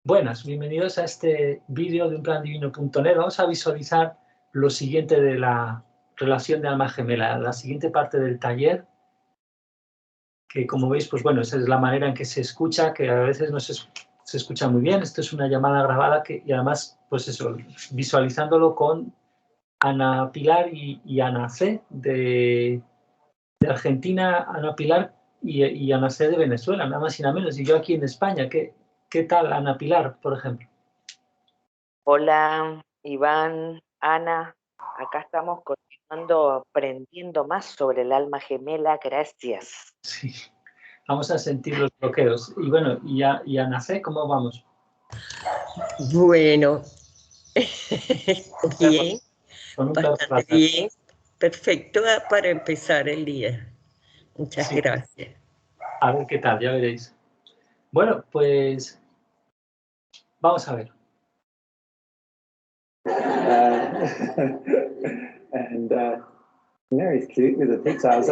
Buenas, bienvenidos a este vídeo de unplandivino.net. Vamos a visualizar lo siguiente de la relación de alma gemela, la siguiente parte del taller, que como veis, pues bueno, esa es la manera en que se escucha, que a veces no se escucha muy bien. Esto es una llamada grabada y además, pues eso, visualizándolo con Ana Pilar y Ana C de Argentina, Ana Pilar y Ana C de Venezuela, nada más y nada menos. Y yo aquí en España, ¿qué tal Ana Pilar, por ejemplo? Hola, Iván, Ana, acá estamos continuando aprendiendo más sobre el alma gemela, gracias. Sí, vamos a sentir los bloqueos. Y bueno, y a nacer, ¿cómo vamos? Bueno, bien, Con un bastante plato. bien, perfecto para empezar el día. Muchas Sí. gracias. A ver qué tal, ya veréis. Bueno, pues vamos a ver. And Mary's cute with the pigtails.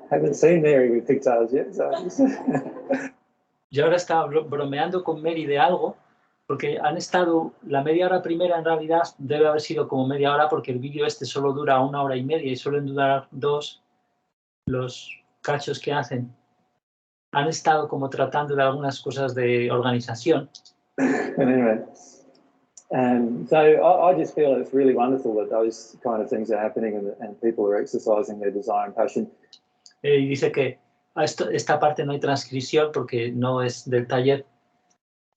Haven't seen Mary with pigtails yet. So. Yo ahora estaba bromeando con Mary de algo, porque han estado, la media hora primera en realidad debe haber sido como media hora, porque el vídeo este solo dura 1 hora y media y suelen durar 2 los cachos que hacen. Han estado como tratando de algunas cosas de organización. Anyway, so I just feel it's really wonderful that those kind of things are happening and people are exercising their desire and passion. Y dice que esta parte no hay transcripción porque no es del taller.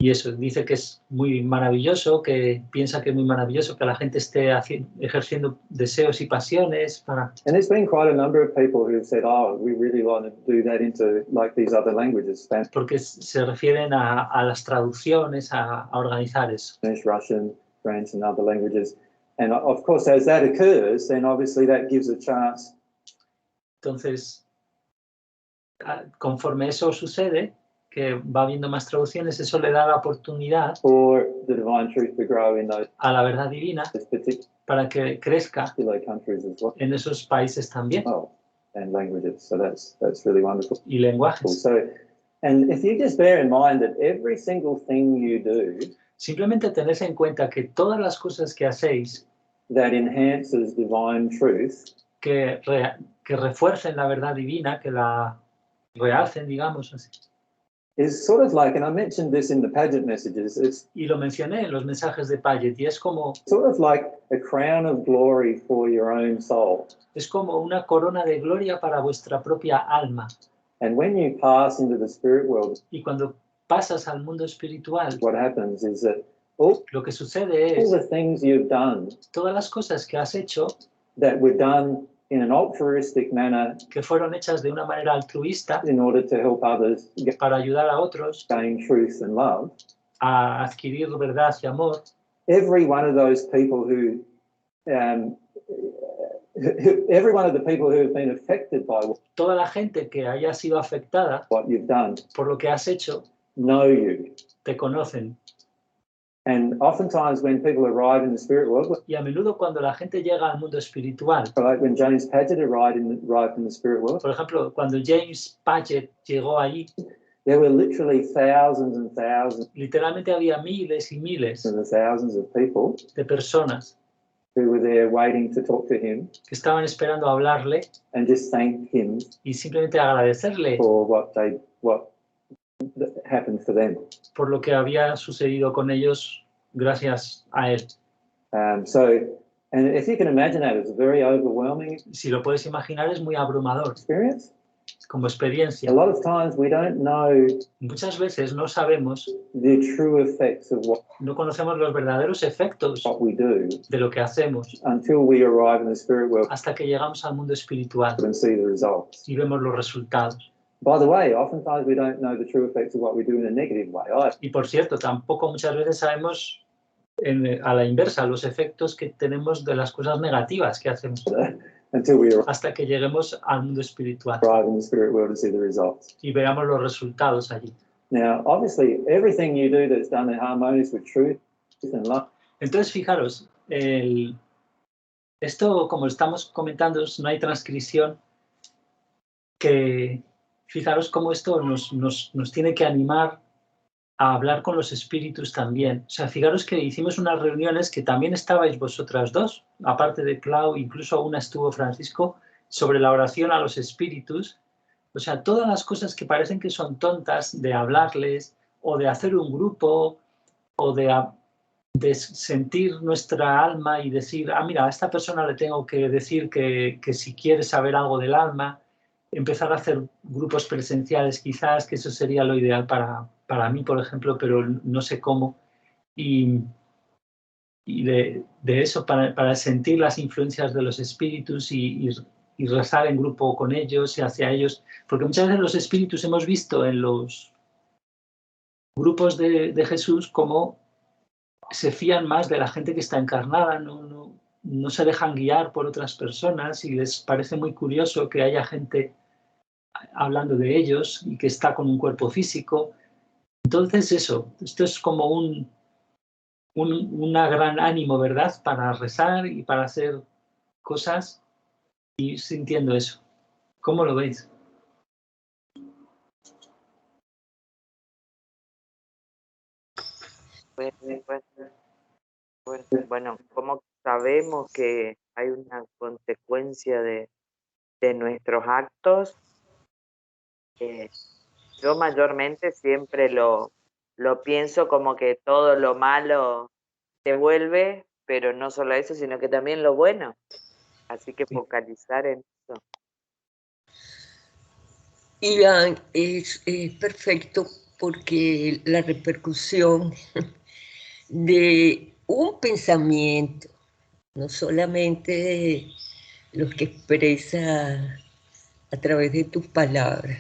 Y eso, dice que es muy maravilloso, que piensa que es muy maravilloso que la gente esté ejerciendo deseos y pasiones para... And there's been quite a number of people who've said, oh, we really want to do that into like these other languages. Spanish, porque se refieren a las traducciones, a organizar eso. Spanish, Russian, French and other languages. And of course, as that occurs, then obviously that gives a chance. Entonces, conforme eso sucede, que va habiendo más traducciones, eso le da la oportunidad for the divine truth to grow in those, a la verdad divina para que crezca countries as well. En esos países también. Oh, and languages. So that's really wonderful. Y lenguajes. So, and if you just bear in mind that every single thing you do, simplemente tened en cuenta que todas las cosas que hacéis that enhances divine truth, que refuercen la verdad divina, que la realcen, digamos así. Is sort of like, and I mentioned this in the Paget messages, y lo mencioné en los mensajes de Paget, y es como... sort of like a crown of glory for your own soul. Es como una corona de gloria para vuestra propia alma. And when you pass into the spirit world, y cuando pasas al mundo espiritual, what happens is that lo que sucede es all the things you've done, todas las cosas que has hecho, that were done in an altruistic manner, que fueron hechas de una manera altruista, in order to help others para ayudar a otros, gain truth and love, a adquirir verdad y amor. Every one of those people who, every one of the people who have been affected by toda la gente que haya sido afectada what you've done, por lo que has hecho, know you. Te conocen. And oftentimes when people arrive in the spirit world, y a menudo cuando la gente llega al mundo espiritual, like when James Paget arrived in the spirit world, por ejemplo, cuando James Paget llegó allí, there were literally thousands and thousands, literalmente había miles y miles and thousands of people de personas who were there waiting to talk to him, que estaban esperando hablarle and just thank him y simplemente agradecerle for what happened for them. Por lo que había sucedido con ellos gracias a él. So, and if you can imagine that, it's a very overwhelming. Si lo puedes imaginar, es muy abrumador. Experience. Como experiencia. A lot of times we don't know. Muchas veces no sabemos. The true effects of what. No conocemos los verdaderos efectos. What we do. De lo que hacemos. Until we arrive in the spirit world. Hasta que llegamos al mundo espiritual. And see the results. Y vemos los resultados. By the way, oftentimes we don't know the true effects of what we do in a negative way either. Y por cierto, tampoco muchas veces sabemos a la inversa los efectos que tenemos de las cosas negativas que hacemos. Until we hasta que lleguemos al mundo espiritual. Arrive in the spirit world and see the results. Y veamos los resultados allí. Now, obviously, everything you do that's done in harmonious with truth and love. Entonces, fijaros, esto, como estamos comentando, no hay transcripción, que fijaros cómo esto nos tiene que animar a hablar con los espíritus también. O sea, fijaros que hicimos unas reuniones que también estabais vosotras dos, aparte de Clau, incluso una estuvo Francisco, sobre la oración a los espíritus. O sea, todas las cosas que parecen que son tontas de hablarles, o de hacer un grupo, o de sentir nuestra alma y decir, ah, mira, a esta persona le tengo que decir que si quiere saber algo del alma, empezar a hacer grupos presenciales quizás, que eso sería lo ideal para mí, por ejemplo, pero no sé cómo. Y de eso, para sentir las influencias de los espíritus y rezar en grupo con ellos y hacia ellos. Porque muchas veces los espíritus hemos visto en los grupos de Jesús cómo se fían más de la gente que está encarnada, no se dejan guiar por otras personas y les parece muy curioso que haya gente hablando de ellos y que está con un cuerpo físico. Entonces esto es como una gran ánimo, ¿verdad? Para rezar y para hacer cosas y ir sintiendo eso. ¿Cómo lo veis? Bueno, como sabemos que hay una consecuencia de nuestros actos, yo mayormente siempre lo pienso como que todo lo malo te vuelve, pero no solo eso, sino que también lo bueno. Así que focalizar en eso. Iván, es perfecto porque la repercusión de un pensamiento, no solamente los que expresa a través de tus palabras,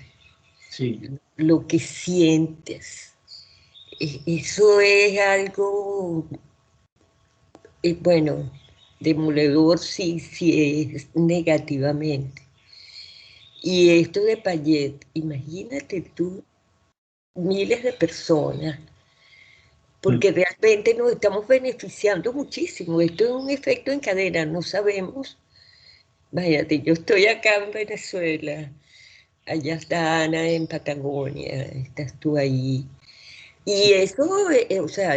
Sí. lo que sientes, eso es algo, bueno, demoledor si es negativamente. Y esto de Payet, imagínate tú, miles de personas, porque realmente nos estamos beneficiando muchísimo. Esto es un efecto en cadena, no sabemos. Imagínate, yo estoy acá en Venezuela, allá está Ana en Patagonia, estás tú ahí. Y eso, o sea,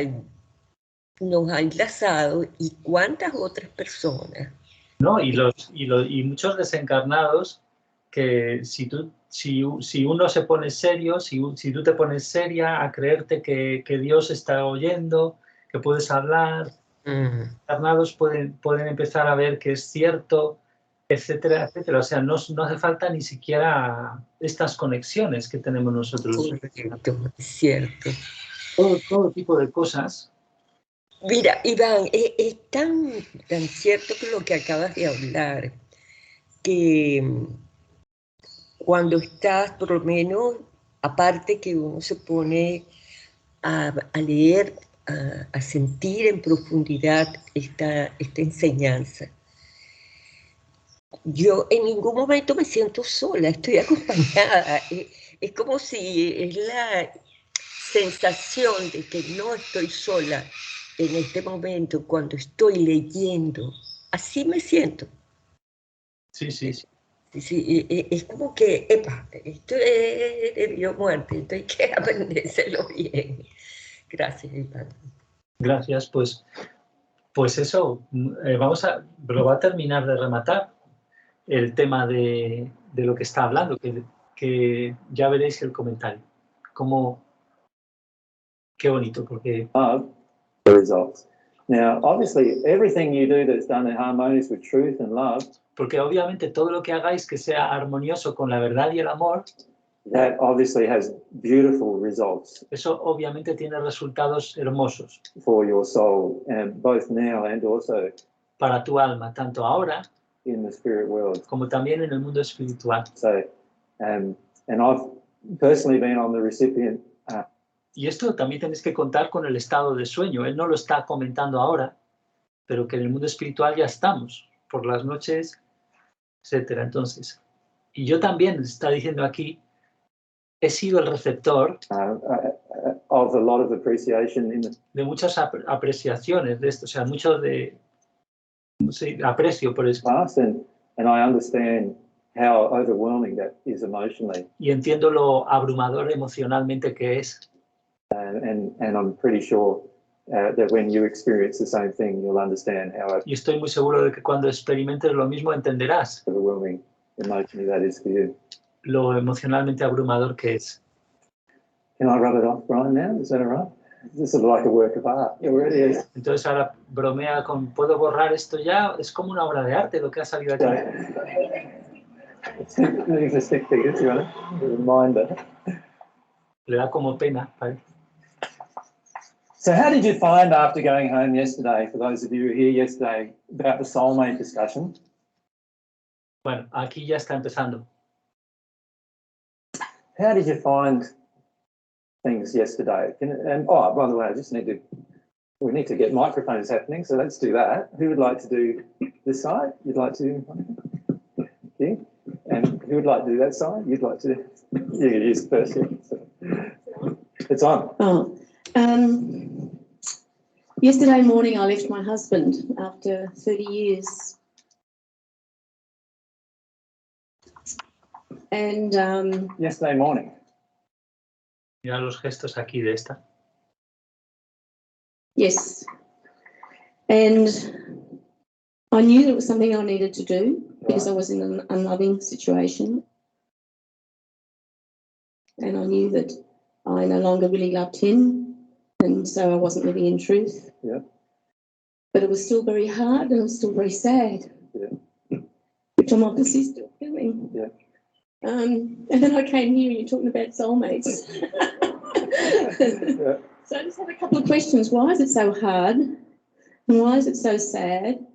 nos ha enlazado, y cuántas otras personas. ¿No? Y muchos desencarnados que si uno se pone serio, si tú te pones seria a creerte que Dios está oyendo, que puedes hablar, desencarnados pueden empezar a ver que es cierto, etcétera, etcétera. O sea, no hace falta ni siquiera estas conexiones que tenemos nosotros. Correcto, es cierto. Todo tipo de cosas. Mira, Iván, es tan cierto que lo que acabas de hablar, que cuando estás, por lo menos, aparte que uno se pone a leer, a sentir en profundidad esta enseñanza, yo en ningún momento me siento sola, estoy acompañada. Es como si es la sensación de que no estoy sola en este momento cuando estoy leyendo. Así me siento. Sí. Sí, es como que, epa, esto es de Dios muerte, esto hay que aprendérselo bien. Gracias, Iván. Gracias, pues eso, lo va a terminar de rematar el tema de lo que está hablando, que ya veréis el comentario. Qué bonito, porque... The results. Now, obviously, everything you do that's done in harmonious with truth and love, porque obviamente todo lo que hagáis que sea armonioso con la verdad y el amor, that obviously has beautiful results. Eso obviamente tiene resultados hermosos. For your soul, and both now and also para tu alma, tanto ahora in the spirit world. Como también en el mundo espiritual. So, and I've personally been on the recipient. Y esto también tienes que contar con el estado de sueño. Él no lo está comentando ahora, pero que en el mundo espiritual ya estamos, por las noches, etcétera. Entonces, y yo también, está diciendo aquí, he sido el receptor of a lot of appreciation de muchas apreciaciones de esto, o sea, mucho de aprecio por esto. And I understand how overwhelming that is emotionally. Y entiendo lo abrumador emocionalmente que es. and I'm pretty sure that when you experience the same thing, you'll understand how Y estoy muy seguro de que cuando experimentes lo mismo entenderás overwhelming emotionally that is for you. lo emocionalmente abrumador que es. Can I rub it off, Brian, now? Is that all right? This is like a work of art. It really is. Entonces ahora bromea con, ¿puedo borrar esto ya? Es como una obra de arte lo que ha salido aquí. These are stick figures, you know, a reminder. Le da como pena, ¿vale? So how did you find after going home yesterday, for those of you who were here yesterday, about the soulmate discussion? Bueno, aquí ya está empezando. How did you find things yesterday? And oh, by the way, we need to get microphones happening, so let's do that. Who would like to do this side? You'd like to? Yeah. And who would like to do that side? You'd like to? You can use it first. Yeah. So, it's on. Oh, yesterday morning I left my husband after 30 years. And yesterday morning. Mira los gestos aquí de esta. Yes. And I knew that it was something I needed to do because I was in an unloving situation. And I knew that I no longer really loved him, and so I wasn't living in truth. Yeah. But it was still very hard and it was still very sad. Yeah. Which I'm obviously still feeling. Yeah. And then I came here and you're talking about soulmates. Yeah. So I just had a couple of questions. Why is it so hard? And why is it so sad?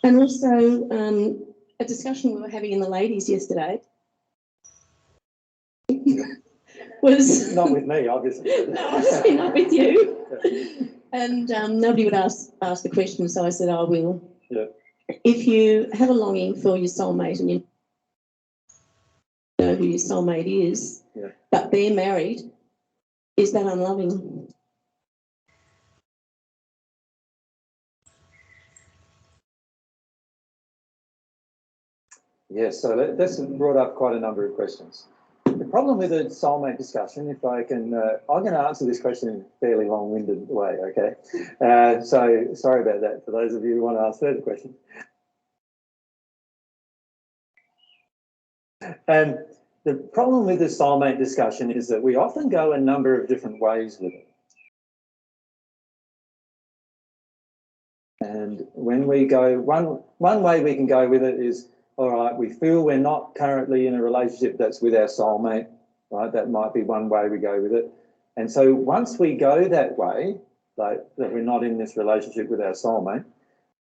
And also a discussion we were having in the ladies yesterday was... Not with me, obviously. No, obviously not with you. Yeah. And nobody would ask the question, so I said, I will. Yeah. If you have a longing for your soulmate and you know who your soulmate is, yeah, but they're married, is that unloving? Yes, so that's brought up quite a number of questions. The problem with a soulmate discussion, if I can, I'm going to answer this question in a fairly long-winded way, okay? So sorry about that for those of you who want to ask further questions. And the problem with the soulmate discussion is that we often go a number of different ways with it. And when we go, one way we can go with it is, all right, we feel we're not currently in a relationship that's with our soulmate, right? That might be one way we go with it. And so once we go that way, like that we're not in this relationship with our soulmate,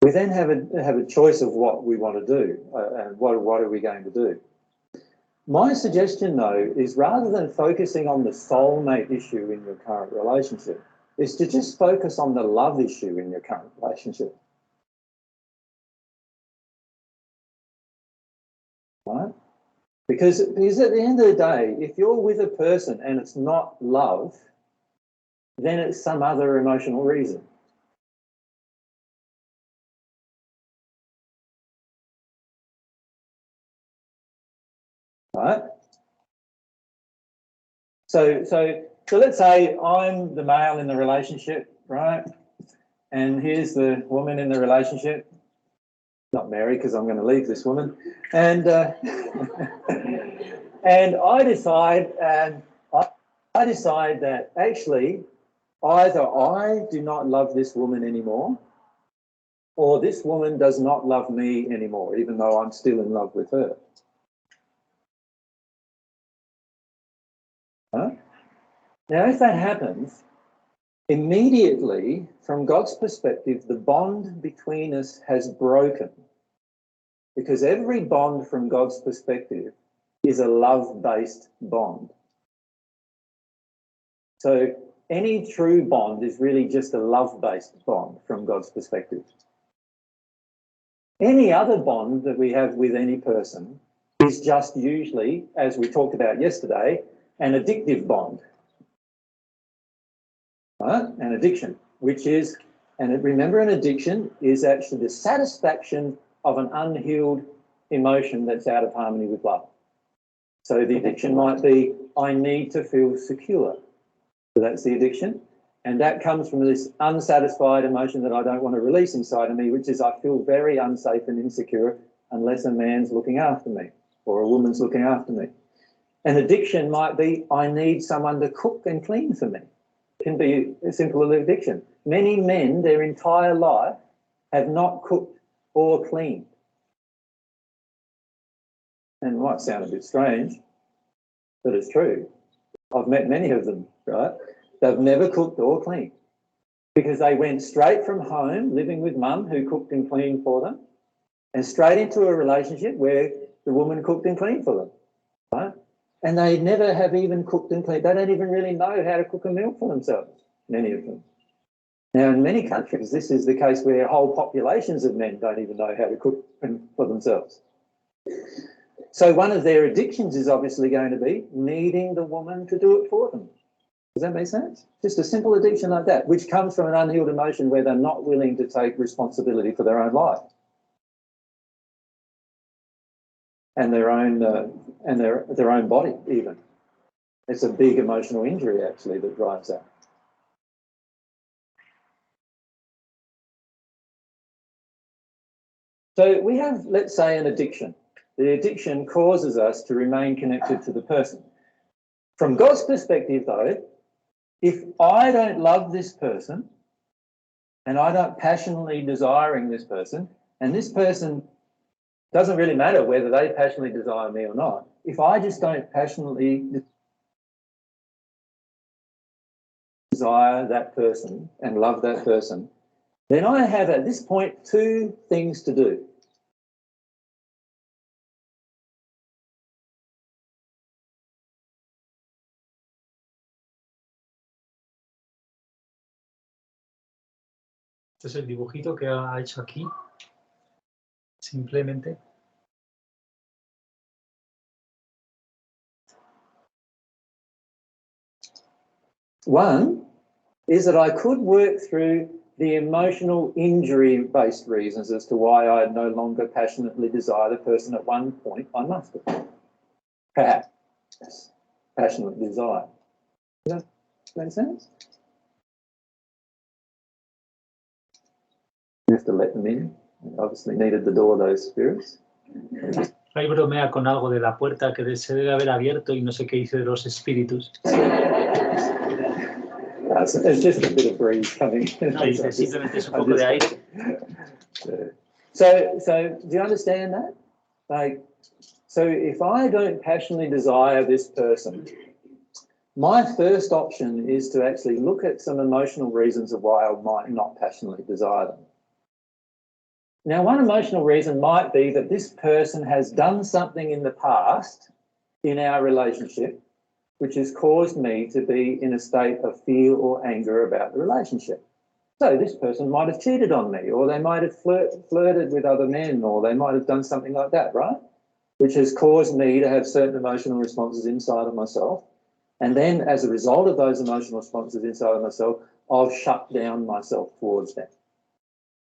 we then have a choice of what we want to do and what are we going to do. My suggestion, though, is rather than focusing on the soulmate issue in your current relationship, is to just focus on the love issue in your current relationship. Right? Because at the end of the day, if you're with a person and it's not love, then it's some other emotional reason. Right? So let's say I'm the male in the relationship, right? And here's the woman in the relationship. Not Mary, because I'm going to leave this woman. And and I decide that actually either I do not love this woman anymore, or this woman does not love me anymore, even though I'm still in love with her. Huh? Now, if that happens, immediately, from God's perspective, the bond between us has broken, because every bond from God's perspective is a love-based bond. So any true bond is really just a love-based bond from God's perspective. Any other bond that we have with any person is just usually, as we talked about yesterday, an addictive bond. Right? An addiction, which is, and remember, an addiction is actually the satisfaction of an unhealed emotion that's out of harmony with love. So the addiction might be, I need to feel secure. So that's the addiction. And that comes from this unsatisfied emotion that I don't want to release inside of me, which is I feel very unsafe and insecure unless a man's looking after me or a woman's looking after me. An addiction might be I need someone to cook and clean for me. It can be as simple as addiction. Many men, their entire life, have not cooked or cleaned. And it might sound a bit strange, but it's true. I've met many of them, right? They've never cooked or cleaned because they went straight from home, living with mum who cooked and cleaned for them, and straight into a relationship where the woman cooked and cleaned for them, right? And they never have even cooked and cleaned. They don't even really know how to cook a meal for themselves, many of them. Now, in many countries, this is the case where whole populations of men don't even know how to cook for themselves. So one of their addictions is obviously going to be needing the woman to do it for them. Does that make sense? Just a simple addiction like that, which comes from an unhealed emotion where they're not willing to take responsibility for their own life and their own their own body even. It's a big emotional injury actually that drives that. So we have, let's say, an addiction. The addiction causes us to remain connected to the person. From God's perspective, though, if I don't love this person and I don't passionately desiring this person, and this person doesn't really matter whether they passionately desire me or not, if I just don't passionately desire that person and love that person, then I have at this point two things to do. Este es el dibujito que ha hecho aquí, simplemente. One is that I could work through the emotional injury-based reasons as to why I no longer passionately desire the person. At one point I must have, perhaps, passionately desire. Does that make sense? You have to let them in. Obviously needed the door, those spirits. Ahí bromea con algo de la puerta que se debe haber abierto y no sé qué dice de los espíritus. It's just a bit of breeze coming. No, dice, simplemente es un poco de aire. So do you understand that? Like, so if I don't passionately desire this person, my first option is to actually look at some emotional reasons of why I might not passionately desire them. Now, one emotional reason might be that this person has done something in the past in our relationship which has caused me to be in a state of fear or anger about the relationship. So this person might have cheated on me, or they might have flirted with other men, or they might have done something like that, right? Which has caused me to have certain emotional responses inside of myself. And then as a result of those emotional responses inside of myself, I've shut down myself towards them.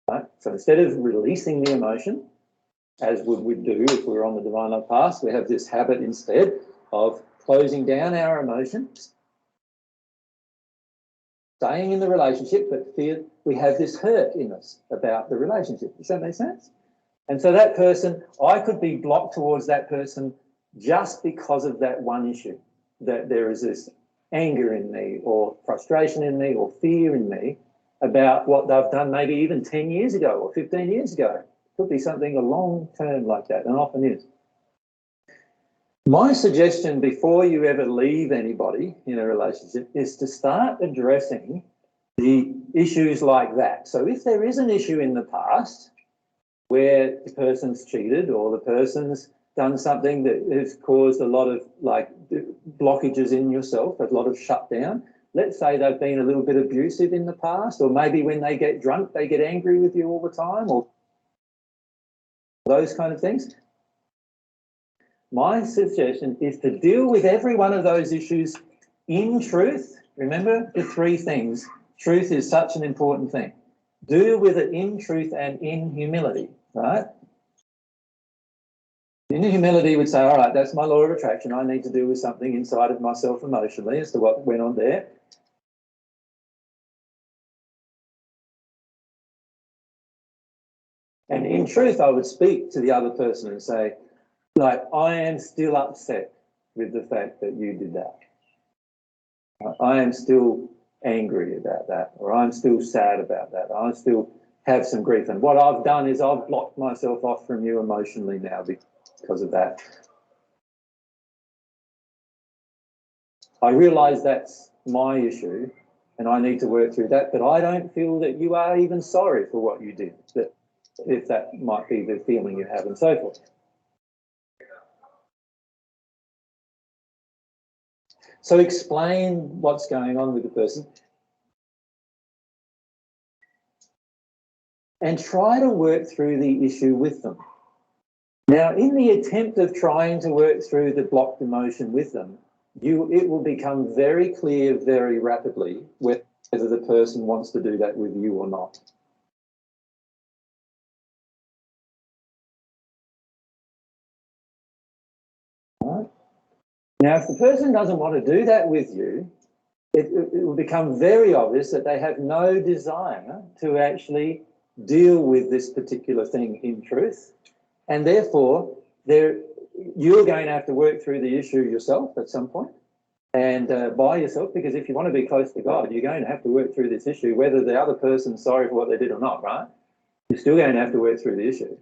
Right? So instead of releasing the emotion, as we do if we were on the divine love path, we have this habit instead of closing down our emotions, staying in the relationship, but feel we have this hurt in us about the relationship. Does that make sense? And so that person, I could be blocked towards that person just because of that one issue, that there is this anger in me or frustration in me or fear in me about what they've done maybe even 10 years ago or 15 years ago. It could be something a long term like that, and often is. My suggestion before you ever leave anybody in a relationship is to start addressing the issues like that. So if there is an issue in the past where the person's cheated or the person's done something that has caused a lot of like blockages in yourself, a lot of shutdown, let's say they've been a little bit abusive in the past, or maybe when they get drunk, they get angry with you all the time, or those kind of things. My suggestion is to deal with every one of those issues in truth. Remember the three things. Truth is such an important thing. Deal with it in truth and in humility, right? In humility would say, all right, that's my law of attraction. I need to deal with something inside of myself emotionally as to what went on there. And in truth, I would speak to the other person and say, like, I am still upset with the fact that you did that. I am still angry about that, or I'm still sad about that. I still have some grief. And what I've done is I've blocked myself off from you emotionally now because of that. I realise that's my issue and I need to work through that, but I don't feel that you are even sorry for what you did, that if that might be the feeling you have, and so forth. So explain what's going on with the person and try to work through the issue with them. Now, in the attempt of trying to work through the blocked emotion with them, it will become very clear very rapidly whether the person wants to do that with you or not. Right? Now, if the person doesn't want to do that with you, it will become very obvious that they have no desire to actually deal with this particular thing in truth, and therefore you're going to have to work through the issue yourself at some point and by yourself, because if you want to be close to God, you're going to have to work through this issue, whether the other person's sorry for what they did or not, right? You're still going to have to work through the issue.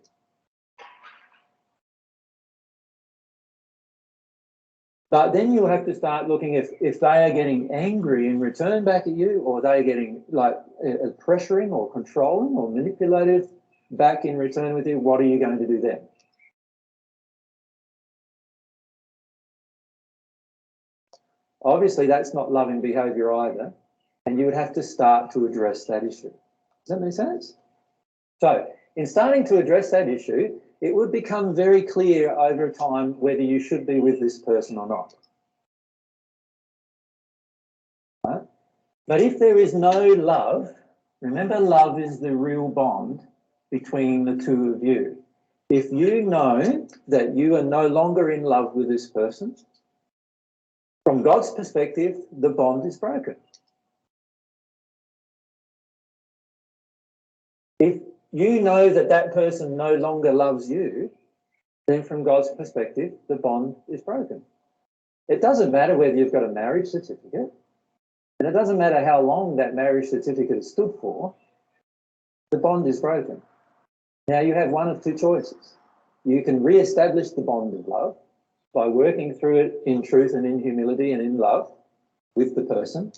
But then you'll have to start looking if they are getting angry in return back at you, or they're getting like pressuring or controlling or manipulative back in return with you, what are you going to do then? Obviously, that's not loving behaviour either, and you would have to start to address that issue. Does that make sense? So, in starting to address that issue, it would become very clear over time whether you should be with this person or not. Right? But if there is no love, remember, love is the real bond between the two of you. If you know that you are no longer in love with this person, from God's perspective, the bond is broken. If you know that that person no longer loves you, then from God's perspective, the bond is broken. It doesn't matter whether you've got a marriage certificate, and it doesn't matter how long that marriage certificate has stood for, the bond is broken. Now you have one of two choices. You can re-establish the bond of love by working through it in truth and in humility and in love with the person,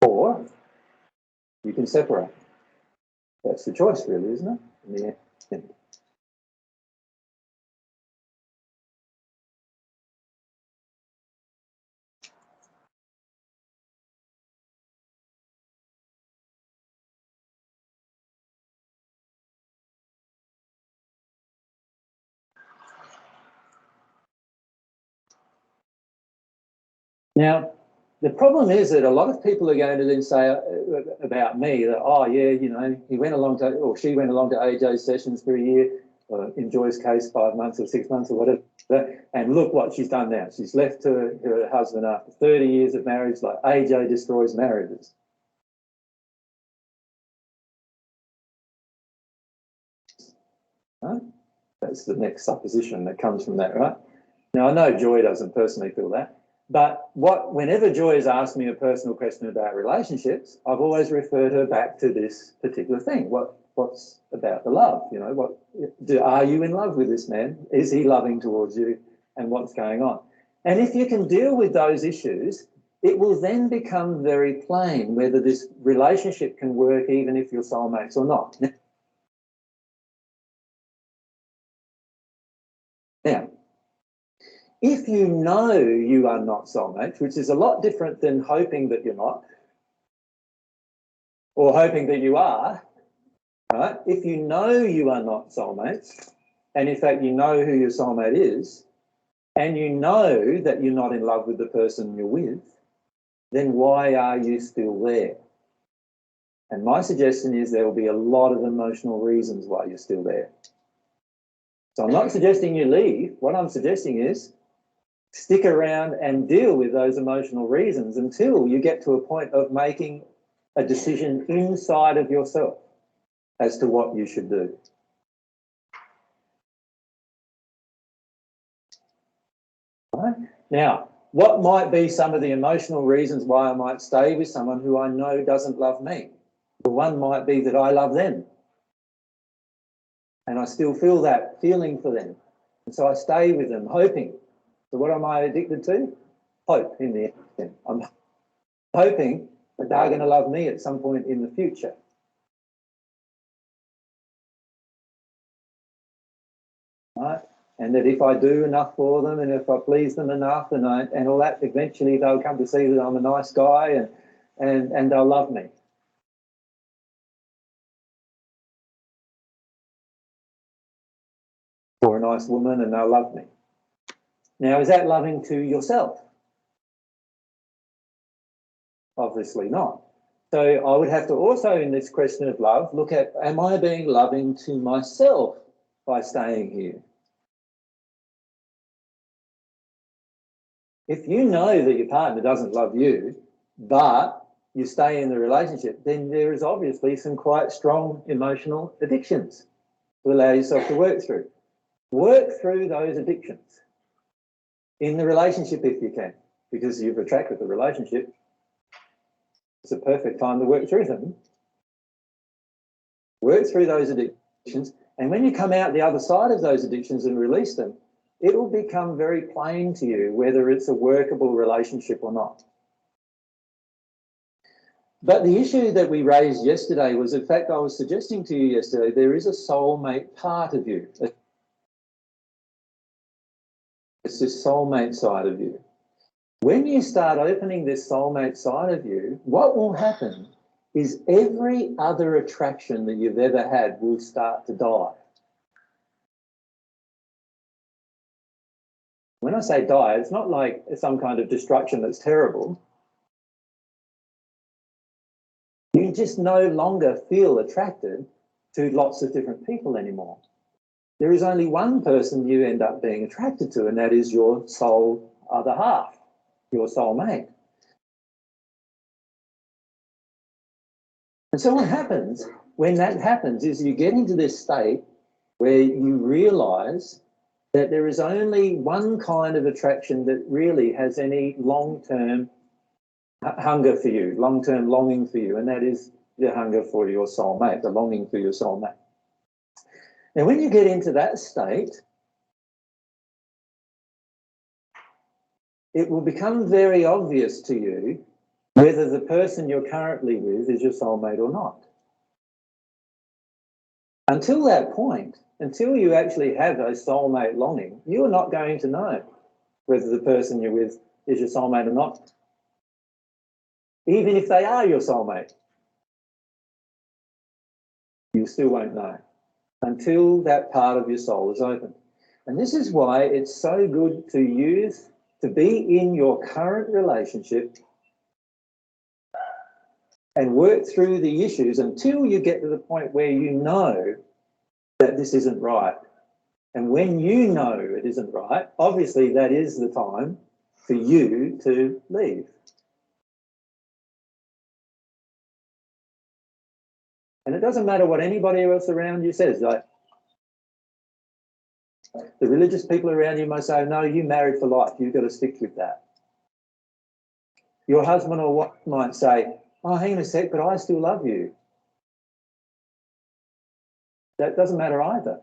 or you can separate. That's the choice, really, isn't it? In the end. Now, the problem is that a lot of people are going to then say about me that, oh, yeah, you know, he went along to, or she went along to AJ's sessions for a year, or in Joy's case, 5 months or 6 months or whatever, and look what she's done now. She's left her husband after 30 years of marriage, like AJ destroys marriages. Right? That's the next supposition that comes from that, right? Now, I know Joy doesn't personally feel that. But whenever Joy has asked me a personal question about relationships, I've always referred her back to this particular thing. What's about the love? You know, are you in love with this man? Is he loving towards you? And what's going on? And if you can deal with those issues, it will then become very plain whether this relationship can work even if you're soulmates or not. Now, if you know you are not soulmates, which is a lot different than hoping that you're not, or hoping that you are, right? If you know you are not soulmates, and in fact you know who your soulmate is, and you know that you're not in love with the person you're with, then why are you still there? And my suggestion is there will be a lot of emotional reasons why you're still there. So I'm not suggesting you leave. What I'm suggesting is stick around and deal with those emotional reasons until you get to a point of making a decision inside of yourself as to what you should do. Right? Now, what might be some of the emotional reasons why I might stay with someone who I know doesn't love me? Well, one might be that I love them, and I still feel that feeling for them. And so I stay with them, hoping. So what am I addicted to? Hope in the end. I'm hoping that they're going to love me at some point in the future. Right? And that if I do enough for them and if I please them enough and all that, eventually they'll come to see that I'm a nice guy and they'll love me. Or a nice woman and they'll love me. Now, is that loving to yourself? Obviously not. So I would have to also, in this question of love, look at, am I being loving to myself by staying here? If you know that your partner doesn't love you, but you stay in the relationship, then there is obviously some quite strong emotional addictions to allow yourself to work through. Work through those addictions in the relationship if you can, because you've attracted the relationship. It's a perfect time to work through them. Work through those addictions, and when you come out the other side of those addictions and release them, it will become very plain to you whether it's a workable relationship or not. But the issue that we raised yesterday was, in fact, I was suggesting to you yesterday, there is a soulmate part of you. It's this soulmate side of you. When you start opening this soulmate side of you, what will happen is every other attraction that you've ever had will start to die. When I say die, it's not like some kind of destruction that's terrible. You just no longer feel attracted to lots of different people anymore. There is only one person you end up being attracted to, and that is your soul other half, your soulmate. And so what happens when that happens is you get into this state where you realise that there is only one kind of attraction that really has any long-term hunger for you, long-term longing for you, and that is the hunger for your soulmate, the longing for your soulmate. Now, when you get into that state, it will become very obvious to you whether the person you're currently with is your soulmate or not. Until that point, until you actually have a soulmate longing, you're not going to know whether the person you're with is your soulmate or not, even if they are your soulmate. You still won't know until that part of your soul is open. And this is why it's so good to be in your current relationship and work through the issues until you get to the point where you know that this isn't right. And when you know it isn't right, obviously that is the time for you to leave. And it doesn't matter what anybody else around you says. Like, the religious people around you might say, no, you married for life, you've got to stick with that. Your husband or wife might say, oh, hang on a sec, but I still love you. That doesn't matter either.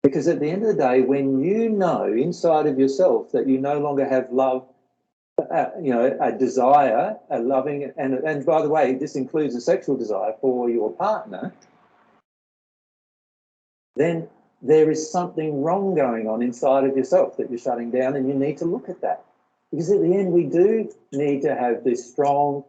Because at the end of the day, when you know inside of yourself that you no longer have love, a desire, a loving, and by the way, this includes a sexual desire for your partner, then there is something wrong going on inside of yourself that you're shutting down, and you need to look at that. Because at the end, we do need to have this strong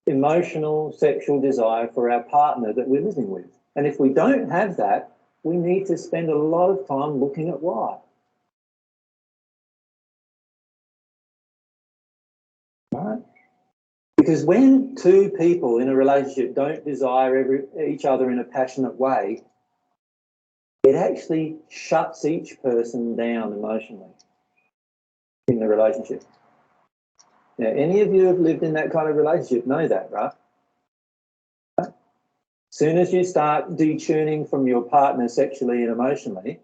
emotional, sexual desire for our partner that we're living with. And if we don't have that, we need to spend a lot of time looking at why. Right? Because when two people in a relationship don't desire each other in a passionate way, it actually shuts each person down emotionally in the relationship. Now, any of you who have lived in that kind of relationship know that, right? Soon as you start detuning from your partner sexually and emotionally,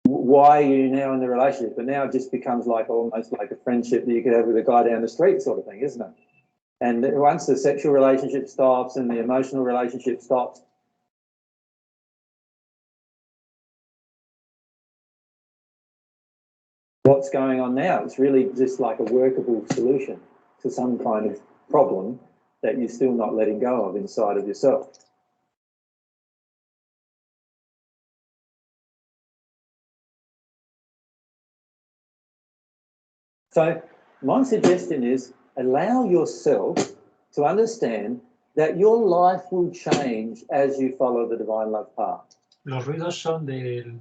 why are you now in the relationship? But now it just becomes like almost like a friendship that you could have with a guy down the street sort of thing, isn't it? And once the sexual relationship stops and the emotional relationship stops, what's going on now? It's really just like a workable solution to some kind of problem that you're still not letting go of inside of yourself. So my suggestion is allow yourself to understand that your life will change as you follow the divine love path. Los ruidos son del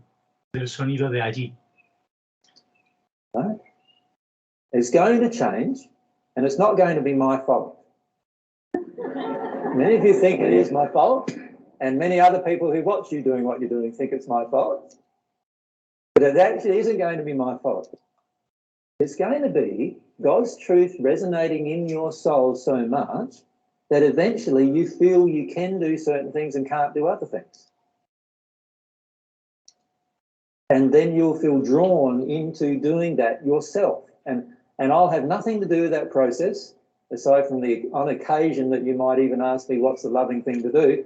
sonido de allí. Right? It's going to change, and it's not going to be my fault. Many of you think it is my fault, and many other people who watch you doing what you're doing think it's my fault. But it actually isn't going to be my fault. It's going to be God's truth resonating in your soul so much that eventually you feel you can do certain things and can't do other things. And then you'll feel drawn into doing that yourself. And I'll have nothing to do with that process, aside from the on occasion that you might even ask me what's the loving thing to do.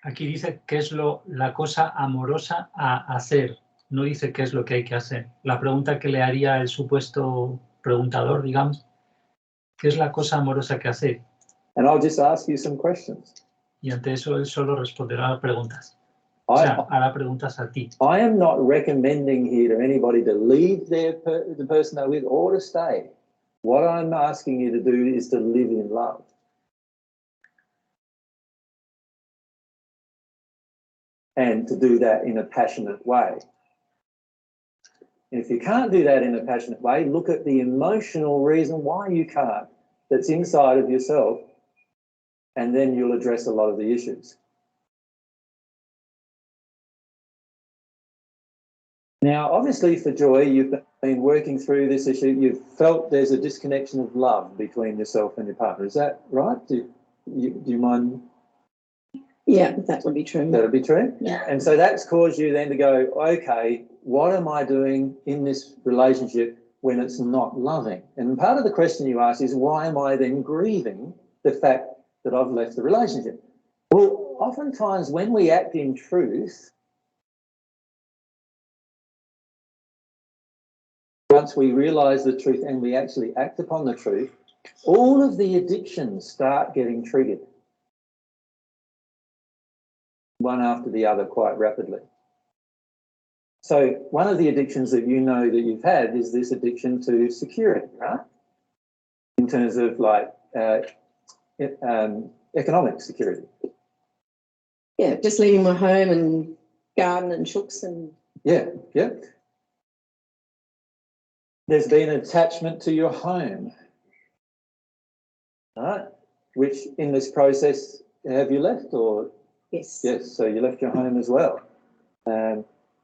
Aquí dice qué es la cosa amorosa a hacer. No dice qué es lo que hay que hacer. La pregunta que le haría el supuesto preguntador, digamos, ¿qué es la cosa amorosa que hacer? And I'll just ask you some questions. Y ante eso él solo responderá a preguntas. O sea, hará preguntas a ti. I am not recommending here to anybody to leave the person they're with or to stay. What I'm asking you to do is to live in love. And to do that in a passionate way. And if you can't do that in a passionate way, look at the emotional reason why you can't, that's inside of yourself, and then you'll address a lot of the issues. Now, obviously for Joy, you've been working through this issue. You've felt there's a disconnection of love between yourself and your partner. Is that right? Do you mind? Yeah, that would be true. That would be true? Yeah. And so that's caused you then to go, okay, what am I doing in this relationship when it's not loving? And part of the question you ask is, why am I then grieving the fact that I've left the relationship? Well, oftentimes when we act in truth, once we realise the truth and we actually act upon the truth, all of the addictions start getting triggered, one after the other quite rapidly. So one of the addictions that you know that you've had is this addiction to security, right? In terms of like economic security. Yeah, just leaving my home and garden and chooks and... Yeah. There's been an attachment to your home, right? Which in this process, have you left or? Yes. Yes, so you left your home as well.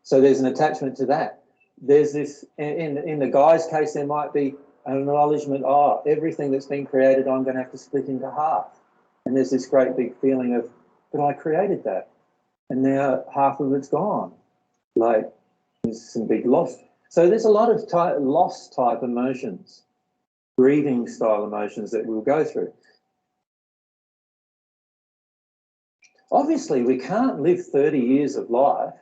So there's an attachment to that. There's this, in the guy's case, there might be an acknowledgement, oh, everything that's been created, I'm going to have to split into half. And there's this great big feeling of, but I created that. And now half of it's gone. Like, there's some big loss. So there's a lot of loss type emotions, grieving style emotions that we'll go through. Obviously, we can't live 30 years of life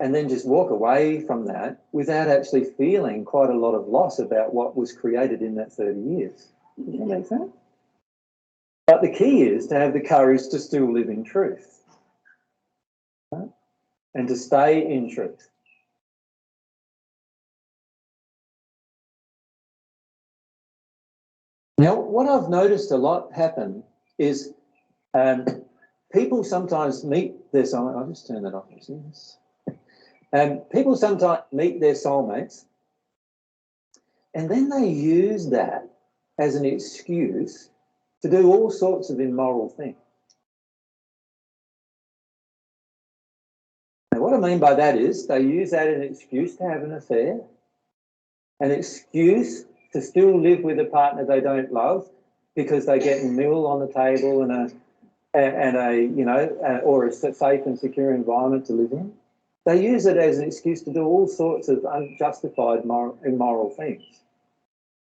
and then just walk away from that without actually feeling quite a lot of loss about what was created in that 30 years. Does that make sense? But the key is to have the courage to still live in truth, right? And to stay in truth. Now, what I've noticed a lot happen is people sometimes meet their soulmates. I'll just turn that off. People sometimes meet their soulmates and then they use that as an excuse to do all sorts of immoral things. Now, what I mean by that is they use that as an excuse to have an affair, an excuse to still live with a partner they don't love, because they get a meal on the table and or a safe and secure environment to live in. They use it as an excuse to do all sorts of unjustified immoral things.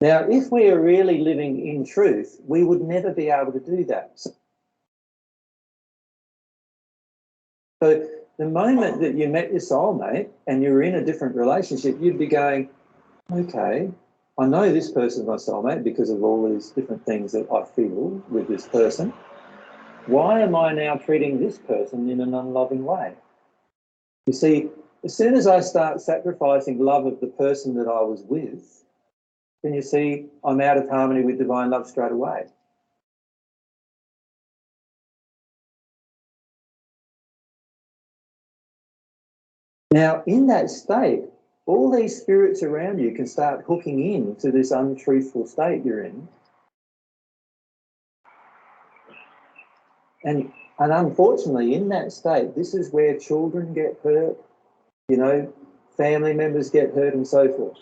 Now, if we are really living in truth, we would never be able to do that. So the moment that you met your soulmate and you were in a different relationship, you'd be going, okay, I know this person's my soulmate because of all these different things that I feel with this person. Why am I now treating this person in an unloving way? You see, as soon as I start sacrificing love of the person that I was with, then you see I'm out of harmony with divine love straight away. Now, in that state, all these spirits around you can start hooking in to this untruthful state you're in. And unfortunately, in that state, this is where children get hurt, family members get hurt and so forth.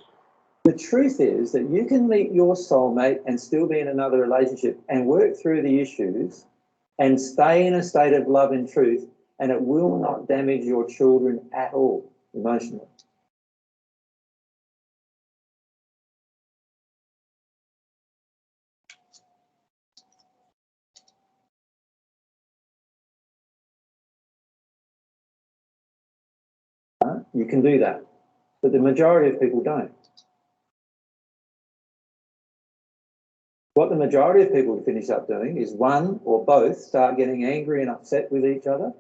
The truth is that you can meet your soulmate and still be in another relationship and work through the issues and stay in a state of love and truth, and it will not damage your children at all emotionally. You can do that, but the majority of people don't. What the majority of people finish up doing is one or both start getting angry and upset with each other,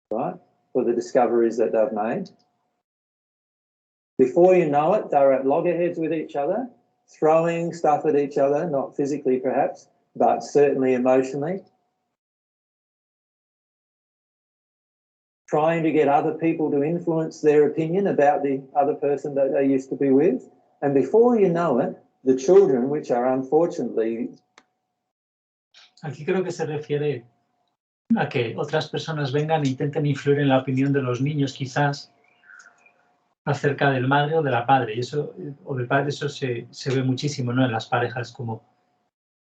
right, for the discoveries that they've made. Before you know it, they're at loggerheads with each other, throwing stuff at each other, not physically perhaps, but certainly emotionally. Trying to get other people to influence their opinion about the other person that they used to be with. And before you know it, the children, which are unfortunately... Aquí creo que se refiere a que otras personas vengan e intenten influir en la opinión de los niños, quizás, acerca del madre o de la padre. Y eso, o del padre, eso se ve muchísimo, ¿no? En las parejas, como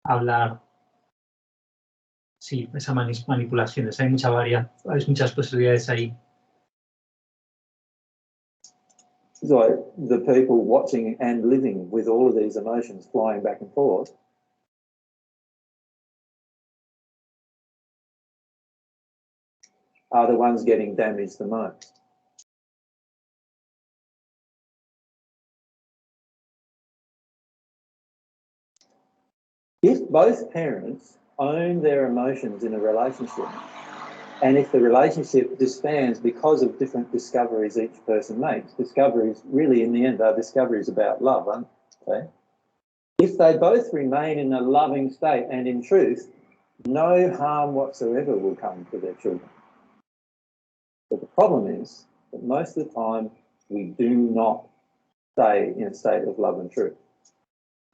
hablar... Sí, esas manipulaciones. Hay muchas posibilidades ahí. So the people watching and living with all of these emotions flying back and forth are the ones getting damaged the most. If both parents own their emotions in a relationship, and if the relationship disbands because of different discoveries each person makes, discoveries really in the end are discoveries about love, aren't they? If they both remain in a loving state and in truth, no harm whatsoever will come to their children. But the problem is that most of the time we do not stay in a state of love and truth.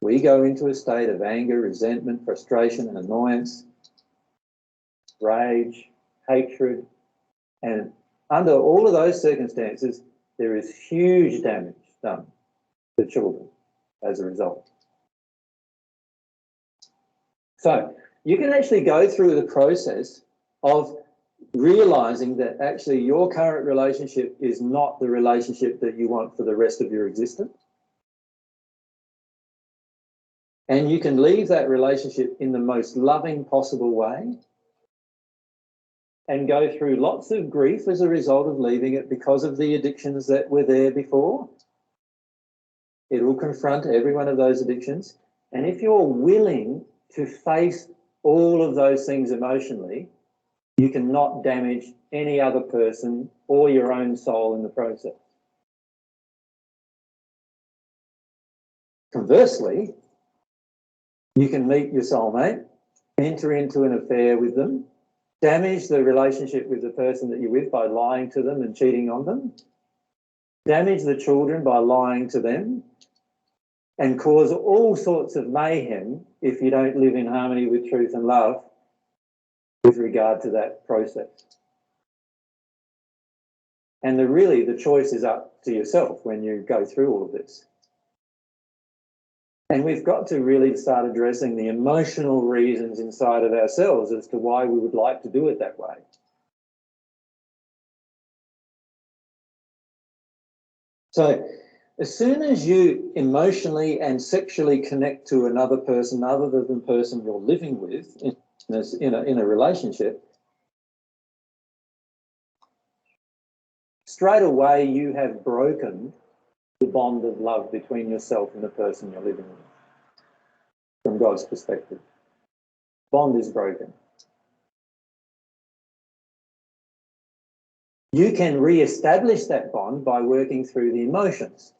We go into a state of anger, resentment, frustration, and annoyance, rage, hatred, and under all of those circumstances, there is huge damage done to children as a result. So you can actually go through the process of realizing that actually your current relationship is not the relationship that you want for the rest of your existence. And you can leave that relationship in the most loving possible way and go through lots of grief as a result of leaving it because of the addictions that were there before. It will confront every one of those addictions. And if you're willing to face all of those things emotionally, you cannot damage any other person or your own soul in the process. Conversely, you can meet your soulmate, enter into an affair with them, damage the relationship with the person that you're with by lying to them and cheating on them, damage the children by lying to them, and cause all sorts of mayhem if you don't live in harmony with truth and love with regard to that process. And really the choice is up to yourself when you go through all of this. And we've got to really start addressing the emotional reasons inside of ourselves as to why we would like to do it that way. So as soon as you emotionally and sexually connect to another person other than the person you're living with in a relationship, straight away you have broken the bond of love between yourself and the person you're living with. From God's perspective, bond is broken. You can re-establish that bond by working through the emotions.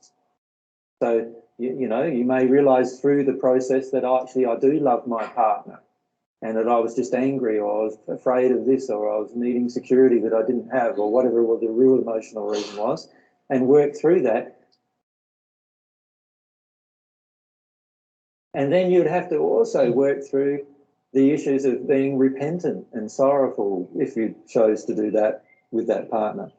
So, you know, you may realise through the process that actually I do love my partner and that I was just angry or I was afraid of this or I was needing security that I didn't have or whatever the real emotional reason was, and work through that. And then you'd have to also work through the issues of being repentant and sorrowful if you chose to do that with that partner.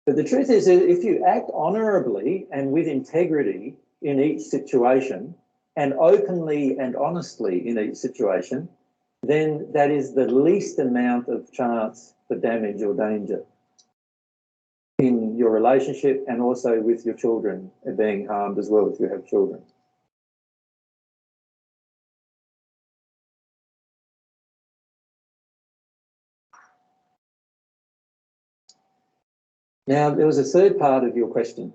But the truth is that if you act honourably and with integrity in each situation and openly and honestly in each situation, then that is the least amount of chance for damage or danger in your relationship and also with your children being harmed as well if you have children. Now, there was a third part of your question,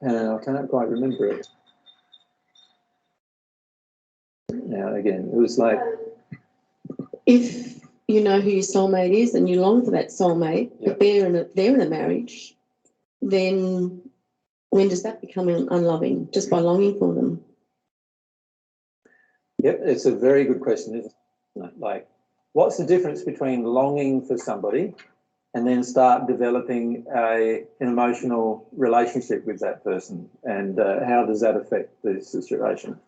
and I can't quite remember it. Now, again, it was like... If you know who your soulmate is and you long for that soulmate, but they're in a marriage, then when does that become unloving? Just by longing for them? Yep, it's a very good question, isn't it? Like, what's the difference between longing for somebody and then start developing an emotional relationship with that person, and how does that affect the situation?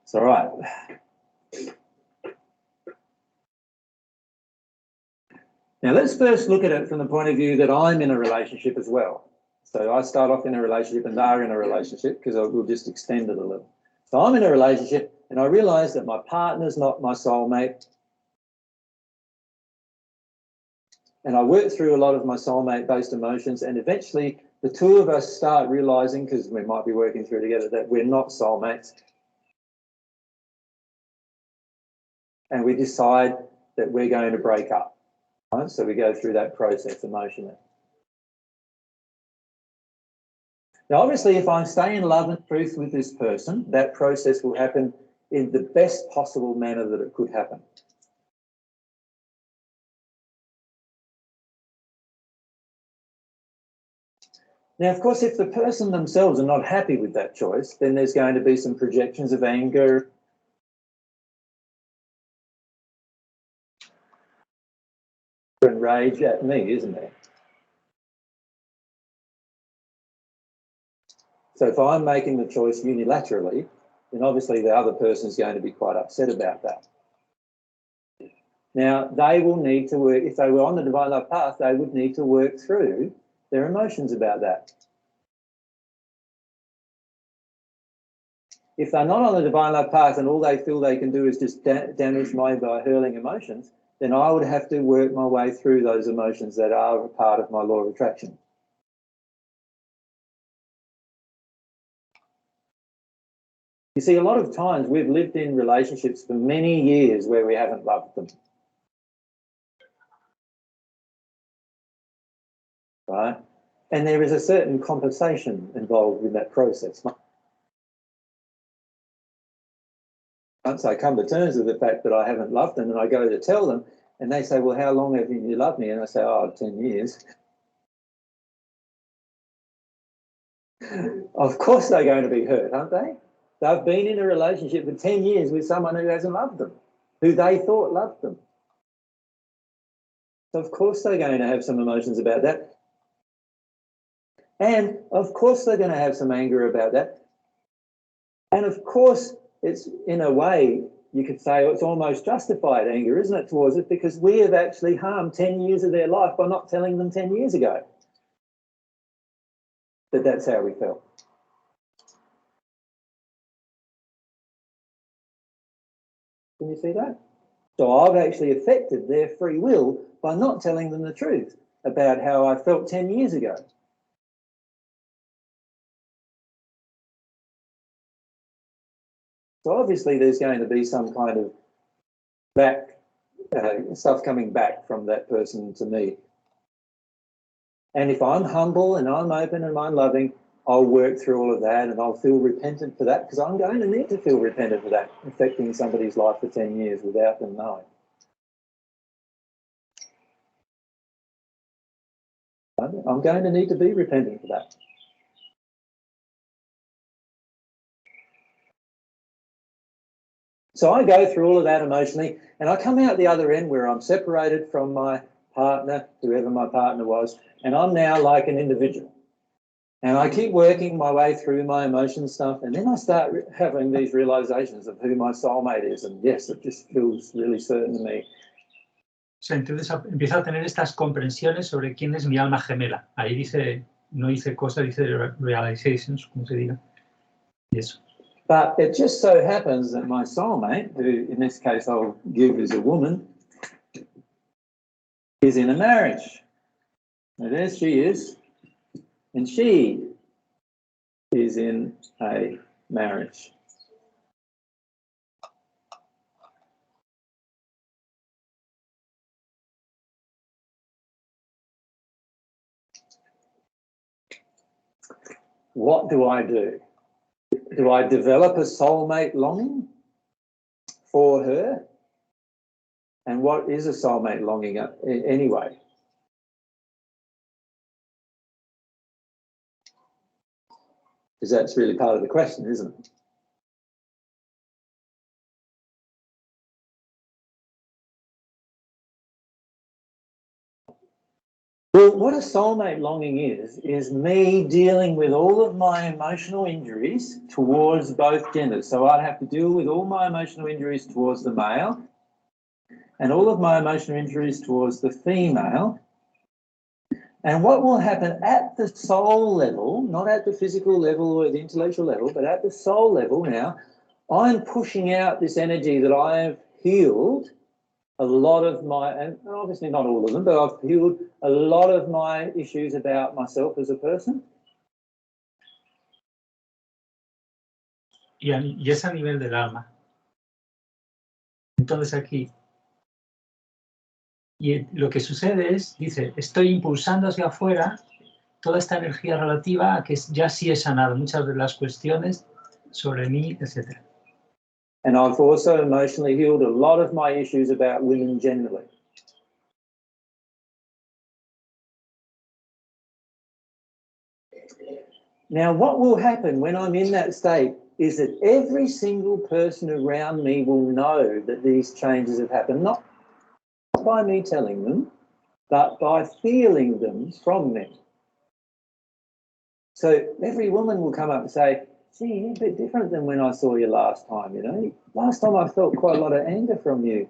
It's all right. Now, let's first look at it from the point of view that I'm in a relationship as well. So I start off in a relationship and they're in a relationship, because we'll just extend it a little. So I'm in a relationship and I realise that my partner's not my soulmate. And I work through a lot of my soulmate-based emotions, and eventually the two of us start realising, because we might be working through together, that we're not soulmates. And we decide that we're going to break up. Right? So we go through that process emotionally. Now, obviously, if I stay in love and truth with this person, that process will happen in the best possible manner that it could happen. Now, of course, if the person themselves are not happy with that choice, then there's going to be some projections of anger, and rage at me, isn't there? So if I'm making the choice unilaterally, then obviously the other person is going to be quite upset about that. Now, they will need to work, if they were on the divine love path, they would need to work through their emotions about that. If they're not on the divine love path and all they feel they can do is just damage me by hurling emotions, then I would have to work my way through those emotions that are a part of my law of attraction. You see, a lot of times we've lived in relationships for many years where we haven't loved them. Right? And there is a certain compensation involved in that process. Once I come to terms with the fact that I haven't loved them and I go to tell them and they say, well, how long have you loved me? And I say, oh, 10 years. Of course they're going to be hurt, aren't they? They've been in a relationship for 10 years with someone who hasn't loved them, who they thought loved them. So of course they're going to have some emotions about that. And of course they're going to have some anger about that. And of course it's, in a way, you could say it's almost justified anger, isn't it, towards it? Because we have actually harmed 10 years of their life by not telling them 10 years ago that that's how we felt. Can you see that? So I've actually affected their free will by not telling them the truth about how I felt 10 years ago. So obviously there's going to be some kind of stuff coming back from that person to me. And if I'm humble and I'm open and I'm loving, I'll work through all of that and I'll feel repentant for that, because I'm going to need to feel repentant for that, affecting somebody's life for 10 years without them knowing. I'm going to need to be repentant for that. So I go through all of that emotionally and I come out the other end where I'm separated from my partner, whoever my partner was, and I'm now like an individual. And I keep working my way through my emotion stuff, and then I start having these realizations of who my soulmate is, and yes, it just feels really certain to me. O sea, entonces empiezo a tener estas comprensiones sobre quién es mi alma gemela. Ahí dice, no dice cosas, dice realizations, como se diga. Y eso. But it just so happens that my soulmate, who in this case I'll give as a woman, is in a marriage. And there she is. And she is in a marriage. What do I do? Do I develop a soulmate longing for her? And what is a soulmate longing anyway? Because that's really part of the question, isn't it? Well, what a soulmate longing is me dealing with all of my emotional injuries towards both genders. So I'd have to deal with all my emotional injuries towards the male and all of my emotional injuries towards the female. And what will happen at the soul level, not at the physical level or the intellectual level, but at the soul level now, I'm pushing out this energy that I've healed a lot of my, and obviously not all of them, but I've healed a lot of my issues about myself as a person. Y es a nivel del alma. Entonces aquí, y lo que sucede es, dice, estoy impulsando hacia afuera toda esta energía relativa a que ya sí he sanado muchas de las cuestiones sobre mí, etc. And I've also emotionally healed a lot of my issues about women generally. Now, what will happen when I'm in that state is that every single person around me will know that these changes have happened, not by me telling them, but by feeling them from me. So every woman will come up and say, gee, you're a bit different than when I saw you last time, you know. Last time I felt quite a lot of anger from you.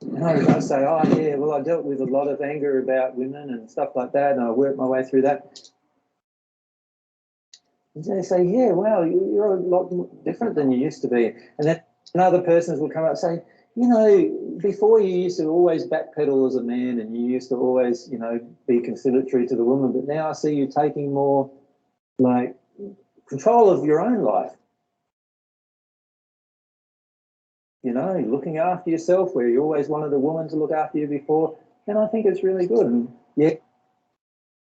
And I say, oh, yeah, well, I dealt with a lot of anger about women and stuff like that, and I worked my way through that. And they say, yeah, wow, you're a lot different than you used to be. And then other persons will come up and say, you know, before you used to always backpedal as a man and you used to always, you know, be conciliatory to the woman, but now I see you taking more, like, control of your own life. You know, looking after yourself where you always wanted a woman to look after you before. And I think it's really good. And yeah,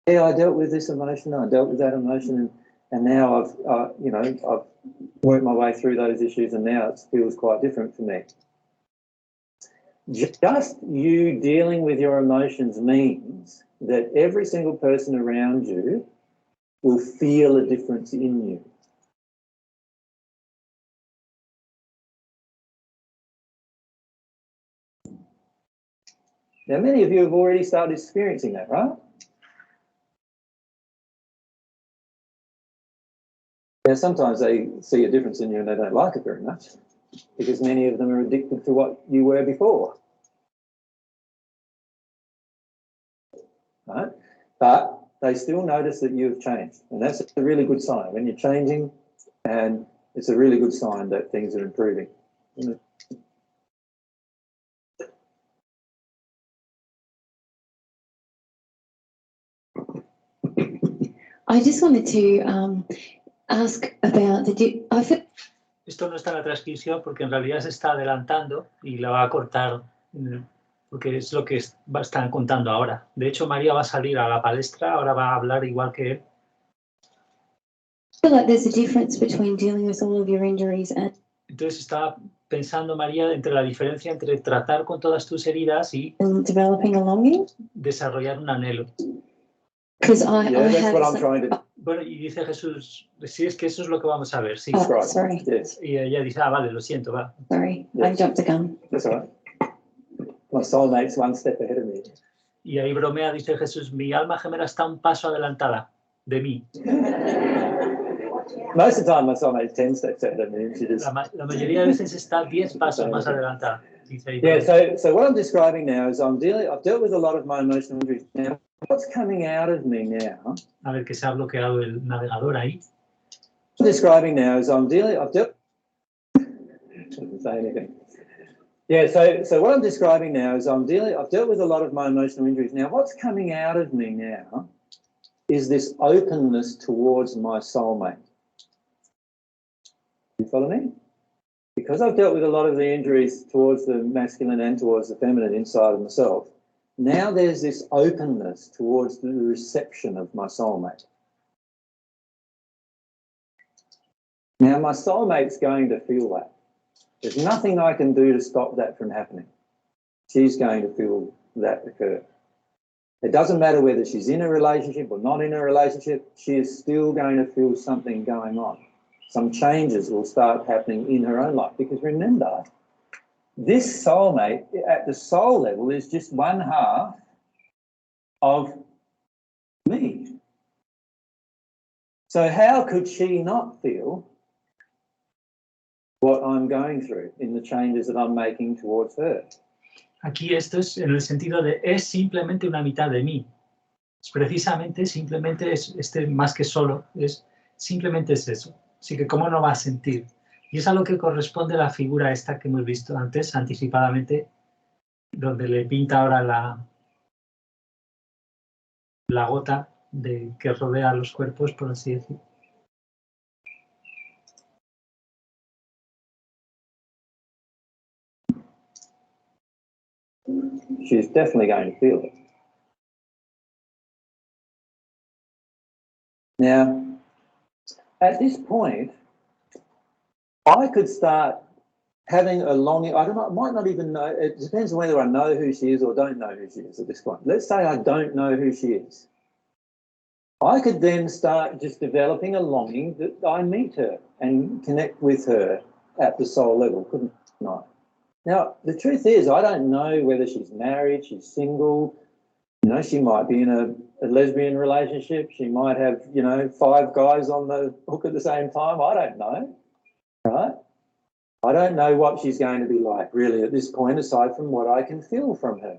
I dealt with this emotion, I dealt with that emotion, and now I've worked my way through those issues, and now it feels quite different for me. Just you dealing with your emotions means that every single person around you will feel a difference in you. Now, many of you have already started experiencing that, right? Now, sometimes they see a difference in you and they don't like it very much because many of them are addicted to what you were before. Right? But they still notice that you've changed, and that's a really good sign. When you're changing, and it's a really good sign that things are improving. I just wanted to ask about the... Esto no está en la transcripción porque en realidad se está adelantando y la va a cortar porque es lo que están contando ahora. De hecho, María va a salir a la palestra, ahora va a hablar igual que él. I feel like there's a difference between dealing with all of your injuries and... Entonces estaba pensando, María, entre la diferencia entre tratar con todas tus heridas y developing a longing. Desarrollar un anhelo. Because I that's what I'm trying to... Bueno, y dice Jesús, sí, es que eso es lo que vamos a ver, sí. Oh, sorry. Yes. Y ella dice, vale, lo siento, va. Sorry, Yes. I jumped the gun. That's all right. My soulmate's one step ahead of me. Y ahí bromea, dice Jesús, mi alma gemela está un paso adelantada de mí. Most of the time, my soulmate's 10 steps ahead of me. She just... La mayoría de veces está 10 pasos más adelantada. Dice ahí, Yeah, so what I'm describing now is I've dealt with a lot of my emotional injuries. Now, what's coming out of me now? A ver, que se ha bloqueado el navegador ahí. What I'm describing now is I've dealt... Doesn't say anything. Yeah, so what I'm describing now is I've dealt with a lot of my emotional injuries. Now, what's coming out of me now is this openness towards my soulmate. You follow me? Because I've dealt with a lot of the injuries towards the masculine and towards the feminine inside of myself, now there's this openness towards the reception of my soulmate. Now, my soulmate's going to feel that. There's nothing I can do to stop that from happening. She's going to feel that occur. It doesn't matter whether she's in a relationship or not in a relationship, she is still going to feel something going on. Some changes will start happening in her own life. Because remember, this soulmate at the soul level is just one half of me. So how could she not feel what I'm going through in the changes that I'm making towards her? Aquí esto es en el sentido de es simplemente una mitad de mí. Es precisamente, simplemente es más que solo, simplemente es eso. Así que cómo no va a sentir. Y es a lo que corresponde la figura esta que hemos visto antes, anticipadamente, donde le pinta ahora la gota que rodea los cuerpos, por así decirlo. She's definitely going to feel it. Now, at this point, I could start having a longing. I might not even know. It depends on whether I know who she is or don't know who she is at this point. Let's say I don't know who she is. I could then start just developing a longing that I meet her and connect with her at the soul level, couldn't I? Now, the truth is, I don't know whether she's married, she's single. You know, she might be in a lesbian relationship. She might have, 5 guys on the hook at the same time. I don't know, right? I don't know what she's going to be like, really, at this point, aside from what I can feel from her,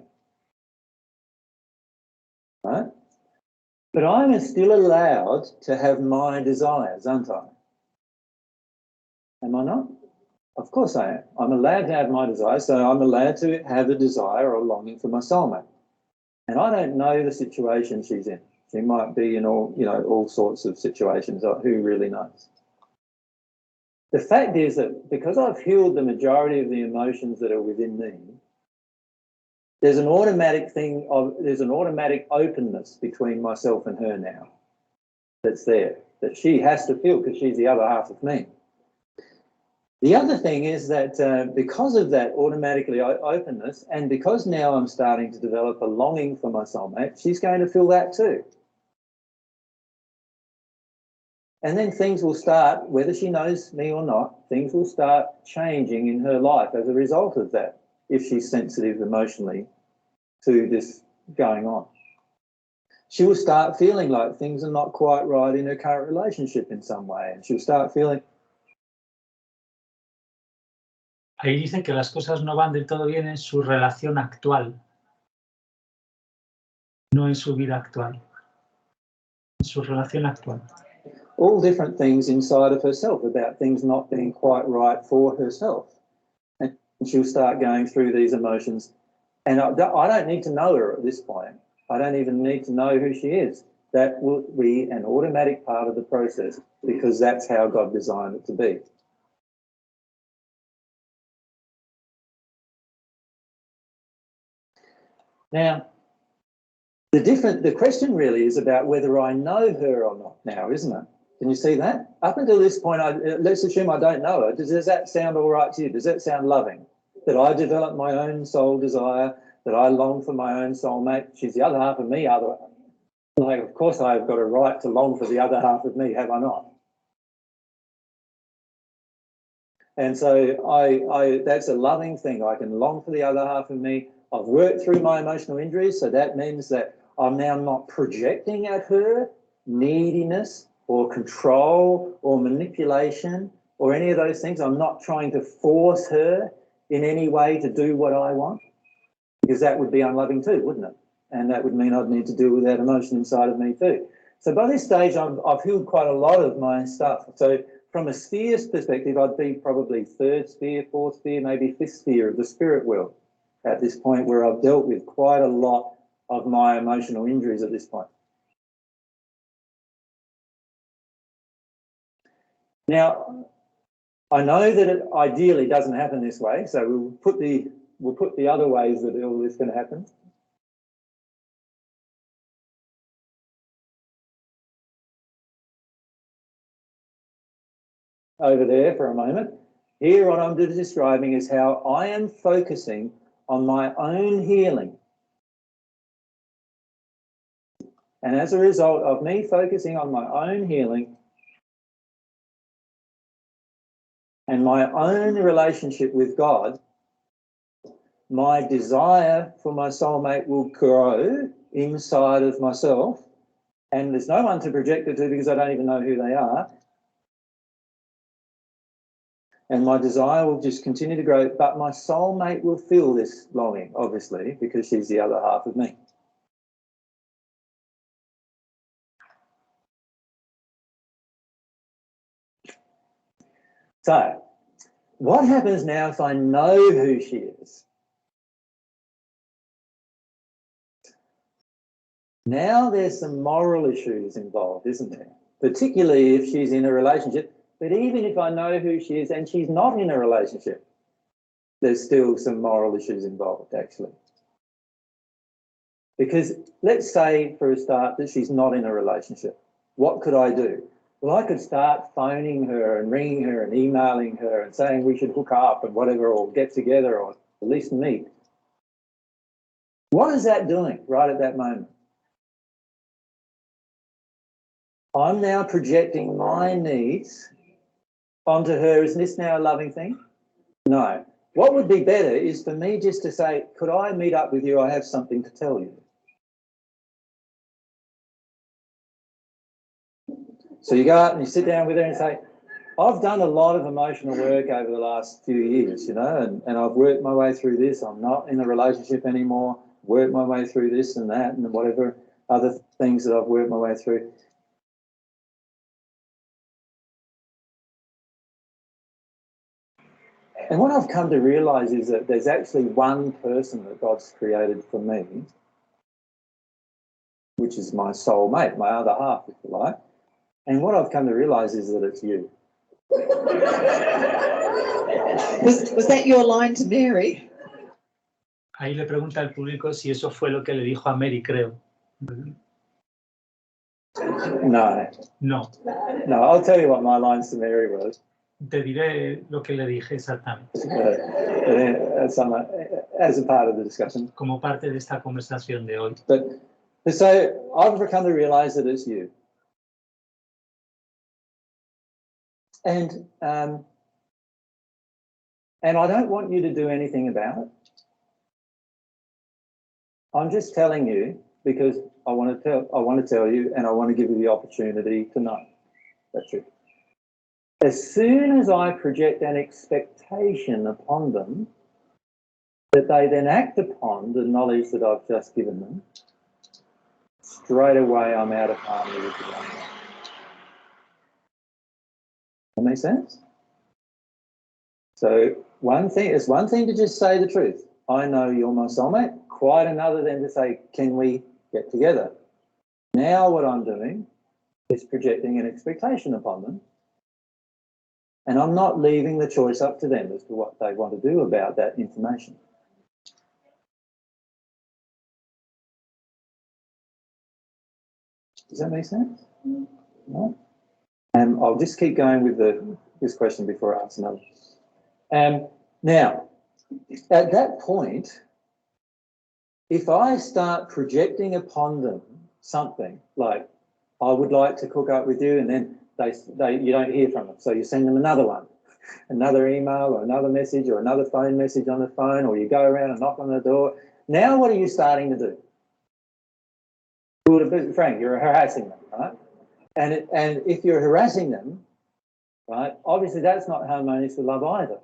right? But I'm still allowed to have my desires, aren't I? Am I not? Of course I am. I'm allowed to have my desires, so I'm allowed to have a desire or longing for my soulmate. And I don't know the situation she's in. She might be in all sorts of situations. Who really knows? The fact is that because I've healed the majority of the emotions that are within me, there's an automatic openness between myself and her now that's there, that she has to feel because she's the other half of me. The other thing is that because of that automatically openness, and because now I'm starting to develop a longing for my soulmate, she's going to feel that too. And then things will start, whether she knows me or not, things will start changing in her life as a result of that, if she's sensitive emotionally to this going on. She will start feeling like things are not quite right in her current relationship in some way, and she'll start feeling... Ahí dicen que las cosas no van del todo bien en su relación actual, no en su vida actual, en su relación actual. All different things inside of herself about things not being quite right for herself. And she'll start going through these emotions. And I don't need to know her at this point. I don't even need to know who she is. That will be an automatic part of the process because that's how God designed it to be. Now, the question really is about whether I know her or not now, isn't it? Can you see that? Up until this point, let's assume I don't know her. Does that sound all right to you? Does that sound loving? That I develop my own soul desire, that I long for my own soulmate. She's the other half of me. Like, of course, I've got a right to long for the other half of me, have I not? And so that's a loving thing. I can long for the other half of me. I've worked through my emotional injuries, so that means that I'm now not projecting at her neediness or control or manipulation or any of those things. I'm not trying to force her in any way to do what I want, because that would be unloving too, wouldn't it? And that would mean I'd need to deal with that emotion inside of me too. So by this stage, I've healed quite a lot of my stuff. So from a sphere's perspective, I'd be probably third sphere, fourth sphere, maybe fifth sphere of the spirit world at this point, where I've dealt with quite a lot of my emotional injuries at this point. Now, I know that it ideally doesn't happen this way, so we'll put the other ways that all this can happen. Over there for a moment. Here, what I'm describing is how I am focusing on my own healing. And as a result of me focusing on my own healing and my own relationship with God, my desire for my soulmate will grow inside of myself, and there's no one to project it to because I don't even know who they are. And my desire will just continue to grow, but my soulmate will feel this longing, obviously, because she's the other half of me. So, what happens now if I know who she is? Now there's some moral issues involved, isn't there? Particularly if she's in a relationship. But even if I know who she is and she's not in a relationship, there's still some moral issues involved, actually. Because let's say, for a start, that she's not in a relationship. What could I do? Well, I could start phoning her and ringing her and emailing her and saying we should hook up and whatever, or get together, or at least meet. What is that doing right at that moment? I'm now projecting my needs onto her. Is this now a loving thing? No. What would be better is for me just to say, could I meet up with you? I have something to tell you. So you go out and you sit down with her and say, I've done a lot of emotional work over the last few years, you know, and I've worked my way through this. I'm not in a relationship anymore, worked my way through this and that and whatever other things that I've worked my way through. And what I've come to realise is that there's actually one person that God's created for me, which is my soulmate, my other half, if you like. And what I've come to realise is that it's you. Was that your line to Mary? Ahí le pregunta al público si eso fue lo que le dijo a Mary, creo. No. No. No, I'll tell you what my lines to Mary was. Te diré lo que le dije exactamente. As a part of the discussion. Como parte de esta conversación de hoy. But so I've come to realise that it's you. And I don't want you to do anything about it. I'm just telling you because I want to tell you, and I want to give you the opportunity to know. That's it. As soon as I project an expectation upon them, that they then act upon the knowledge that I've just given them, straight away I'm out of harmony with the one. That makes sense? So it's one thing to just say the truth. I know you're my soulmate. Quite another than to say, can we get together? Now what I'm doing is projecting an expectation upon them. And I'm not leaving the choice up to them as to what they want to do about that information. Does that make sense? No? And I'll just keep going with this question before I answer another. Now, at that point, if I start projecting upon them something like, I would like to cook up with you, and then you don't hear from them, so you send them another one, another email or another message or another phone message on the phone, or you go around and knock on the door. Now what are you starting to do? Well, to be frank, you're harassing them, right? And if you're harassing them, right, obviously that's not harmonious with love either.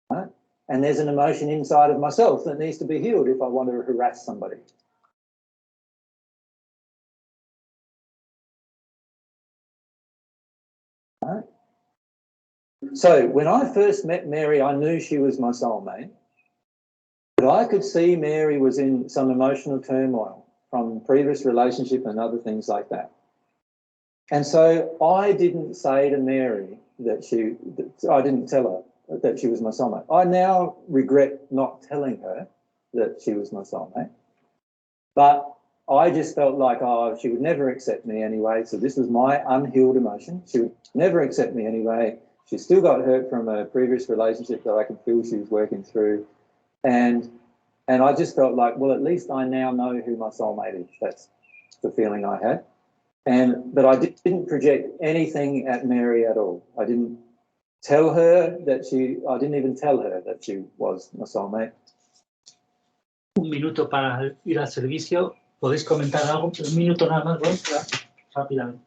Right? And there's an emotion inside of myself that needs to be healed if I want to harass somebody. Right? So when I first met Mary, I knew she was my soulmate, but I could see Mary was in some emotional turmoil from previous relationship and other things like that. And so I didn't say to Mary I didn't tell her that she was my soulmate. I now regret not telling her that she was my soulmate. But I just felt like, she would never accept me anyway. So this was my unhealed emotion. She would never accept me anyway. She still got hurt from a previous relationship that I could feel she was working through. And I just felt like, well, at least I now know who my soulmate is. That's the feeling I had. But I didn't project anything at Mary at all. I didn't tell her I didn't even tell her that she was my soulmate. Un minuto para ir al servicio. ¿Podéis comentar algo? Un minuto nada más, ¿no? Rápidamente.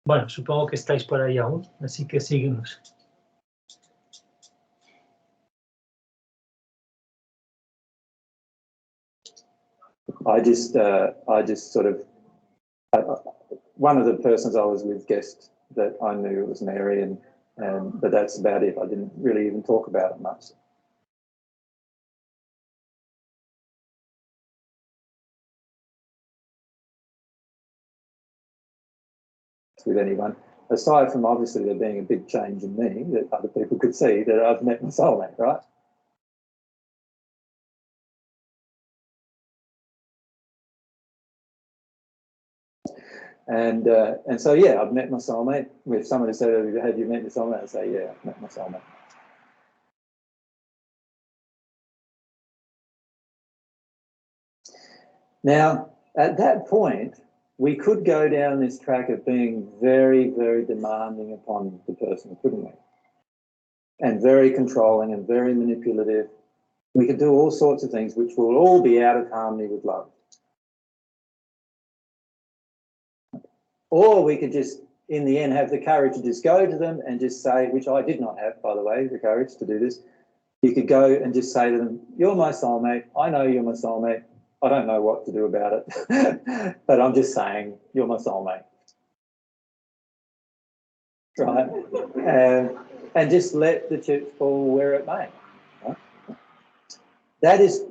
Bueno, supongo que estáis por ahí aún, así que seguimos. I just sort of, one of the persons I was with guessed that I knew it was Mary, but that's about it. I didn't really even talk about it much. With anyone, aside from obviously there being a big change in me that other people could see that I've met my soulmate, right? And so yeah, I've met my soulmate. If somebody said, "Have you met your soulmate?" I say, "Yeah, I've met my soulmate." Now, at that point, we could go down this track of being very, very demanding upon the person, couldn't we? And very controlling and very manipulative. We could do all sorts of things which will all be out of harmony with love. Or we could just, in the end, have the courage to just go to them and just say, which I did not have, by the way, the courage to do this. You could go and just say to them, you're my soulmate. I know you're my soulmate. I don't know what to do about it, but I'm just saying you're my soulmate. Right? And just let the chips fall where it may. Right? That is,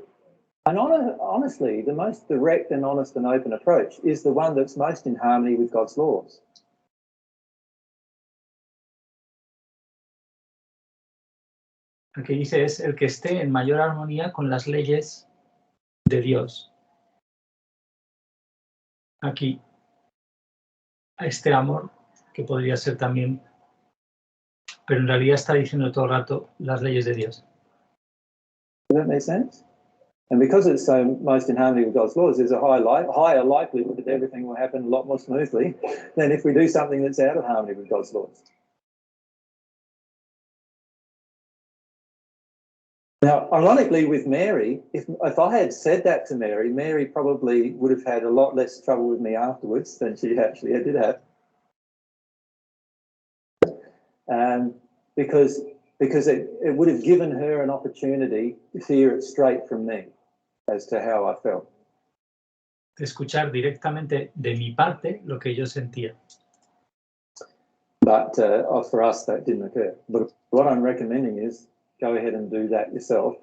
and honestly, the most direct and honest and open approach is the one that's most in harmony with God's laws. Aquí dice, es el que esté en mayor armonía con las leyes de Dios. Aquí, a este amor, que podría ser también, pero en realidad está diciendo todo el rato las leyes de Dios. Does that make sense? And because it's so most in harmony with God's laws, there's a higher likelihood that everything will happen a lot more smoothly than if we do something that's out of harmony with God's laws. Now, ironically, with Mary, if I had said that to Mary, Mary probably would have had a lot less trouble with me afterwards than she actually did have. Because it would have given her an opportunity to hear it straight from me as to how I felt. De escuchar directamente de mi parte lo que yo sentía. But for us, that didn't occur. But what I'm recommending is go ahead and do that yourself.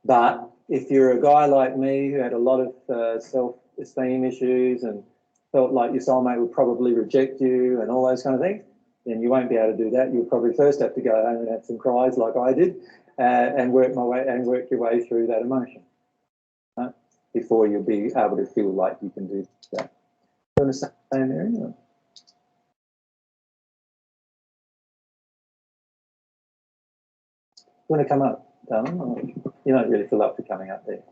But if you're a guy like me who had a lot of self-esteem issues and felt like your soulmate would probably reject you and all those kind of things, then you won't be able to do that. You'll probably first have to go home and have some cries like I did and work your way through that emotion, right? Before you'll be able to feel like you can do that. You want to say, Mary? Or? You want to come up, darling? Or you don't really feel up for coming up there.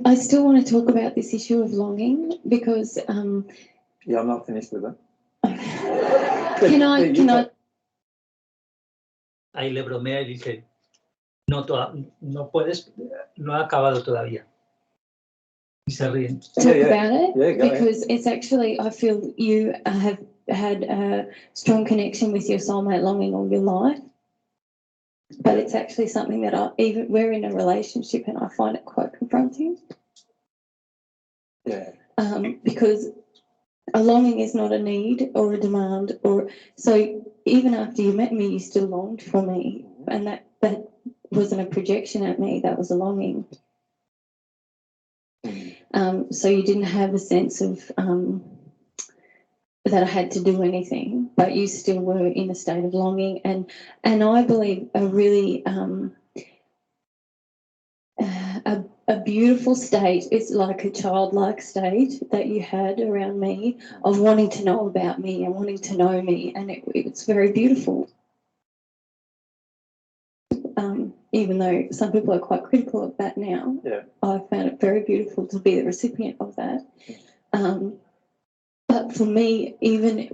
I still want to talk about this issue of longing because yeah, I'm not finished with it. Can I? Ahí le bromea y dice, no puedes, no ha acabado todavía. Y se ríen. Talk about it ahead. because it's actually, I feel you have had a strong connection with your soulmate longing all your life, but it's actually something that we're in a relationship and I find it quite confronting. Yeah. Because a longing is not a need or a demand, so even after you met me, you still longed for me, and that wasn't a projection at me, that was a longing. So you didn't have a sense of that I had to do anything, but you still were in a state of longing, and I believe a really a beautiful state. It's like a childlike state that you had around me of wanting to know about me and wanting to know me, and it's very beautiful. Even though some people are quite critical of that now, I found it very beautiful to be the recipient of that. But for me, even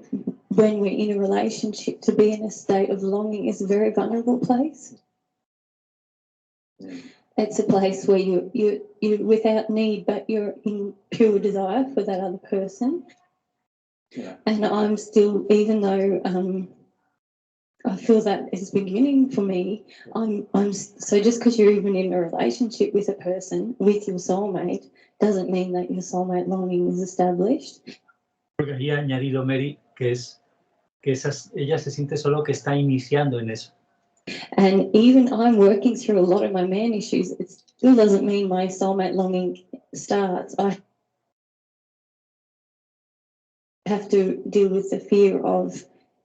when we're in a relationship, to be in a state of longing is a very vulnerable place. It's a place where you're without need, but you're in pure desire for that other person. Yeah. And I'm still, even though I feel that is beginning for me, so just because you're even in a relationship with a person, with your soulmate, doesn't mean that your soulmate longing is established. Porque ahí ha añadido Mary que ella se siente solo que está iniciando en eso. And even I'm working through a lot of my man issues, it still doesn't mean my soulmate longing starts. I have to deal with the fear of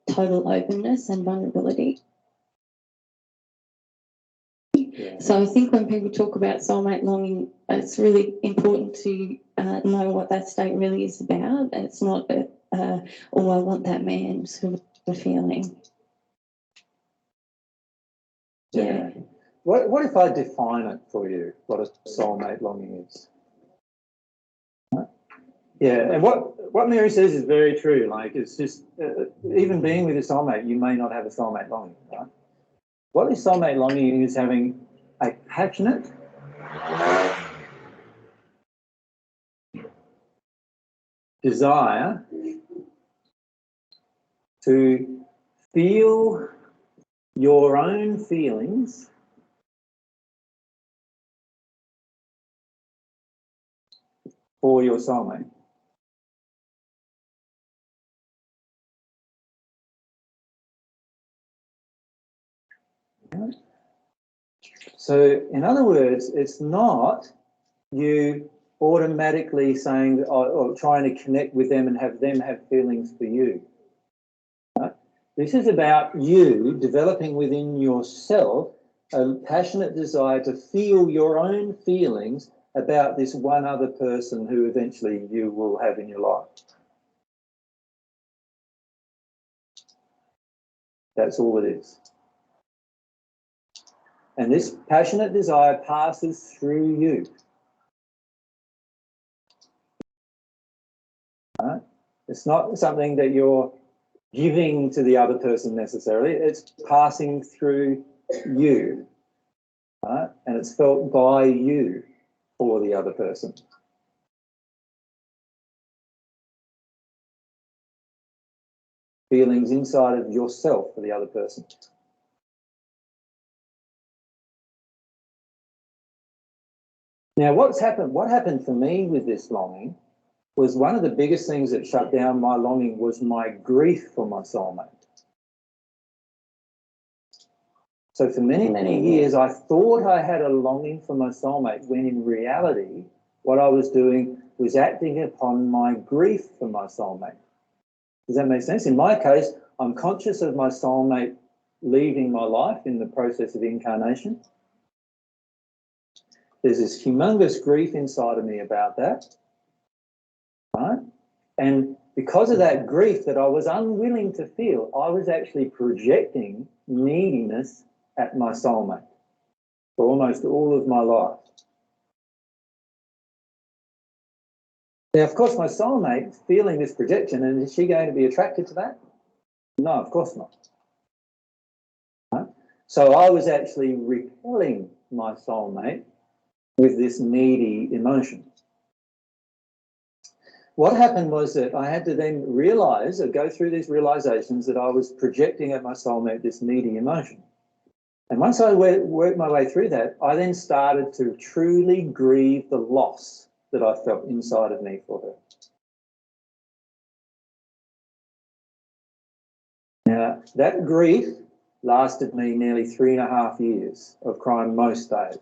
total openness and vulnerability. Yeah. So I think when people talk about soulmate longing, it's really important to know what that state really is about. It's not I want that man sort of a feeling. Yeah. What if I define it for you, what a soulmate longing is? Yeah, and what Mary says is very true. Like, it's just, even being with a soulmate, you may not have a soulmate longing, right? What is soulmate longing is having a passionate, desire to feel your own feelings for your soulmate. So, in other words, it's not you automatically saying or trying to connect with them and have them have feelings for you. Right? This is about you developing within yourself a passionate desire to feel your own feelings about this one other person who eventually you will have in your life. That's all it is. And this passionate desire passes through you. Right? It's not something that you're giving to the other person necessarily. It's passing through you. Right? And it's felt by you for the other person. Feelings inside of yourself for the other person. Now, what happened for me with this longing was one of the biggest things that shut down my longing was my grief for my soulmate. So for many, many years, I thought I had a longing for my soulmate when in reality, what I was doing was acting upon my grief for my soulmate. Does that make sense? In my case, I'm conscious of my soulmate leaving my life in the process of incarnation. There's this humongous grief inside of me about that, right? And because of that grief that I was unwilling to feel, I was actually projecting neediness at my soulmate for almost all of my life. Now, of course, my soulmate feeling this projection, and is she going to be attracted to that? No, of course not. Right? So I was actually repelling my soulmate with this needy emotion. What happened was that I had to then realize or go through these realizations that I was projecting at my soulmate this needy emotion. And once I worked my way through that, I then started to truly grieve the loss that I felt inside of me for her. Now, that grief lasted me nearly 3.5 years of crying most days.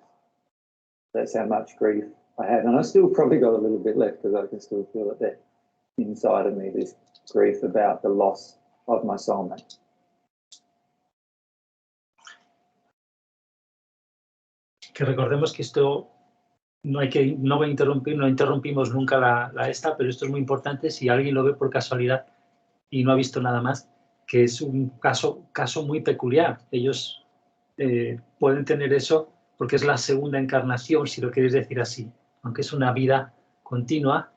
That's how much grief I had. And I still probably got a little bit left because I can still feel it there inside of me, this grief about the loss of my soulmate. Que recordemos que esto no voy a interrumpir, no interrumpimos nunca la esta, pero esto es muy importante si alguien lo ve por casualidad y no ha visto nada más, que es un caso muy peculiar. Ellos pueden tener eso porque es la segunda encarnación, si lo queréis decir así, aunque es una vida continua,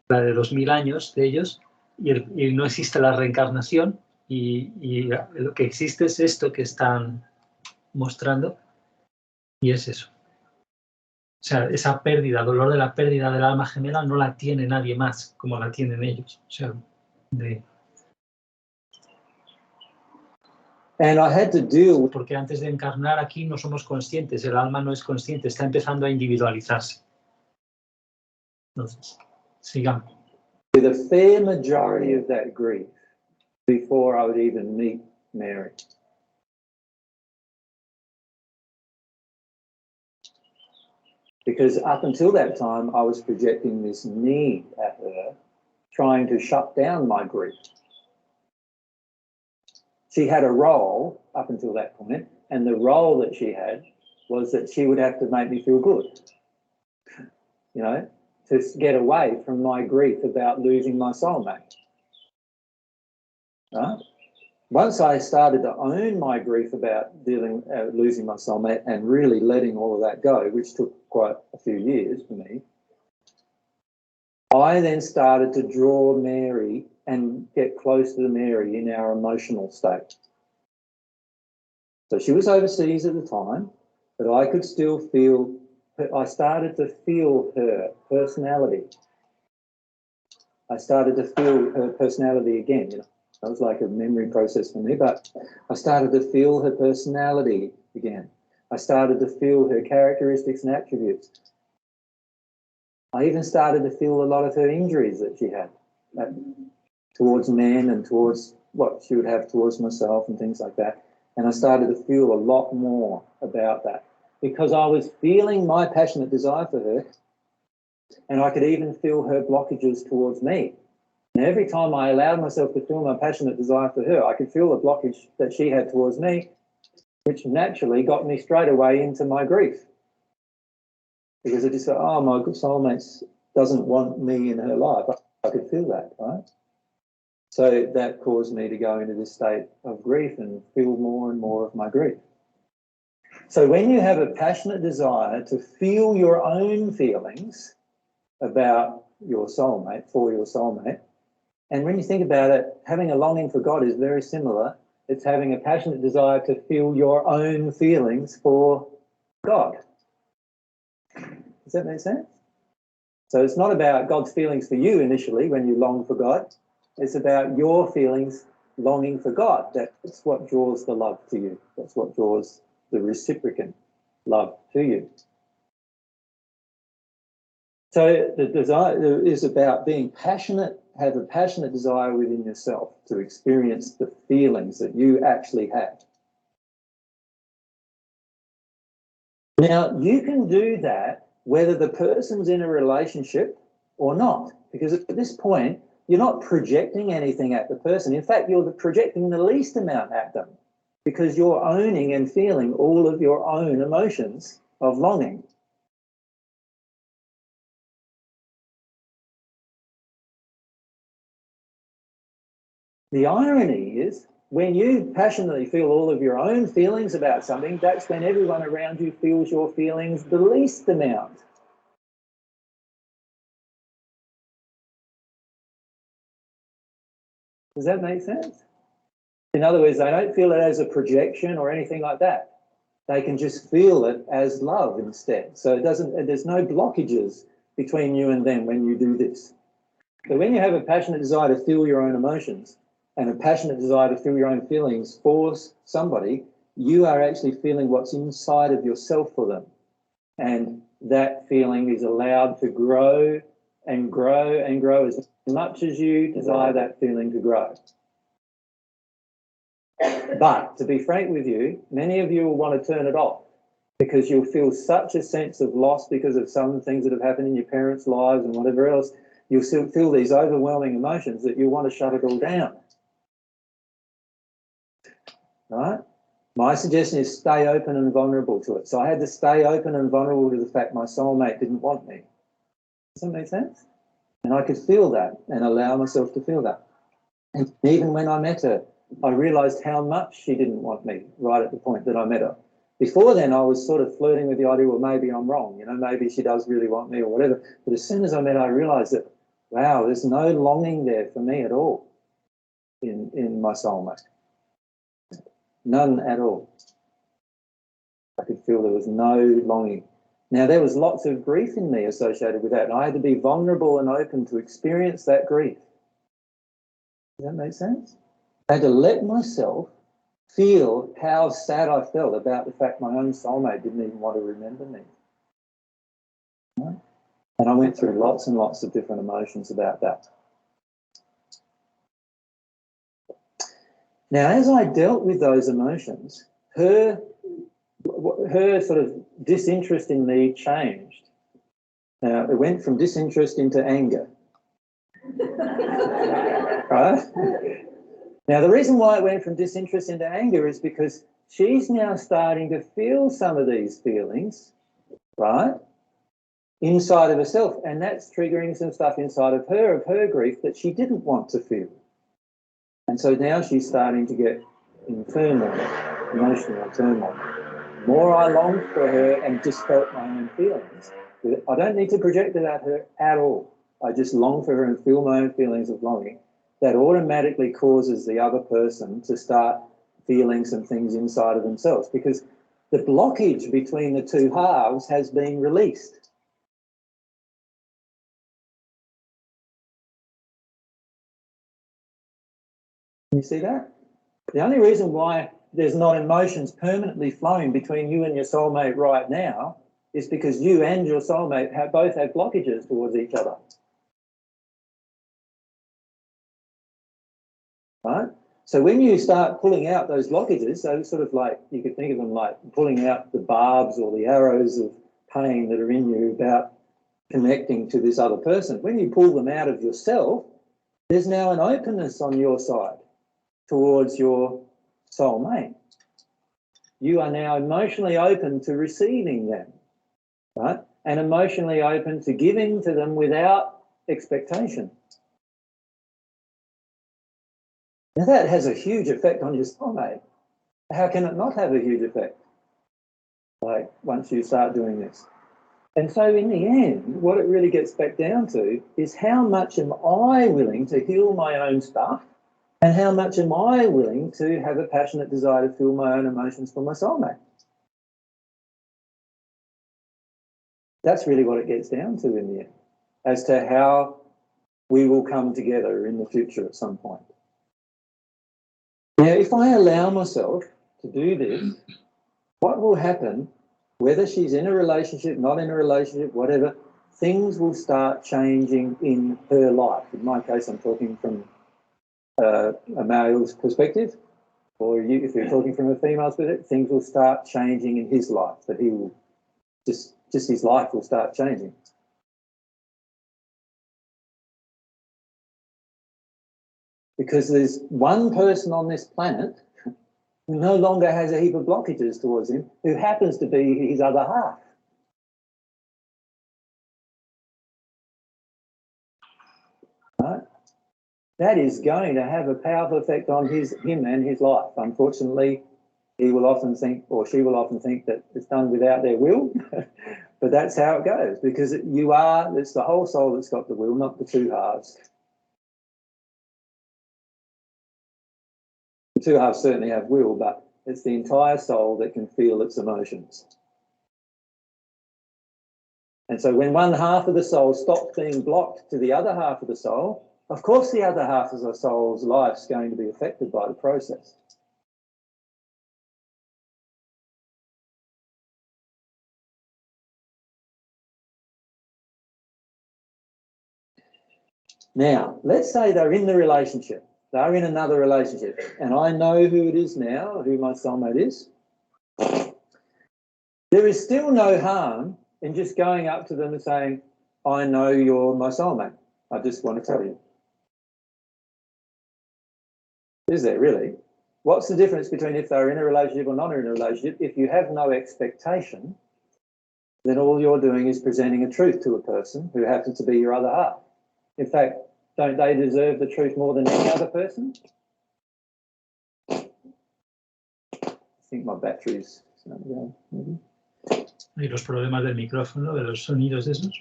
la de los 1000 años de ellos, y no existe la reencarnación, y lo que existe es esto que están mostrando, y es eso. O sea, esa pérdida, dolor de la pérdida del alma gemela no la tiene nadie más como la tienen ellos. O sea, And I had to deal with, porque antes de encarnar aquí no somos conscientes, el alma no es consciente, está empezando a individualizarse. Entonces, sigamos. with a fair majority of that grief before I would even meet Mary. Because up until that time, I was projecting this need at her, trying to shut down my grief. She had a role up until that point, and the role that she had was that she would have to make me feel good, you know, to get away from my grief about losing my soulmate. Right? Once I started to own my grief about losing my soulmate and really letting all of that go, which took quite a few years for me, I then started to draw Mary and get close to Mary in our emotional state. So she was overseas at the time, but I could still feel, I started to feel her personality. I started to feel her personality again. You know, that was like a memory process for me, but I started to feel her personality again. I started to feel her characteristics and attributes. I even started to feel a lot of her injuries that she had towards men and towards what she would have towards myself and things like that. And I started to feel a lot more about that because I was feeling my passionate desire for her, and I could even feel her blockages towards me. And every time I allowed myself to feel my passionate desire for her, I could feel the blockage that she had towards me, which naturally got me straight away into my grief. Because I just thought, oh, my good soulmate doesn't want me in her life. I could feel that, right? So that caused me to go into this state of grief and feel more and more of my grief. So when you have a passionate desire to feel your own feelings about your soulmate, for your soulmate, and when you think about it, having a longing for God is very similar. It's having a passionate desire to feel your own feelings for God. Does that make sense? So it's not about God's feelings for you initially when you long for God. It's about your feelings longing for God. That's what draws the love to you. That's what draws the reciprocant love to you. So the desire is about being passionate, have a passionate desire within yourself to experience the feelings that you actually have. Now, you can do that whether the person's in a relationship or not, because at this point, you're not projecting anything at the person. In fact, you're projecting the least amount at them because you're owning and feeling all of your own emotions of longing. The irony is when you passionately feel all of your own feelings about something, that's when everyone around you feels your feelings the least amount. Does that make sense? In other words, they don't feel it as a projection or anything like that. They can just feel it as love instead. So there's no blockages between you and them when you do this. So when you have a passionate desire to feel your own emotions and a passionate desire to feel your own feelings for somebody, you are actually feeling what's inside of yourself for them. And that feeling is allowed to grow and grow and grow as much as you desire that feeling to grow. But to be frank with you, many of you will want to turn it off because you'll feel such a sense of loss because of some things that have happened in your parents' lives and whatever else. You'll still feel these overwhelming emotions that you want to shut it all down. Right? My suggestion is stay open and vulnerable to it. So I had to stay open and vulnerable to the fact my soulmate didn't want me. Does that make sense? And I could feel that and allow myself to feel that. And even when I met her, I realised how much she didn't want me right at the point that I met her. Before then, I was sort of flirting with the idea, well, maybe I'm wrong, you know, maybe she does really want me or whatever. But as soon as I met her, I realised that, wow, there's no longing there for me at all in my soulmate. None at all. I could feel there was no longing. Now, there was lots of grief in me associated with that, and I had to be vulnerable and open to experience that grief. Does that make sense? I had to let myself feel how sad I felt about the fact my own soulmate didn't even want to remember me. Right? And I went through lots and lots of different emotions about that. Now, as I dealt with those emotions, her sort of disinterest in me changed. Now, it went from disinterest into anger. Right? Now, the reason why it went from disinterest into anger is because she's now starting to feel some of these feelings, right, inside of herself, and that's triggering some stuff inside of her grief that she didn't want to feel. And so now she's starting to get in turmoil, emotional turmoil. The more I longed for her and just felt my own feelings, I don't need to project it at her at all. I just long for her and feel my own feelings of longing, that automatically causes the other person to start feeling some things inside of themselves, because the blockage between the two halves has been released. You see that? The only reason why there's not emotions permanently flowing between you and your soulmate right now is because you and your soulmate both have blockages towards each other. Right? So when you start pulling out those blockages, so sort of like, you could think of them like pulling out the barbs or the arrows of pain that are in you about connecting to this other person, when you pull them out of yourself, there's now an openness on your side towards your soulmate. You are now emotionally open to receiving them, right? And emotionally open to giving to them without expectation. Now that has a huge effect on your soulmate. How can it not have a huge effect? Like once you start doing this. And so in the end, what it really gets back down to is how much am I willing to heal my own stuff, and how much am I willing to have a passionate desire to feel my own emotions for my soulmate? That's really what it gets down to in the end, as to how we will come together in the future at some point. Now, if I allow myself to do this, what will happen, whether she's in a relationship, not in a relationship, whatever, things will start changing in her life. In my case, I'm talking from a male's perspective, or if you're talking from a female's perspective, things will start changing in his life, that he will just his life will start changing. Because there's one person on this planet who no longer has a heap of blockages towards him, who happens to be his other half. Right? That is going to have a powerful effect on him and his life. Unfortunately, he will often think, or she will often think, that it's done without their will, but that's how it goes, because it's the whole soul that's got the will, not the two halves. The two halves certainly have will, but it's the entire soul that can feel its emotions. And so when one half of the soul stops being blocked to the other half of the soul, of course the other half of the soul's life is going to be affected by the process. Now, let's say they're in the relationship. They're in another relationship, and I know who it is now, who my soulmate is. There is still no harm in just going up to them and saying, I know you're my soulmate. I just want to tell you. Is there really? What's the difference between if they're in a relationship or not in a relationship? If you have no expectation, then all you're doing is presenting a truth to a person who happens to be your other half. In fact, don't they deserve the truth more than any other person? I think my battery's going, maybe. Y los problemas del micrófono, de los sonidos esos.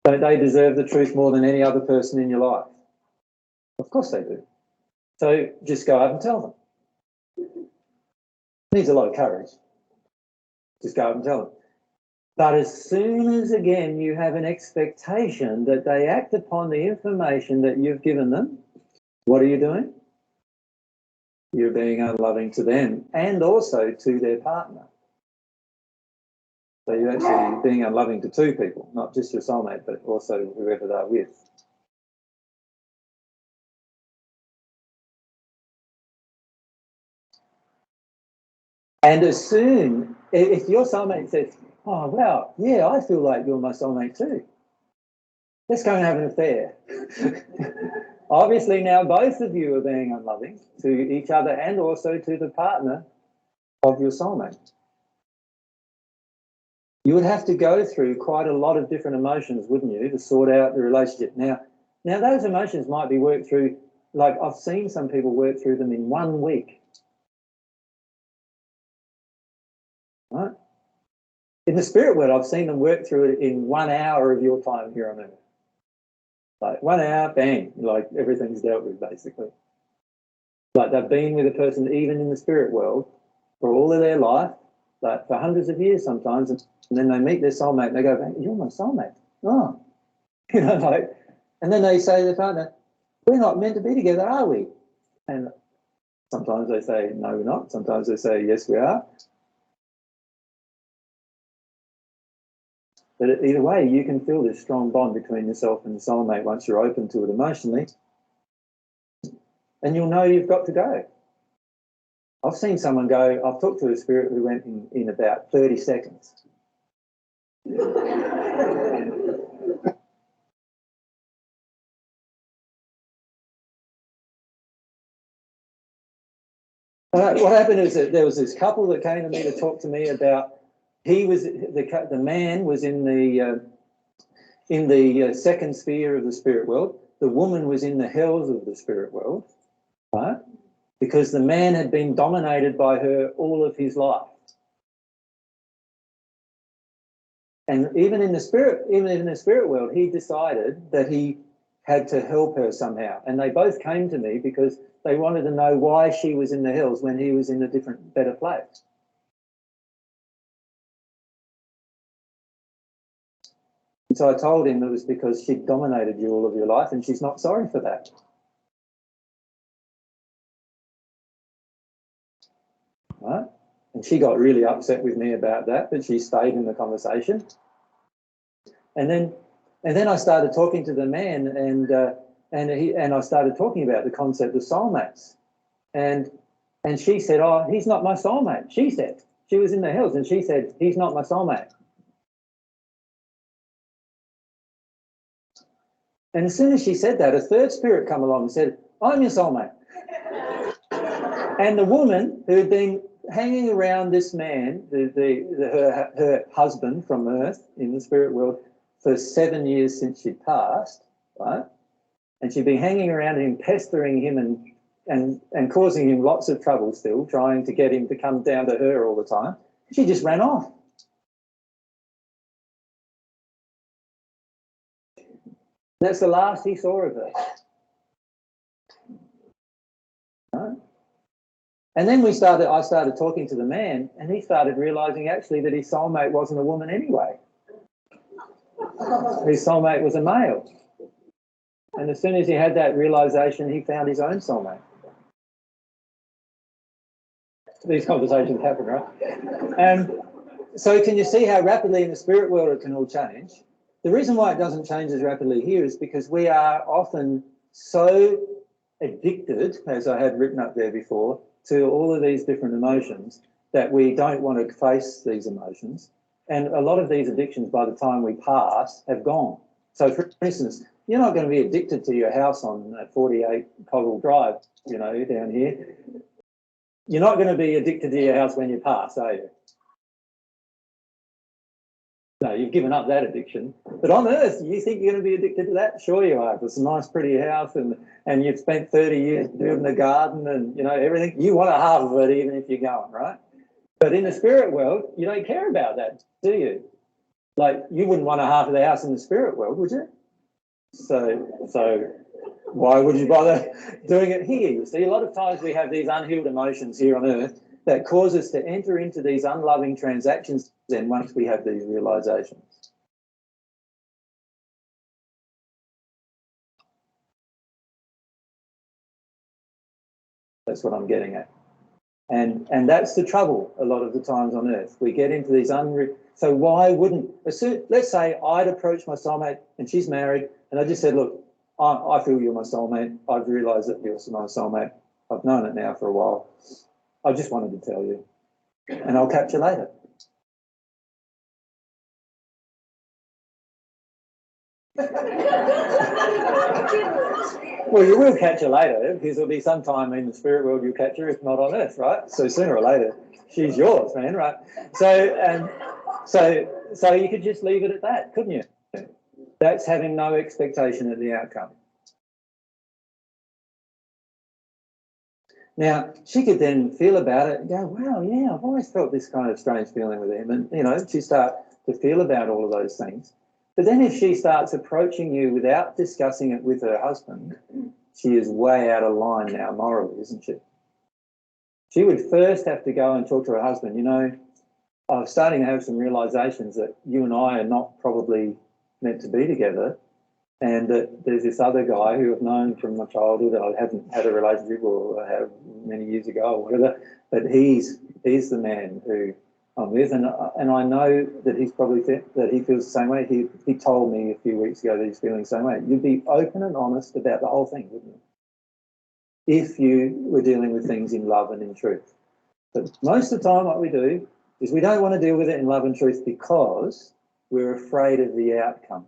Don't they deserve the truth more than any other person in your life? Of course they do. So just go up and tell them. Needs a lot of courage. Just go up and tell them. But as soon as, again, you have an expectation that they act upon the information that you've given them, what are you doing? You're being unloving to them and also to their partner. So you're actually being unloving to two people, not just your soulmate, but also whoever they're with. And as soon, if your soulmate says, oh, wow, yeah, I feel like you're my soulmate too, let's go and have an affair. Obviously now both of you are being unloving to each other and also to the partner of your soulmate. You would have to go through quite a lot of different emotions, wouldn't you, to sort out the relationship. Now those emotions might be worked through, like I've seen some people work through them in 1 week. Right? In the spirit world, I've seen them work through it in 1 hour of your time here on earth. Like 1 hour, bang, like everything's dealt with basically. Like they've been with a person even in the spirit world for all of their life, like for hundreds of years sometimes, and then they meet their soulmate and they go, "You're my soulmate." Oh, you know, like, and then they say to their partner, "We're not meant to be together, are we?" And sometimes they say, "No, we're not." Sometimes they say, "Yes, we are." But either way, you can feel this strong bond between yourself and the soulmate once you're open to it emotionally, and you'll know you've got to go. I've seen someone go, I've talked to a spirit who went in about 30 seconds. What happened is that there was this couple that came to me to talk to me about, the man was in the second sphere of the spirit world. The woman was in the hells of the spirit world, right? Because the man had been dominated by her all of his life. And even in the spirit world, he decided that he had to help her somehow. And they both came to me because they wanted to know why she was in the hills when he was in a different, better place. And so I told him it was because she dominated you all of your life and she's not sorry for that. Right? And she got really upset with me about that, but she stayed in the conversation. And then I started talking to the man, and I started talking about the concept of soulmates. And she said, "Oh, he's not my soulmate." She said, she was in the hills, and she said, "He's not my soulmate." And as soon as she said that, a third spirit come along and said, "I'm your soulmate." And the woman who had been hanging around this man, her husband from Earth in the spirit world, for 7 years since she passed, right? And she'd been hanging around him, pestering him and causing him lots of trouble still, trying to get him to come down to her all the time. She just ran off. That's the last he saw of her. Right? And then I started talking to the man, and he started realising actually that his soulmate wasn't a woman anyway. His soulmate was a male. And as soon as he had that realisation, he found his own soulmate. These conversations happen, right? And so can you see how rapidly in the spirit world it can all change? The reason why it doesn't change as rapidly here is because we are often so addicted, as I had written up there before, to all of these different emotions that we don't want to face these emotions. And a lot of these addictions, by the time we pass, have gone. So, for instance, you're not going to be addicted to your house on 48 Coggle Drive, you know, down here. You're not going to be addicted to your house when you pass, are you? No, you've given up that addiction. But on Earth, you think you're going to be addicted to that? Sure you are. It's a nice, pretty house, and you've spent 30 years building a garden and, you know, everything. You want a half of it even if you're going, right? But in the spirit world, you don't care about that, do you? Like, you wouldn't want a half of the house in the spirit world, would you? So why would you bother doing it here? You see, a lot of times we have these unhealed emotions here on Earth that cause us to enter into these unloving transactions then once we have these realizations. That's what I'm getting at. And that's the trouble a lot of the times on Earth. We get into these so why wouldn't, let's say I'd approach my soulmate and she's married and I just said, "Look, I feel you're my soulmate. I've realised that you're my soulmate. I've known it now for a while. I just wanted to tell you, and I'll catch you later." Well, you will catch her later because there'll be some time in the spirit world you'll catch her, if not on Earth, right? So sooner or later, she's yours, man, right? So you could just leave it at that, couldn't you? That's having no expectation of the outcome. Now, she could then feel about it and go, "Wow, yeah, I've always felt this kind of strange feeling with him." And, you know, she start to feel about all of those things. But then if she starts approaching you without discussing it with her husband, she is way out of line now morally, isn't she? She would first have to go and talk to her husband. You know, I'm starting to have some realizations that you and I are not probably meant to be together, and that there's this other guy who I've known from my childhood. I haven't had a relationship or I have many years ago or whatever, but he's the man who I'm with, and I know that he's probably that he feels the same way. He told me a few weeks ago that he's feeling the same way. You'd be open and honest about the whole thing, wouldn't you? If you were dealing with things in love and in truth. But most of the time what we do is we don't want to deal with it in love and truth because we're afraid of the outcome.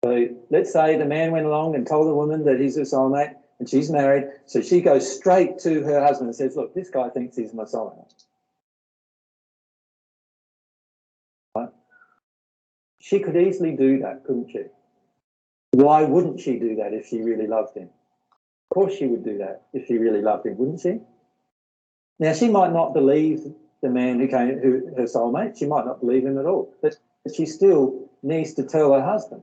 So let's say the man went along and told the woman that he's a soulmate and she's married, so she goes straight to her husband and says, look, this guy thinks he's my soulmate. Right? She could easily do that, couldn't she? Why wouldn't she do that if she really loved him? Of course she would do that if she really loved him, wouldn't she? Now, she might not believe the man who her soulmate. She might not believe him at all, but she still needs to tell her husband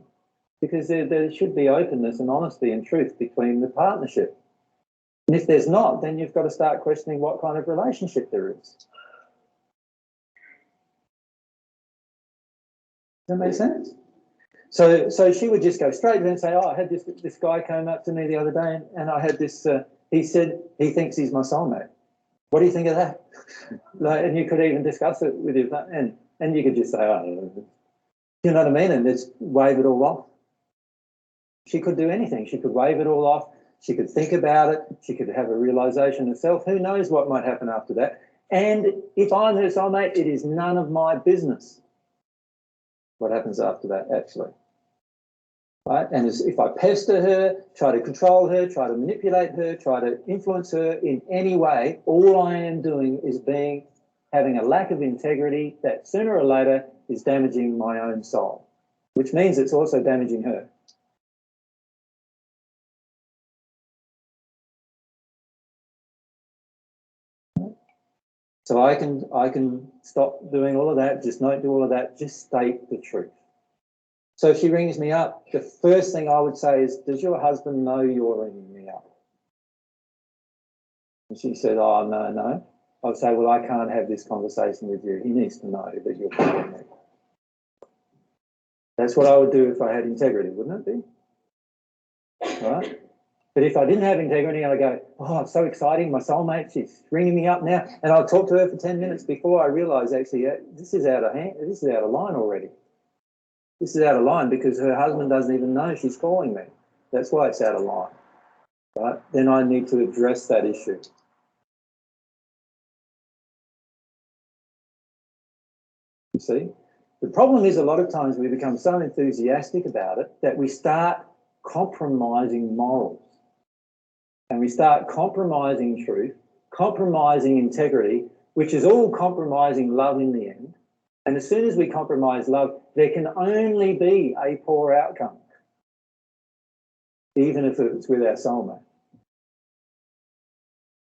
because there should be openness and honesty and truth between the partnership. And if there's not, then you've got to start questioning what kind of relationship there is. Does that make sense? So she would just go straight to him and say, oh, I had this guy came up to me the other day and I had this, he said he thinks he's my soulmate. What do you think of that? And you could even discuss it with him and you could just say, oh, you know what I mean? And just wave it all off. She could do anything. She could wave it all off. She could think about it. She could have a realization herself. Who knows what might happen after that? And if I'm her soulmate, it is none of my business what happens after that, actually. Right? And if I pester her, try to control her, try to manipulate her, try to influence her in any way, all I am doing is having a lack of integrity that sooner or later is damaging my own soul, which means it's also damaging her. So I can stop doing all of that, just not do all of that, just state the truth. So if she rings me up, the first thing I would say is, does your husband know you're ringing me up? And she said, oh, no. I'd say, well, I can't have this conversation with you. He needs to know that you're calling me. That's what I would do if I had integrity, wouldn't it be? Right? But if I didn't have integrity, I'd go, oh, it's so exciting, my soulmate, she's ringing me up now. And I'll talk to her for 10 minutes before I realise, actually, this is out of hand, this is out of line already. This is out of line because her husband doesn't even know she's calling me. That's why it's out of line, right? Then I need to address that issue. You see? The problem is a lot of times we become so enthusiastic about it that we start compromising morals. And we start compromising truth, compromising integrity, which is all compromising love in the end. And as soon as we compromise love, there can only be a poor outcome, even if it's with our soulmate.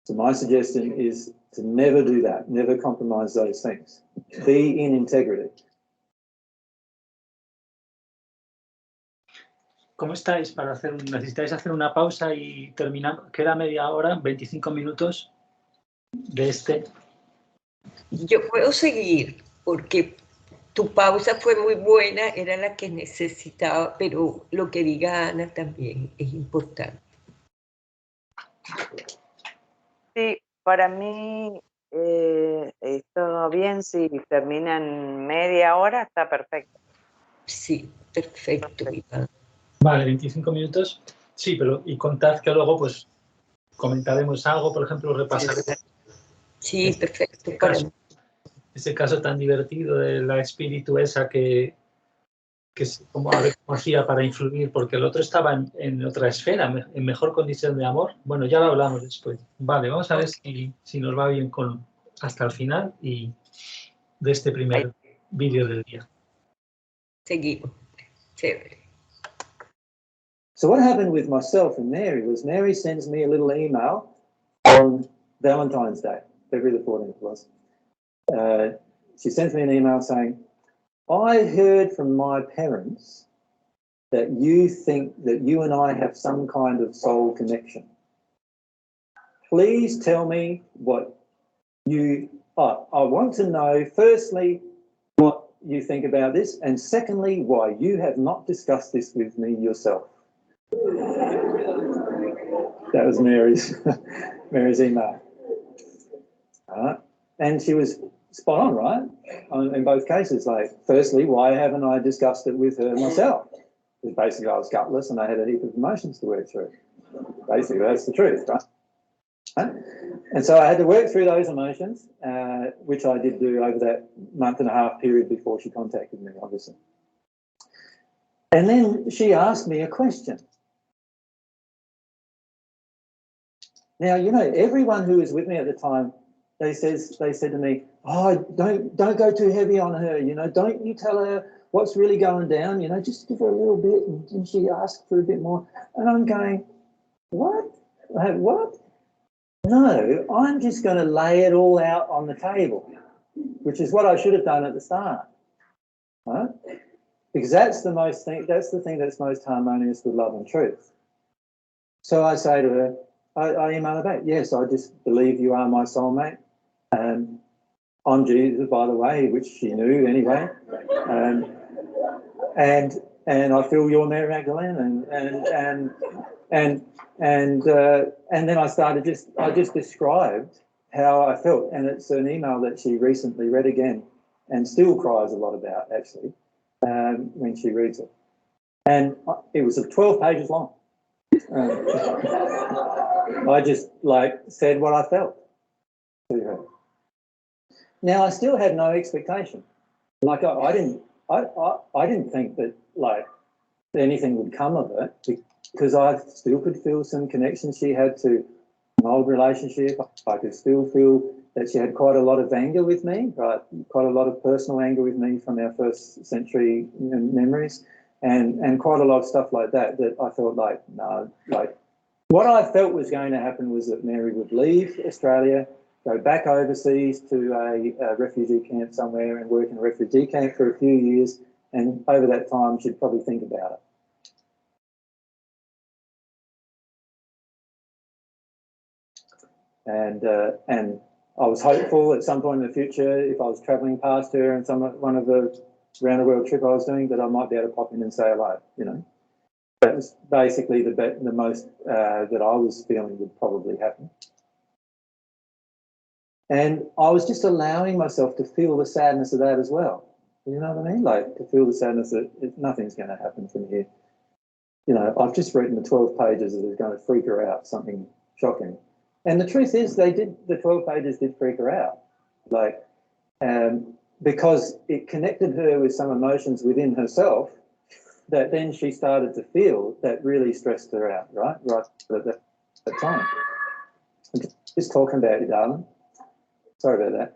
So my suggestion is to never do that, never compromise those things. Be in integrity. ¿Cómo estáis para necesitáis hacer una pausa y terminamos? Queda media hora, 25 minutos de este. Yo puedo seguir porque tu pausa fue muy buena, era la que necesitaba, pero lo que diga Ana también es importante. Sí, para mí todo bien, si termina en media hora, está perfecto. Sí, perfecto, Iván. Vale, 25 minutos. Sí, pero y contad que luego pues comentaremos algo, por ejemplo, repasaremos. Sí, perfecto. Ese caso tan divertido de la espíritu esa que como hacía para influir, porque el otro estaba en otra esfera, en mejor condición de amor. Bueno, ya lo hablamos después. Vale, vamos a ver si nos va bien hasta el final y de este primer vídeo del día. Seguimos. Chévere. So what happened with myself and Mary was Mary sends me a little email on Valentine's Day, February the 14th was. she sends me an email saying, I heard from my parents that you think that you and I have some kind of soul connection. Please tell me what you... I want to know, firstly, what you think about this, and secondly, why you have not discussed this with me yourself. That was Mary's email. And she was spot on, right? In both cases, like, firstly, why haven't I discussed it with her myself? Because basically I was gutless and I had a heap of emotions to work through. Basically, that's the truth, right? And so I had to work through those emotions, which I did do over that month and a half period before she contacted me, obviously. And then she asked me a question. Now, you know, everyone who was with me at the time, they said to me, oh, don't go too heavy on her, you know, don't you tell her what's really going down, you know, just give her a little bit. And she asked for a bit more. And I'm going, what? What? No, I'm just going to lay it all out on the table, which is what I should have done at the start, right? Because that's the thing that's most harmonious with love and truth. So I say to her, I email her back, yes, I just believe you are my soulmate. I'm Jesus, by the way, which she knew anyway. And I feel you're Mary Magdalene, and then I just described how I felt, and it's an email that she recently read again and still cries a lot about, actually, when she reads it. And it was 12 pages long. I just said what I felt to her. Now I still had no expectation. Like I didn't think that anything would come of it, because I still could feel some connection she had to an old relationship. I could still feel that she had quite a lot of anger with me, right? Quite a lot of personal anger with me from our first century memories, and quite a lot of stuff like that I felt what I felt was going to happen was that Mary would leave Australia, go back overseas to a refugee camp somewhere and work in a refugee camp for a few years, and over that time she'd probably think about it. And I was hopeful at some point in the future, if I was travelling past her and one of the round the world trip I was doing, that I might be able to pop in and say hello, you know. That was basically the most that I was feeling would probably happen. And I was just allowing myself to feel the sadness of that as well. You know what I mean? Like, to feel the sadness that nothing's going to happen from here. You know, I've just written the 12 pages that is going to freak her out, something shocking. And the truth is, the 12 pages did freak her out. Because it connected her with some emotions within herself that then she started to feel that really stressed her out, right at that time. I'm just talking about you, darling. Sorry about that.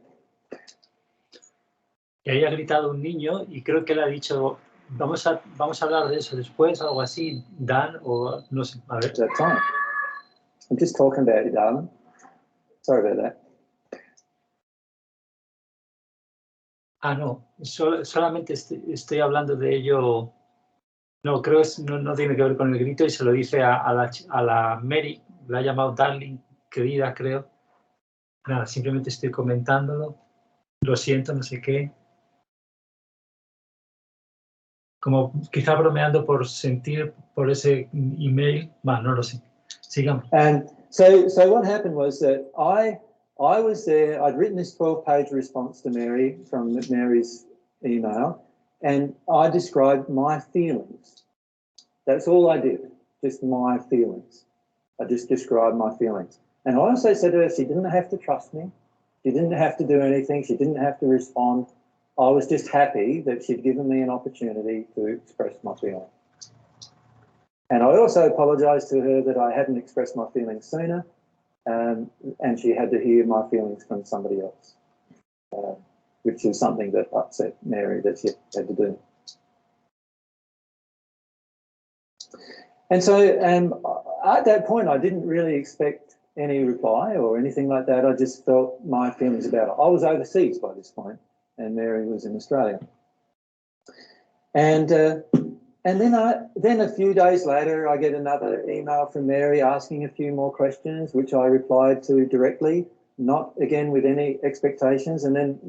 Y ahí ha gritado un niño y creo que le ha dicho, vamos a hablar de eso después, algo así, Dan, o no sé, a ver. That time. I'm just talking about you, darling. Sorry about that. Ah, no, solamente estoy hablando de ello. No, creo que no tiene que ver con el grito, y se lo dice a la Mary, la ha llamado darling, querida, creo. Nada, simplemente estoy comentándolo. Lo siento, no sé qué. Como quizá bromeando por sentir por ese email. Bueno, no lo sé. Sigamos. And so what happened was that I was there. I'd written this 12-page response to Mary from Mary's email, and I described my feelings. That's all I did, just my feelings. I just described my feelings. And I also said to her, she didn't have to trust me. She didn't have to do anything. She didn't have to respond. I was just happy that she'd given me an opportunity to express my feelings. And I also apologised to her that I hadn't expressed my feelings sooner, and she had to hear my feelings from somebody else, which is something that upset Mary that she had to do. And so at that point, I didn't really expect any reply or anything like that. I just felt my feelings about it. I was overseas by this point, and Mary was in Australia. And then a few days later, I get another email from Mary asking a few more questions, which I replied to directly, not again with any expectations. And then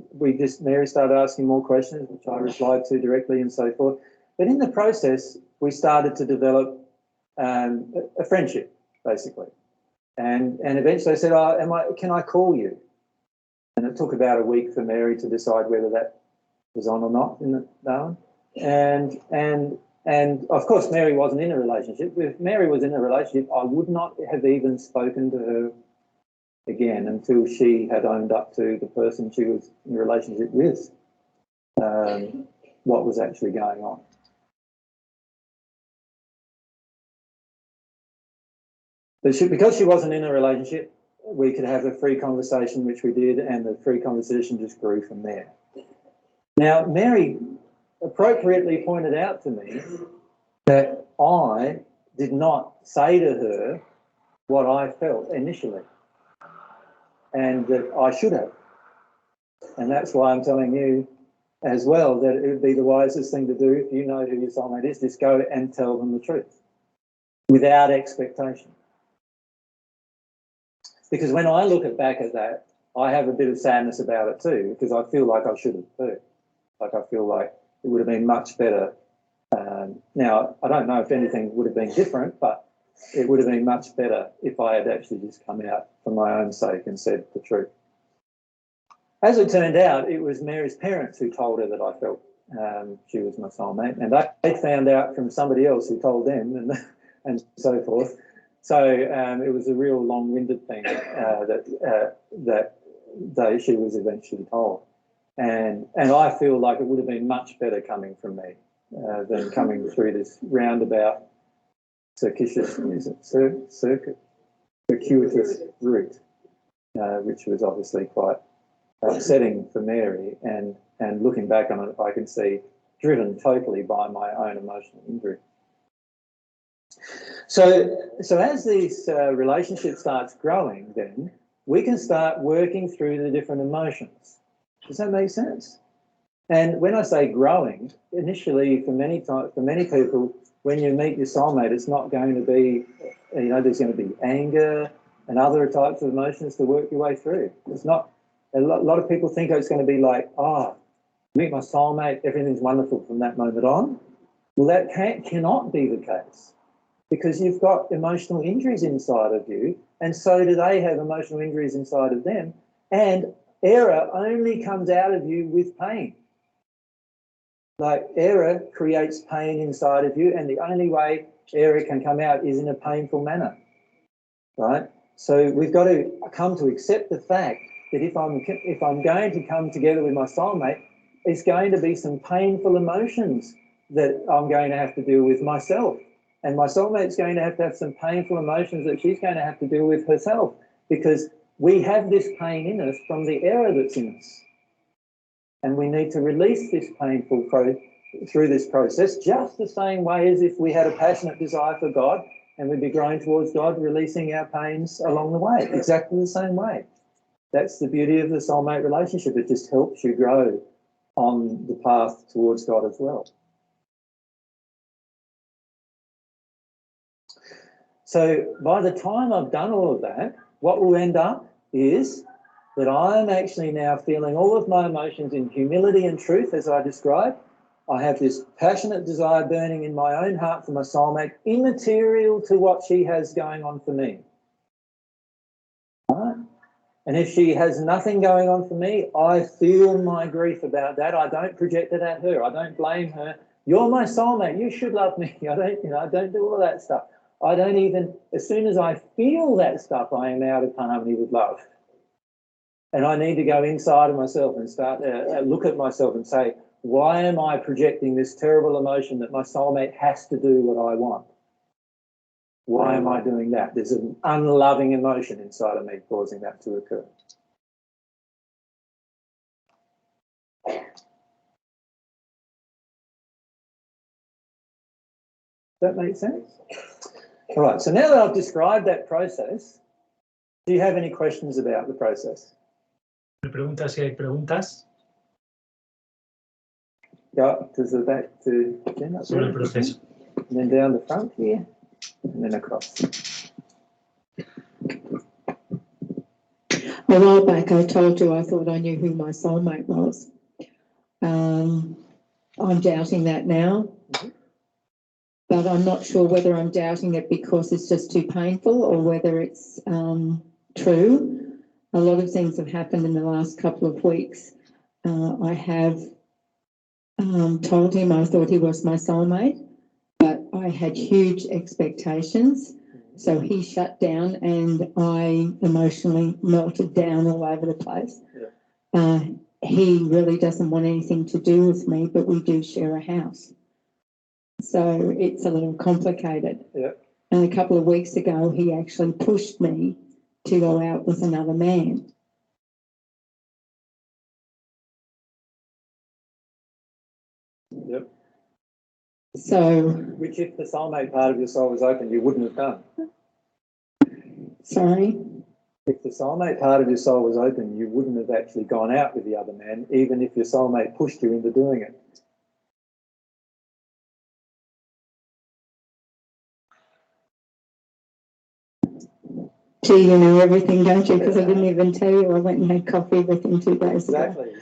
Mary started asking more questions, which I replied to directly, and so forth. But in the process, we started to develop a friendship, basically. And eventually I said, can I call you? And it took about a week for Mary to decide whether that was on or not in the Darwin. And of course, Mary wasn't in a relationship. If Mary was in a relationship, I would not have even spoken to her again until she had owned up to the person she was in a relationship with, what was actually going on. But because she wasn't in a relationship, we could have a free conversation, which we did, and the free conversation just grew from there. Now, Mary appropriately pointed out to me that I did not say to her what I felt initially, and that I should have. And that's why I'm telling you as well that it would be the wisest thing to do if you know who your soulmate is, just go and tell them the truth without expectation. Because when I look back at that, I have a bit of sadness about it too, because I feel like I should have too. Like I feel like it would have been much better. Now, I don't know if anything would have been different, but it would have been much better if I had actually just come out for my own sake and said the truth. As it turned out, it was Mary's parents who told her that I felt she was my soulmate, and they found out from somebody else who told them, and so forth. So it was a real long-winded thing that she was eventually told. And I feel like it would have been much better coming from me than coming through this roundabout circuitous route, which was obviously quite upsetting for Mary. And looking back on it, I can see driven totally by my own emotional injury. So as this relationship starts growing, then we can start working through the different emotions. Does that make sense? And when I say growing, initially for many people, when you meet your soulmate, it's not going to be, there's going to be anger and other types of emotions to work your way through. It's not. A lot of people think it's going to be like, meet my soulmate, everything's wonderful from that moment on. Well, that cannot be the case, because you've got emotional injuries inside of you, and so do they have emotional injuries inside of them, and error only comes out of you with pain. Like, error creates pain inside of you, and the only way error can come out is in a painful manner, right? So we've got to come to accept the fact that if I'm going to come together with my soulmate, it's going to be some painful emotions that I'm going to have to deal with myself. And my soulmate's going to have some painful emotions that she's going to have to deal with herself, because we have this pain in us from the error that's in us. And we need to release this painful through this process, just the same way as if we had a passionate desire for God and we'd be growing towards God, releasing our pains along the way, exactly the same way. That's the beauty of the soulmate relationship. It just helps you grow on the path towards God as well. So by the time I've done all of that, what will end up is that I'm actually now feeling all of my emotions in humility and truth, as I described. I have this passionate desire burning in my own heart for my soulmate, immaterial to what she has going on for me. Right? And if she has nothing going on for me, I feel my grief about that. I don't project it at her. I don't blame her. You're my soulmate. You should love me. I don't do all of that stuff. I don't even, as soon as I feel that stuff, I am out of harmony with love. And I need to go inside of myself and start look at myself and say, why am I projecting this terrible emotion that my soulmate has to do what I want? Why am I doing that? There's an unloving emotion inside of me causing that to occur. Does that make sense? All right, so now that I've described that process, Do you have any questions about the process? Me pregunta si hay preguntas Yeah, to the back to Jen, up sobre el there, proceso. and then down the front here, and then across. A while back, I told you I thought I knew who my soulmate was. I'm doubting that now, but I'm not sure whether I'm doubting it because it's just too painful or whether it's true. A lot of things have happened in the last couple of weeks. I have told him I thought he was my soulmate, but I had huge expectations. So he shut down and I emotionally melted down all over the place. Yeah. He really doesn't want anything to do with me, but we do share a house. So it's a little complicated. Yeah. And a couple of weeks ago, he actually pushed me to go out with another man. Yep. So, which, if the soulmate part of your soul was open, you wouldn't have done. Sorry? If the soulmate part of your soul was open, you wouldn't have actually gone out with the other man, even if your soulmate pushed you into doing it. Gee, you know everything, don't you? Because I didn't even tell you I went and had coffee with him 2 days ago. Exactly.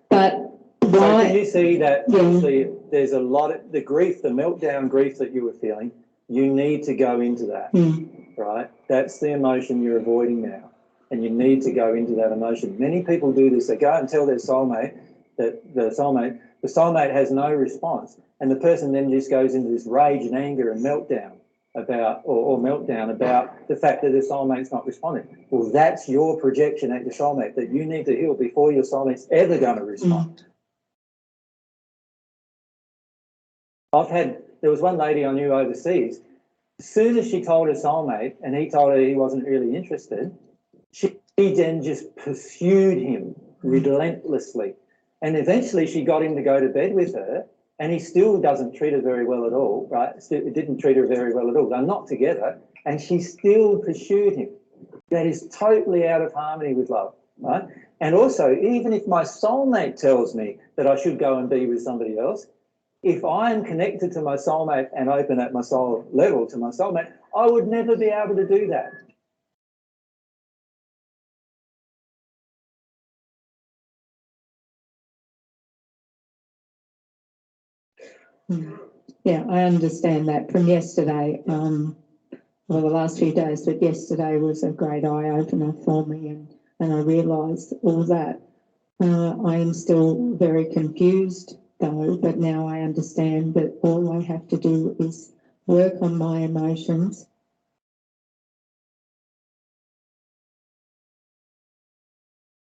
But why? So can you see that actually Yeah. there's a lot of the grief, the meltdown grief that you were feeling, you need to go into that, right? That's the emotion you're avoiding now, and you need to go into that emotion. Many people do this. They go out and tell their soulmate that the soulmate has no response, and the person then just goes into this rage and anger and meltdown about, or meltdown about the fact that the soulmate's not responding. Well, that's your projection at your soulmate that you need to heal before your soulmate's ever going to respond. There was one lady I knew overseas, as soon as she told her soulmate and he told her he wasn't really interested, she then just pursued him relentlessly. And eventually she got him to go to bed with her, and he still doesn't treat her very well at all, right? It didn't treat her very well at all. They're not together, and she still pursued him. That is totally out of harmony with love, right? And also, even if my soulmate tells me that I should go and be with somebody else, if I'm connected to my soulmate and open at my soul level to my soulmate, I would never be able to do that. Yeah, I understand that from yesterday. Well, the last few days, but yesterday was a great eye-opener for me, and I realised all that. I am still very confused, though, but now I understand that all I have to do is work on my emotions.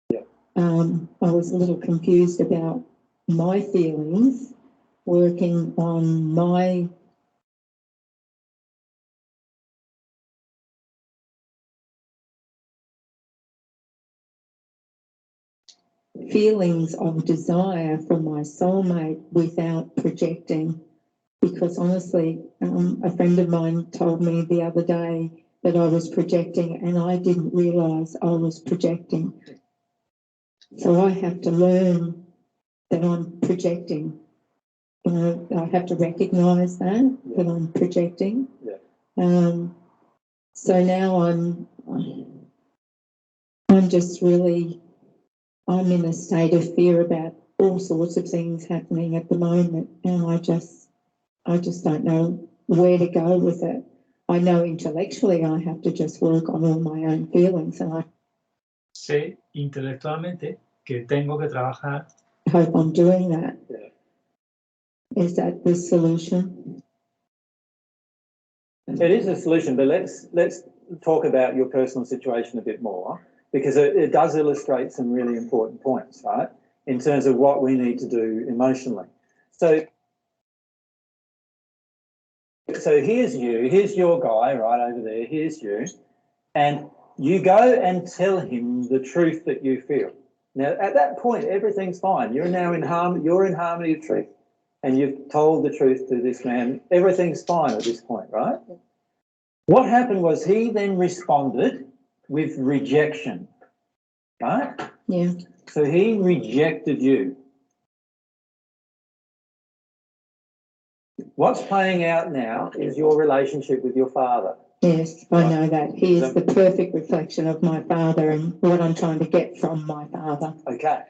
Yeah. I was a little confused about my feelings, working on my feelings of desire for my soulmate without projecting, because honestly, a friend of mine told me the other day that I was projecting, and I didn't realise I was projecting. So I have to learn that I'm projecting. You know, I have to recognise that I'm projecting. Yeah. So now I'm just really, I'm in a state of fear about all sorts of things happening at the moment, and I just don't know where to go with it. I know intellectually I have to just work on all my own feelings, and I Sé intelectualmente que tengo que trabajar. hope I'm doing that. Yeah. Is that the solution? It is a solution, but let's talk about your personal situation a bit more, because it does illustrate some really important points, right, in terms of what we need to do emotionally. So here's you, here's your guy right over there, here's you, and you go and tell him the truth that you feel. Now, at that point, everything's fine. You're now in harmony. You're in harmony with truth, and you've told the truth to this man. Everything's fine at this point, right? What happened was he then responded with rejection, right? Yeah. So he rejected you. What's playing out now is your relationship with your father. Yes, I know that. He is the perfect reflection of my father and what I'm trying to get from my father. Okay.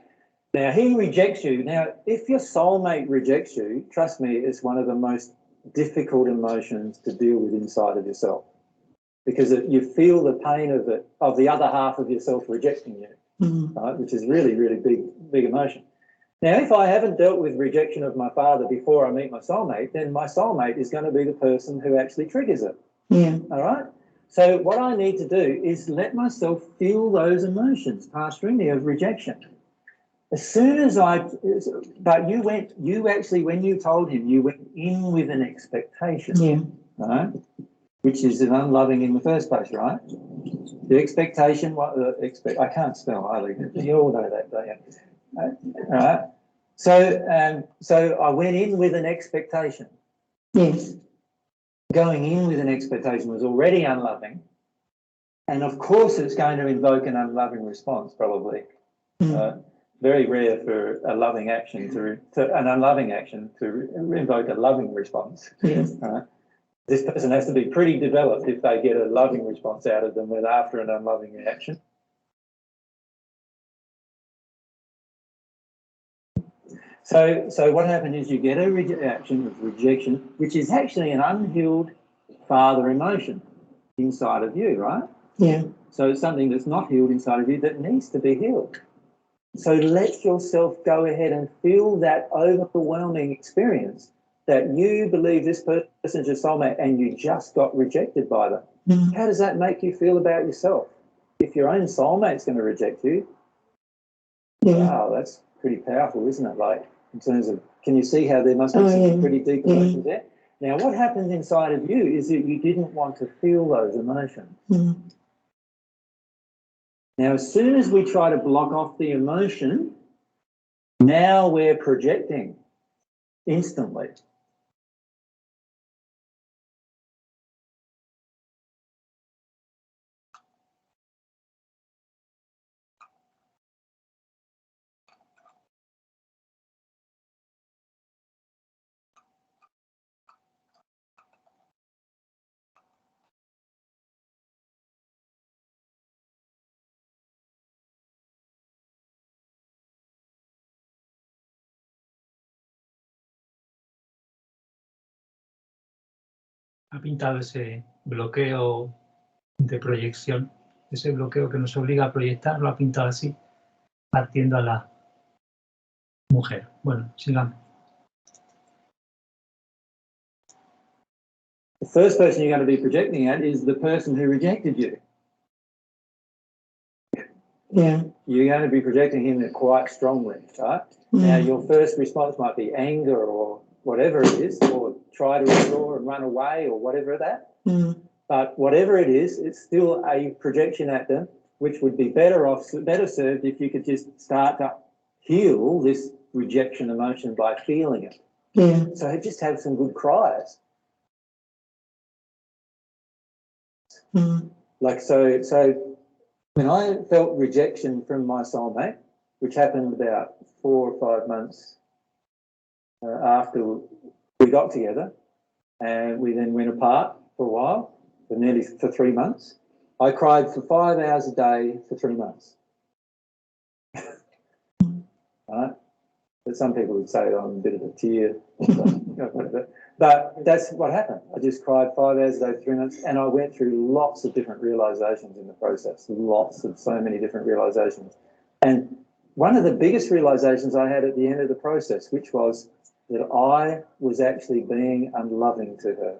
Now, he rejects you. Now, if your soulmate rejects you, trust me, it's one of the most difficult emotions to deal with inside of yourself, because you feel the pain of the other half of yourself rejecting you, right? Which is really, really big emotion. Now, if I haven't dealt with rejection of my father before I meet my soulmate, then my soulmate is going to be the person who actually triggers it. Yeah. All right? So what I need to do is let myself feel those emotions, Pastor Indy, of rejection. As soon as but you actually, when you told him, you went in with an expectation. Yeah. Right? Which is an unloving in the first place, right? The expectation, I can't spell either. You all know that, don't you? Right? So I went in with an expectation. Yes. Going in with an expectation was already unloving, and of course it's going to invoke an unloving response, probably. Very rare for a loving action an unloving action to invoke a loving response. Yes. Right? This person has to be pretty developed if they get a loving response out of them after an unloving reaction. So what happened is you get a reaction of rejection, which is actually an unhealed father emotion inside of you, right? Yeah. So it's something that's not healed inside of you that needs to be healed. So let yourself go ahead and feel that overwhelming experience that you believe this person is your soulmate and you just got rejected by them. How does that make you feel about yourself? If your own soulmate's going to reject you, wow, that's pretty powerful, isn't it? Like, in terms of, can you see how there must be some pretty deep emotions there? Now, what happens inside of you is that you didn't want to feel those emotions. Now, as soon as we try to block off the emotion, now we're projecting instantly. Ha pintado ese bloqueo de proyección, ese bloqueo que nos obliga a proyectar, lo ha pintado así, partiendo a la mujer. Bueno, sigamos. The first person you're going to be projecting at is the person who rejected you. Yeah. You're going to be projecting him quite strongly, right? Now, your first response might be anger or whatever it is, or try to withdraw and run away or whatever that. But whatever it is, it's still a projection at them, which would be better served if you could just start to heal this rejection emotion by feeling it. Yeah. So just have some good cries. Like, so when I felt rejection from my soulmate, which happened about 4 or 5 months after we got together, and we then went apart for a while, for 3 months. I cried for 5 hours a day for 3 months. Right? But some people would say I'm a bit of a tear. But that's what happened. I just cried 5 hours a day for 3 months, and I went through lots of different realizations in the process, so many different realizations. And one of the biggest realizations I had at the end of the process, which was that I was actually being unloving to her.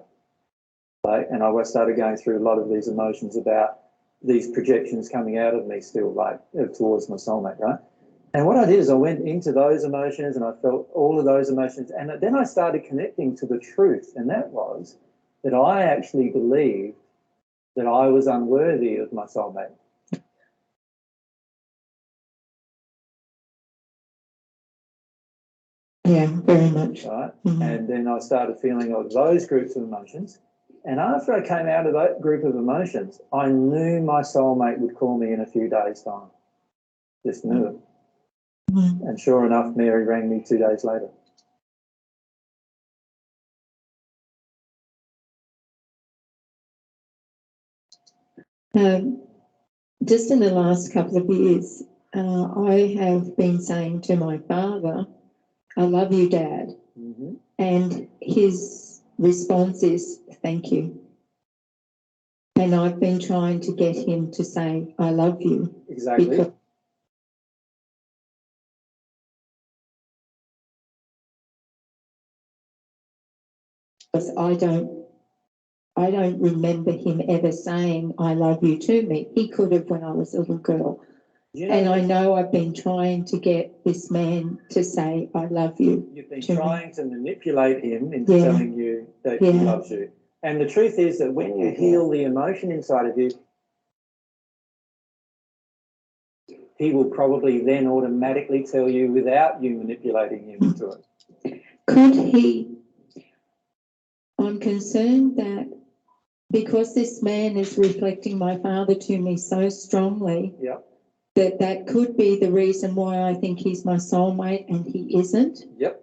Like, and I started going through a lot of these emotions about these projections coming out of me still, like towards my soulmate, right? And what I did is I went into those emotions and I felt all of those emotions, and then I started connecting to the truth, and that was that I actually believed that I was unworthy of my soulmate. Yeah, very much. Right? Mhm. And then I started feeling those groups of emotions. And after I came out of that group of emotions, I knew my soulmate would call me in a few days' time. Just knew it. Mhm. And sure enough, Mary rang me 2 days later. Just in the last couple of years, I have been saying to my father, I love you, Dad. Mm-hmm. And his response is, thank you. And I've been trying to get him to say, I love you. Exactly. Because I don't remember him ever saying, I love you to me. He could have when I was a little girl. You know, And I know I've been trying to get this man to say, I love you. You've been to trying me. to manipulate him into Yeah. telling you that he Yeah. loves you. And the truth is that when you heal the emotion inside of you, he will probably then automatically tell you without you manipulating him into it. Could he? I'm concerned that because this man is reflecting my father to me so strongly, Yep. that could be the reason why I think he's my soulmate and he isn't. Yep.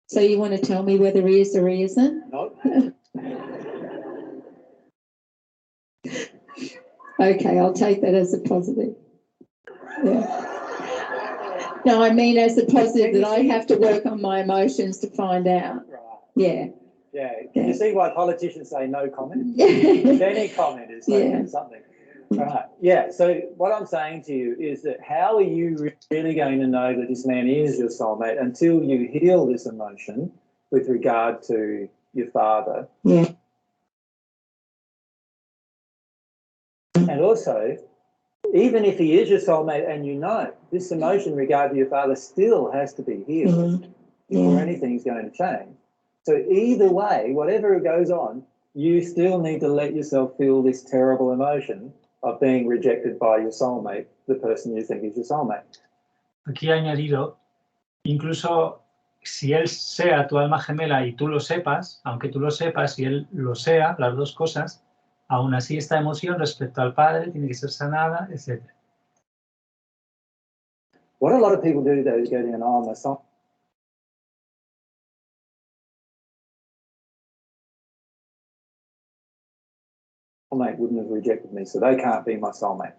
So you want to tell me whether he is or he isn't? No. Okay, I'll take that as a positive. Yeah. No, I mean as a positive that I have to work on my emotions to find out. Right. Yeah. Yeah. Can you see why politicians say no comment? Yeah. Any comment is saying something. Right. Yeah. So what I'm saying to you is that how are you really going to know that this man is your soulmate until you heal this emotion with regard to your father? Yeah. And also, even if he is your soulmate and you know, this emotion regarding your father still has to be healed before anything's going to change. So either way, whatever goes on, you still need to let yourself feel this terrible emotion of being rejected by your soulmate, the person you think is your soulmate. Aquí he añadido, incluso si él sea tu alma gemela y tú lo sepas, aunque tú lo sepas y él lo sea, las dos cosas, aún así esta emoción respecto al padre tiene que ser sanada, etc. What a lot of people do, though, is go down, oh, my soulmate wouldn't have rejected me, so they can't be my soulmate.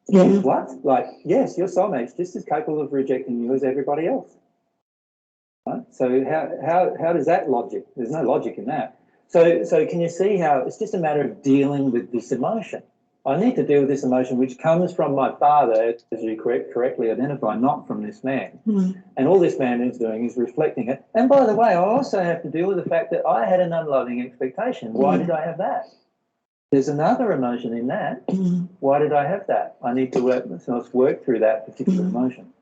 Yeah. What? Like, yes, your soulmate's just as capable of rejecting you as everybody else. Right? So how does that logic? There's no logic in that. So can you see how it's just a matter of dealing with this emotion? I need to deal with this emotion which comes from my father, as you correctly identify, not from this man. Mm. And all this man is doing is reflecting it. And by the way, I also have to deal with the fact that I had an unloving expectation. Why did I have that? There's another emotion in that. Mm. Why did I have that? I need to work through that particular emotion.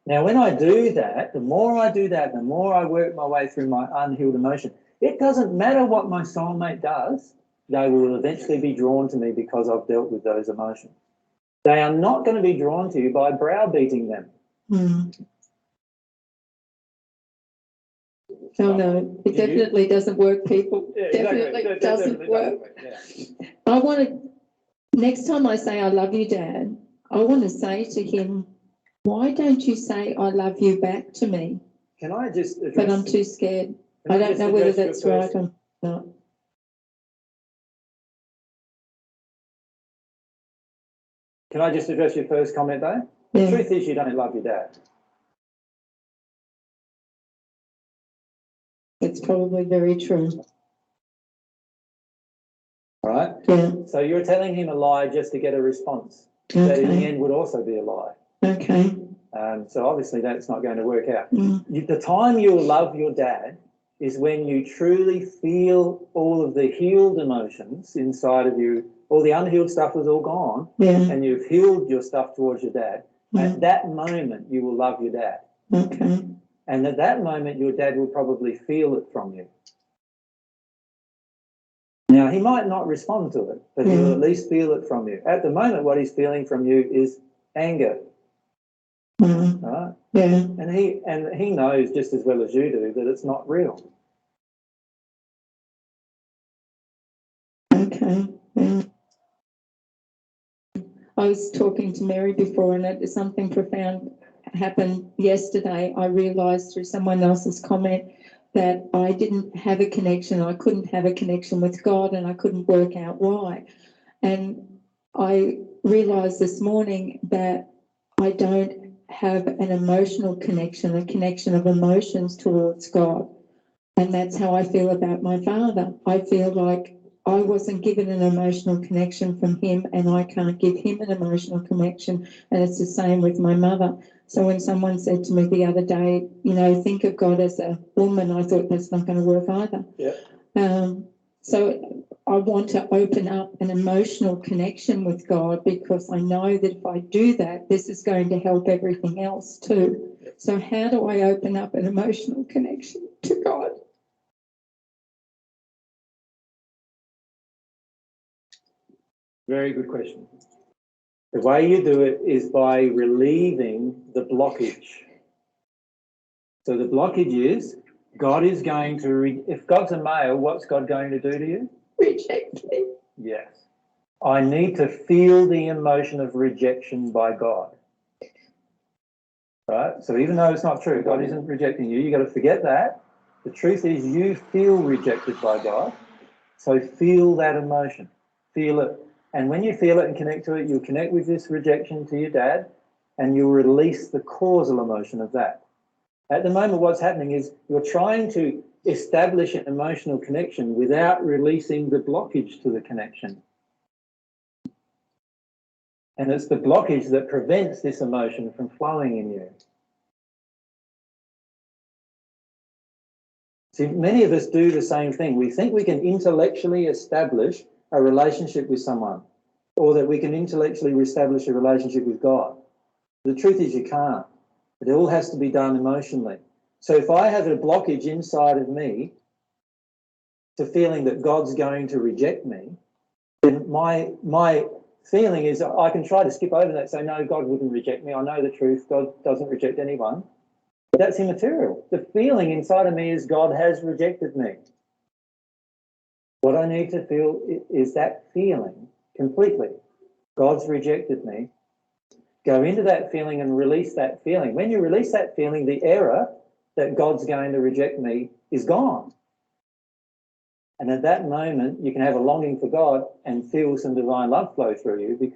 Now, when I do that, the more I do that, the more I work my way through my unhealed emotion. It doesn't matter what my soulmate does, they will eventually be drawn to me because I've dealt with those emotions. They are not going to be drawn to you by browbeating them. Mm. Oh no, it definitely doesn't work, people. Yeah, definitely exactly. doesn't work. Yeah. I want to, next time I say I love you, Dad, I want to say to him, why don't you say I love you back to me? Can I just address... But I'm too scared. I don't know whether that's right or not. Can I just address your first comment, though? Yeah. The truth is you don't love your dad. That's probably very true. All right? Yeah. So you're telling him a lie just to get a response. That in the end would also be a lie. Okay. So obviously that's not going to work out. Mm. The time you'll love your dad is when you truly feel all of the healed emotions inside of you, all the unhealed stuff is all gone, and you've healed your stuff towards your dad. At that moment, you will love your dad. Okay. And at that moment, your dad will probably feel it from you. Now, he might not respond to it, but he'll at least feel it from you. At the moment, what he's feeling from you is anger. Right? Yeah. And he knows just as well as you do that it's not real. Okay. Yeah. I was talking to Mary before, and something profound happened yesterday. I realised through someone else's comment that I didn't have a connection. I couldn't have a connection with God, and I couldn't work out why. And I realised this morning that I don't have an emotional connection, a connection of emotions towards God. And that's how I feel about my father. I feel like I wasn't given an emotional connection from him, and I can't give him an emotional connection. And it's the same with my mother. So when someone said to me the other day, you know, think of God as a woman, I thought that's not going to work either. Yeah. So I want to open up an emotional connection with God, because I know that if I do that, this is going to help everything else too. So how do I open up an emotional connection to God? Very good question. The way you do it is by relieving the blockage. So the blockage is God is going to, if God's a male, what's God going to do to you? Reject me. Yes. I need to feel the emotion of rejection by God. Right? So even though it's not true, God isn't rejecting you, you've got to forget that. The truth is you feel rejected by God. So feel that emotion. Feel it. And when you feel it and connect to it, you'll connect with this rejection to your dad, and you'll release the causal emotion of that. At the moment, what's happening is you're trying to establish an emotional connection without releasing the blockage to the connection. And it's the blockage that prevents this emotion from flowing in you. See, many of us do the same thing. We think we can intellectually establish a relationship with someone, or that we can intellectually establish a relationship with God. The truth is you can't. It all has to be done emotionally. So if I have a blockage inside of me to feeling that God's going to reject me, then my feeling is I can try to skip over that and say, no, God wouldn't reject me. I know the truth. God doesn't reject anyone. But that's immaterial. The feeling inside of me is God has rejected me. What I need to feel is that feeling completely. God's rejected me. Go into that feeling and release that feeling. When you release that feeling, the error that God's going to reject me is gone. And at that moment, you can have a longing for God and feel some divine love flow through you.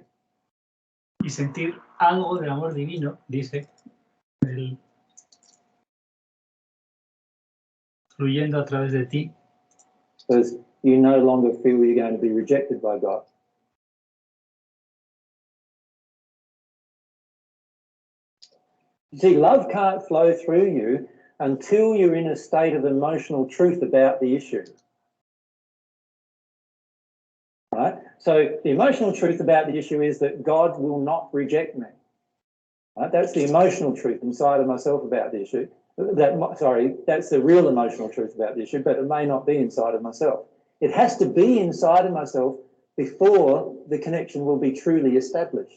Y sentir algo del amor divino, dice, fluyendo a través de ti. Because you no longer feel you're going to be rejected by God. See, love can't flow through you until you're in a state of emotional truth about the issue. Right? So the emotional truth about the issue is that God will not reject me. Right? That's the emotional truth inside of myself about the issue. That's the real emotional truth about the issue, but it may not be inside of myself. It has to be inside of myself before the connection will be truly established.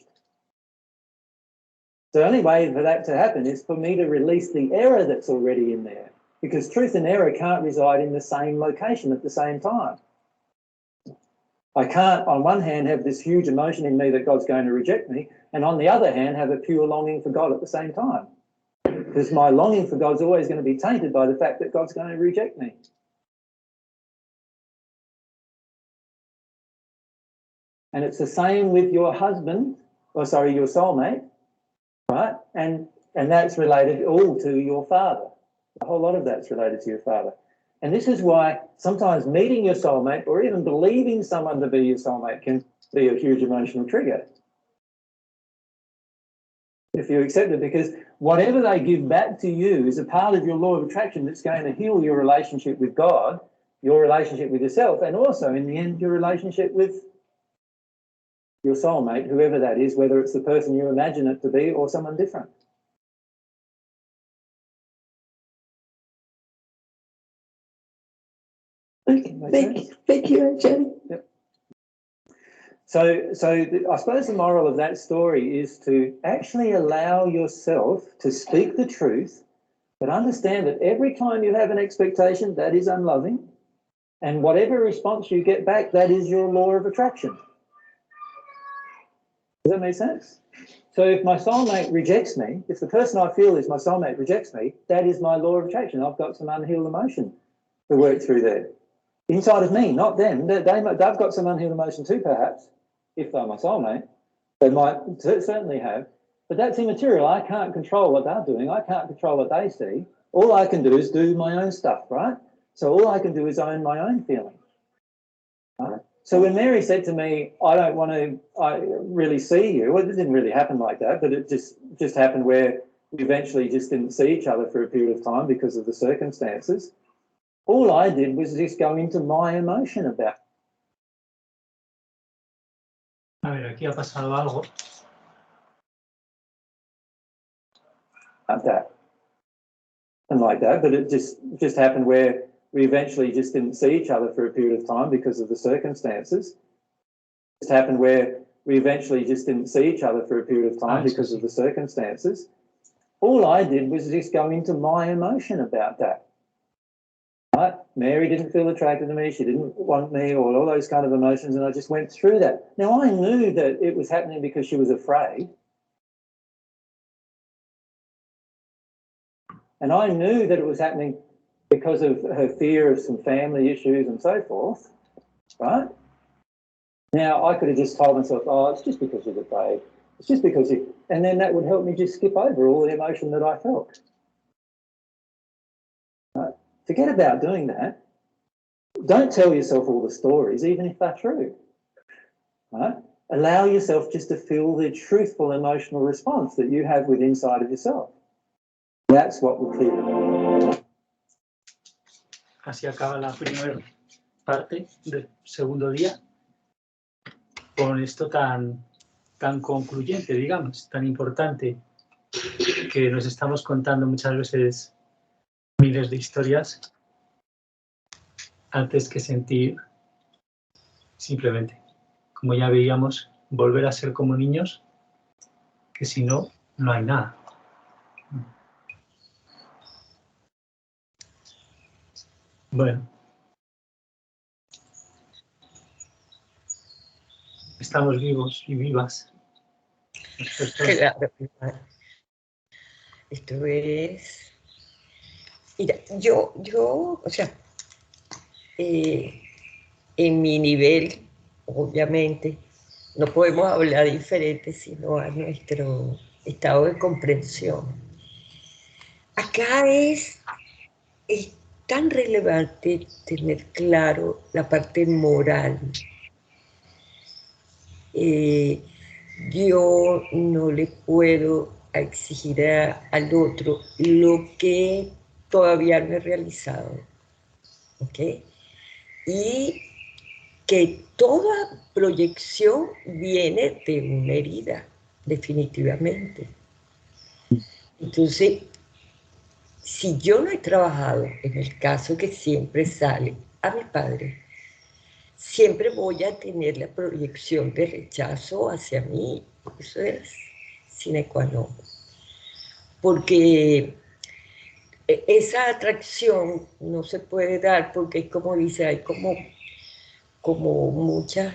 The only way for that to happen is for me to release the error that's already in there, because truth and error can't reside in the same location at the same time. I can't, on one hand, have this huge emotion in me that God's going to reject me, and on the other hand, have a pure longing for God at the same time. Because my longing for God's always going to be tainted by the fact that God's going to reject me. And it's the same with your husband, your soulmate, right? And that's related all to your father. A whole lot of that's related to your father. And this is why sometimes meeting your soulmate or even believing someone to be your soulmate can be a huge emotional trigger. If you accept it, because whatever they give back to you is a part of your law of attraction that's going to heal your relationship with God, your relationship with yourself, and also in the end your relationship with your soulmate, whoever that is, whether it's the person you imagine it to be or someone different. Okay, thank you, AJ. Yep. So I suppose the moral of that story is to actually allow yourself to speak the truth, but understand that every time you have an expectation, that is unloving, and whatever response you get back, that is your law of attraction. Does that make sense? So if my soulmate rejects me, if the person I feel is my soulmate rejects me, that is my law of attraction. I've got some unhealed emotion to work through there. Inside of me, not them. They've got some unhealed emotion too, perhaps. If they're my soulmate, they might certainly have. But that's immaterial. I can't control what they're doing. I can't control what they see. All I can do is do my own stuff, right? So all I can do is own my own feelings. Right? So when Mary said to me, I don't want to really see you, well, it didn't really happen like that, but it just happened where we eventually just didn't see each other for a period of time because of the circumstances. All I did was just go into my emotion about it. A ver, aquí ha pasado algo. That and like that, but it just happened where we eventually just didn't see each other for a period of time because of the circumstances. It happened where we eventually just didn't see each other for a period of time because of the circumstances. All I did was just go into my emotion about that. Right? Mary didn't feel attracted to me, she didn't want me, or all those kind of emotions, and I just went through that. Now, I knew that it was happening because she was afraid. And I knew that it was happening because of her fear of some family issues and so forth, right? Now, I could have just told myself, oh, it's just because she's afraid. It's just because and then that would help me just skip over all the emotion that I felt. Right? Forget about doing that. Don't tell yourself all the stories, even if they're true. Right? Allow yourself just to feel the truthful emotional response that you have within inside of yourself. That's what will keep it. Así acaba la primera parte del segundo día, con esto tan concluyente, digamos, tan importante, que nos estamos contando muchas veces miles de historias antes que sentir, simplemente, como ya veíamos, volver a ser como niños, que si no, no hay nada. Bueno, estamos vivos y vivas. Claro. Esto es... Mira, yo, o sea, en mi nivel, obviamente, no podemos hablar diferente sino a nuestro estado de comprensión. Acá es tan relevante tener claro la parte moral. Yo no le puedo exigir al otro lo que todavía no he realizado, ¿ok? Y que toda proyección viene de una herida, definitivamente. Entonces, si yo no he trabajado, en el caso que siempre sale a mi padre, siempre voy a tener la proyección de rechazo hacia mí. Eso es sine qua non. Porque esa atracción no se puede dar porque es como dice, hay como muchas,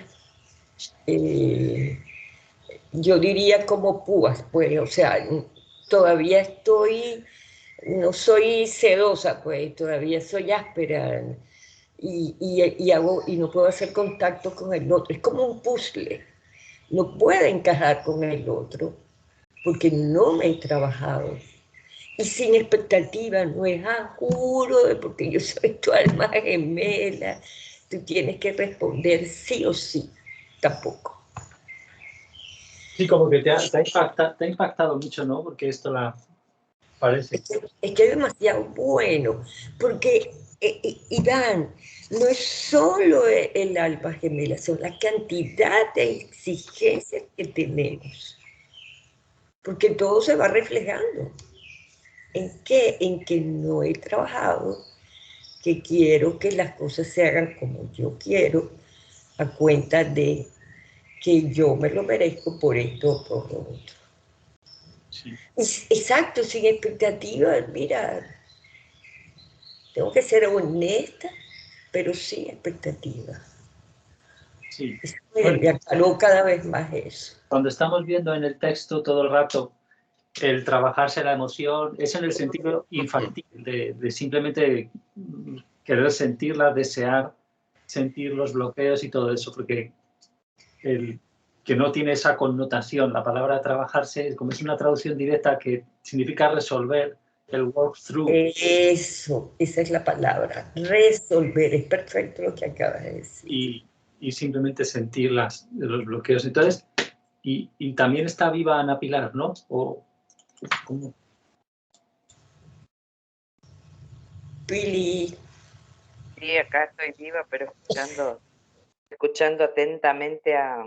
yo diría como púas, pues, o sea, todavía no soy sedosa, pues, todavía soy áspera y no puedo hacer contacto con el otro. Es como un puzzle, no puedo encajar con el otro porque no me he trabajado. Y sin expectativa, no es juro, porque yo soy tu alma gemela, tú tienes que responder sí o sí, tampoco. Sí, como que te ha impactado mucho, ¿no? Porque esto parece. Es que es demasiado bueno, porque, Iván, no es solo el alma gemela, son la cantidad de exigencias que tenemos, porque todo se va reflejando. ¿En qué? En que no he trabajado que quiero que las cosas se hagan como yo quiero, a cuenta de que yo me lo merezco por esto o por lo otro. Sí. Exacto, sin expectativas, mira, tengo que ser honesta, pero sin expectativas. Sí. Me acaló cada vez más eso. Cuando estamos viendo en el texto todo el rato el trabajarse la emoción, es en el sentido infantil, de simplemente querer sentirla, desear sentir los bloqueos y todo eso, porque que no tiene esa connotación. La palabra trabajarse, como es una traducción directa que significa resolver, el work through. Eso, esa es la palabra, resolver, es perfecto lo que acabas de decir. Y simplemente sentir los bloqueos. Entonces, y también está viva Ana Pilar, ¿no? ¿O cómo? Pili. Sí, acá estoy viva, pero escuchando atentamente a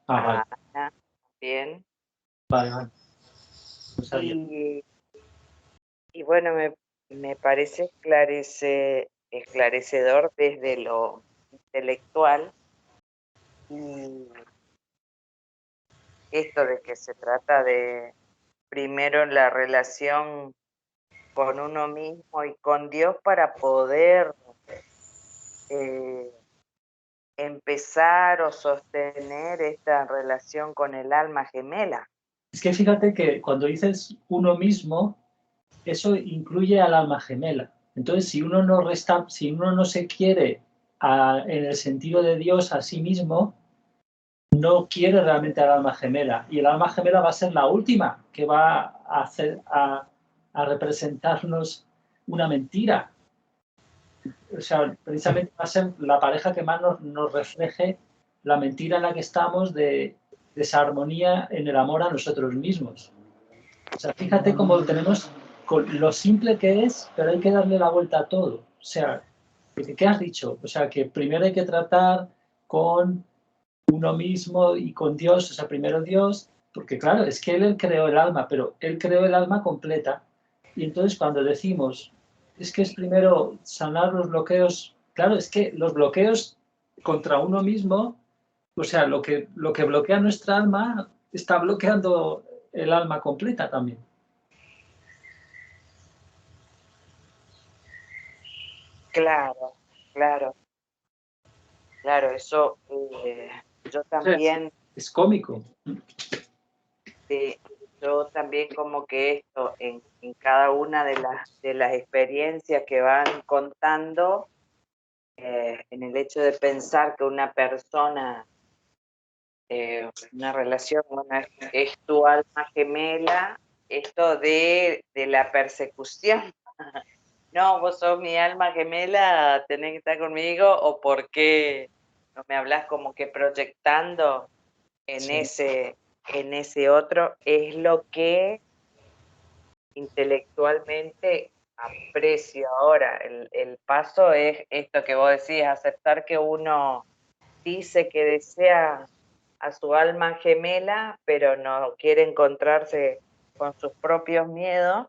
Vale. Ana también. Vale. No sabía. Y bueno, me parece esclarecedor desde lo intelectual, y esto de que se trata de primero la relación con uno mismo y con Dios para poder empezar o sostener esta relación con el alma gemela. Es que fíjate que cuando dices uno mismo, eso incluye al alma gemela. Entonces, si uno no se quiere en el sentido de Dios a sí mismo, no quiere realmente al alma gemela. Y el alma gemela va a ser la última que va a representarnos una mentira. O sea, precisamente va a ser la pareja que más nos refleje la mentira en la que estamos de esa armonía en el amor a nosotros mismos. O sea, fíjate cómo tenemos lo simple que es, pero hay que darle la vuelta a todo. O sea, ¿qué has dicho? O sea, que primero hay que tratar con uno mismo y con Dios, o sea, primero Dios, porque claro, es que Él creó el alma, pero Él creó el alma completa. Y entonces cuando decimos, es que es primero sanar los bloqueos, claro, es que los bloqueos contra uno mismo, o sea, lo que bloquea nuestra alma está bloqueando el alma completa también. Claro, eso yo también, es cómico. yo también como que esto en cada una de las experiencias que van contando, en el hecho de pensar que una persona, una relación, bueno, es tu alma gemela, esto de la persecución. No, vos sos mi alma gemela, tenés que estar conmigo, o por qué no me hablas, como que proyectando en Sí. ese otro, es lo que intelectualmente aprecio ahora. El paso es esto que vos decís, aceptar que uno dice que desea a su alma gemela, pero no quiere encontrarse con sus propios miedos.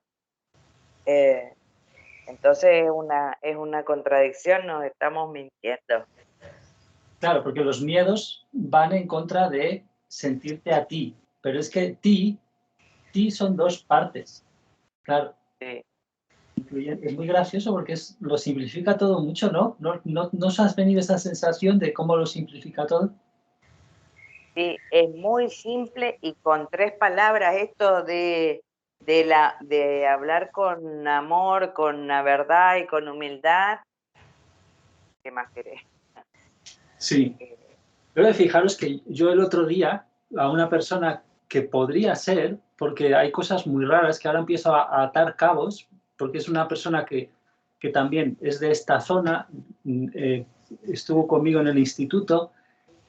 Entonces es una contradicción, nos estamos mintiendo. Claro, porque los miedos van en contra de sentirte a ti, pero es que ti son dos partes. Claro. Sí. Es muy gracioso porque lo simplifica todo mucho, ¿no? ¿No os has venido esa sensación de cómo lo simplifica todo? Sí, es muy simple y con 3 palabras esto de hablar con amor, con la verdad y con humildad. ¿Qué más querés? Sí. Pero fijaros que yo el otro día a una persona que podría ser, porque hay cosas muy raras que ahora empiezo a atar cabos, porque es una persona que también es de esta zona, estuvo conmigo en el instituto,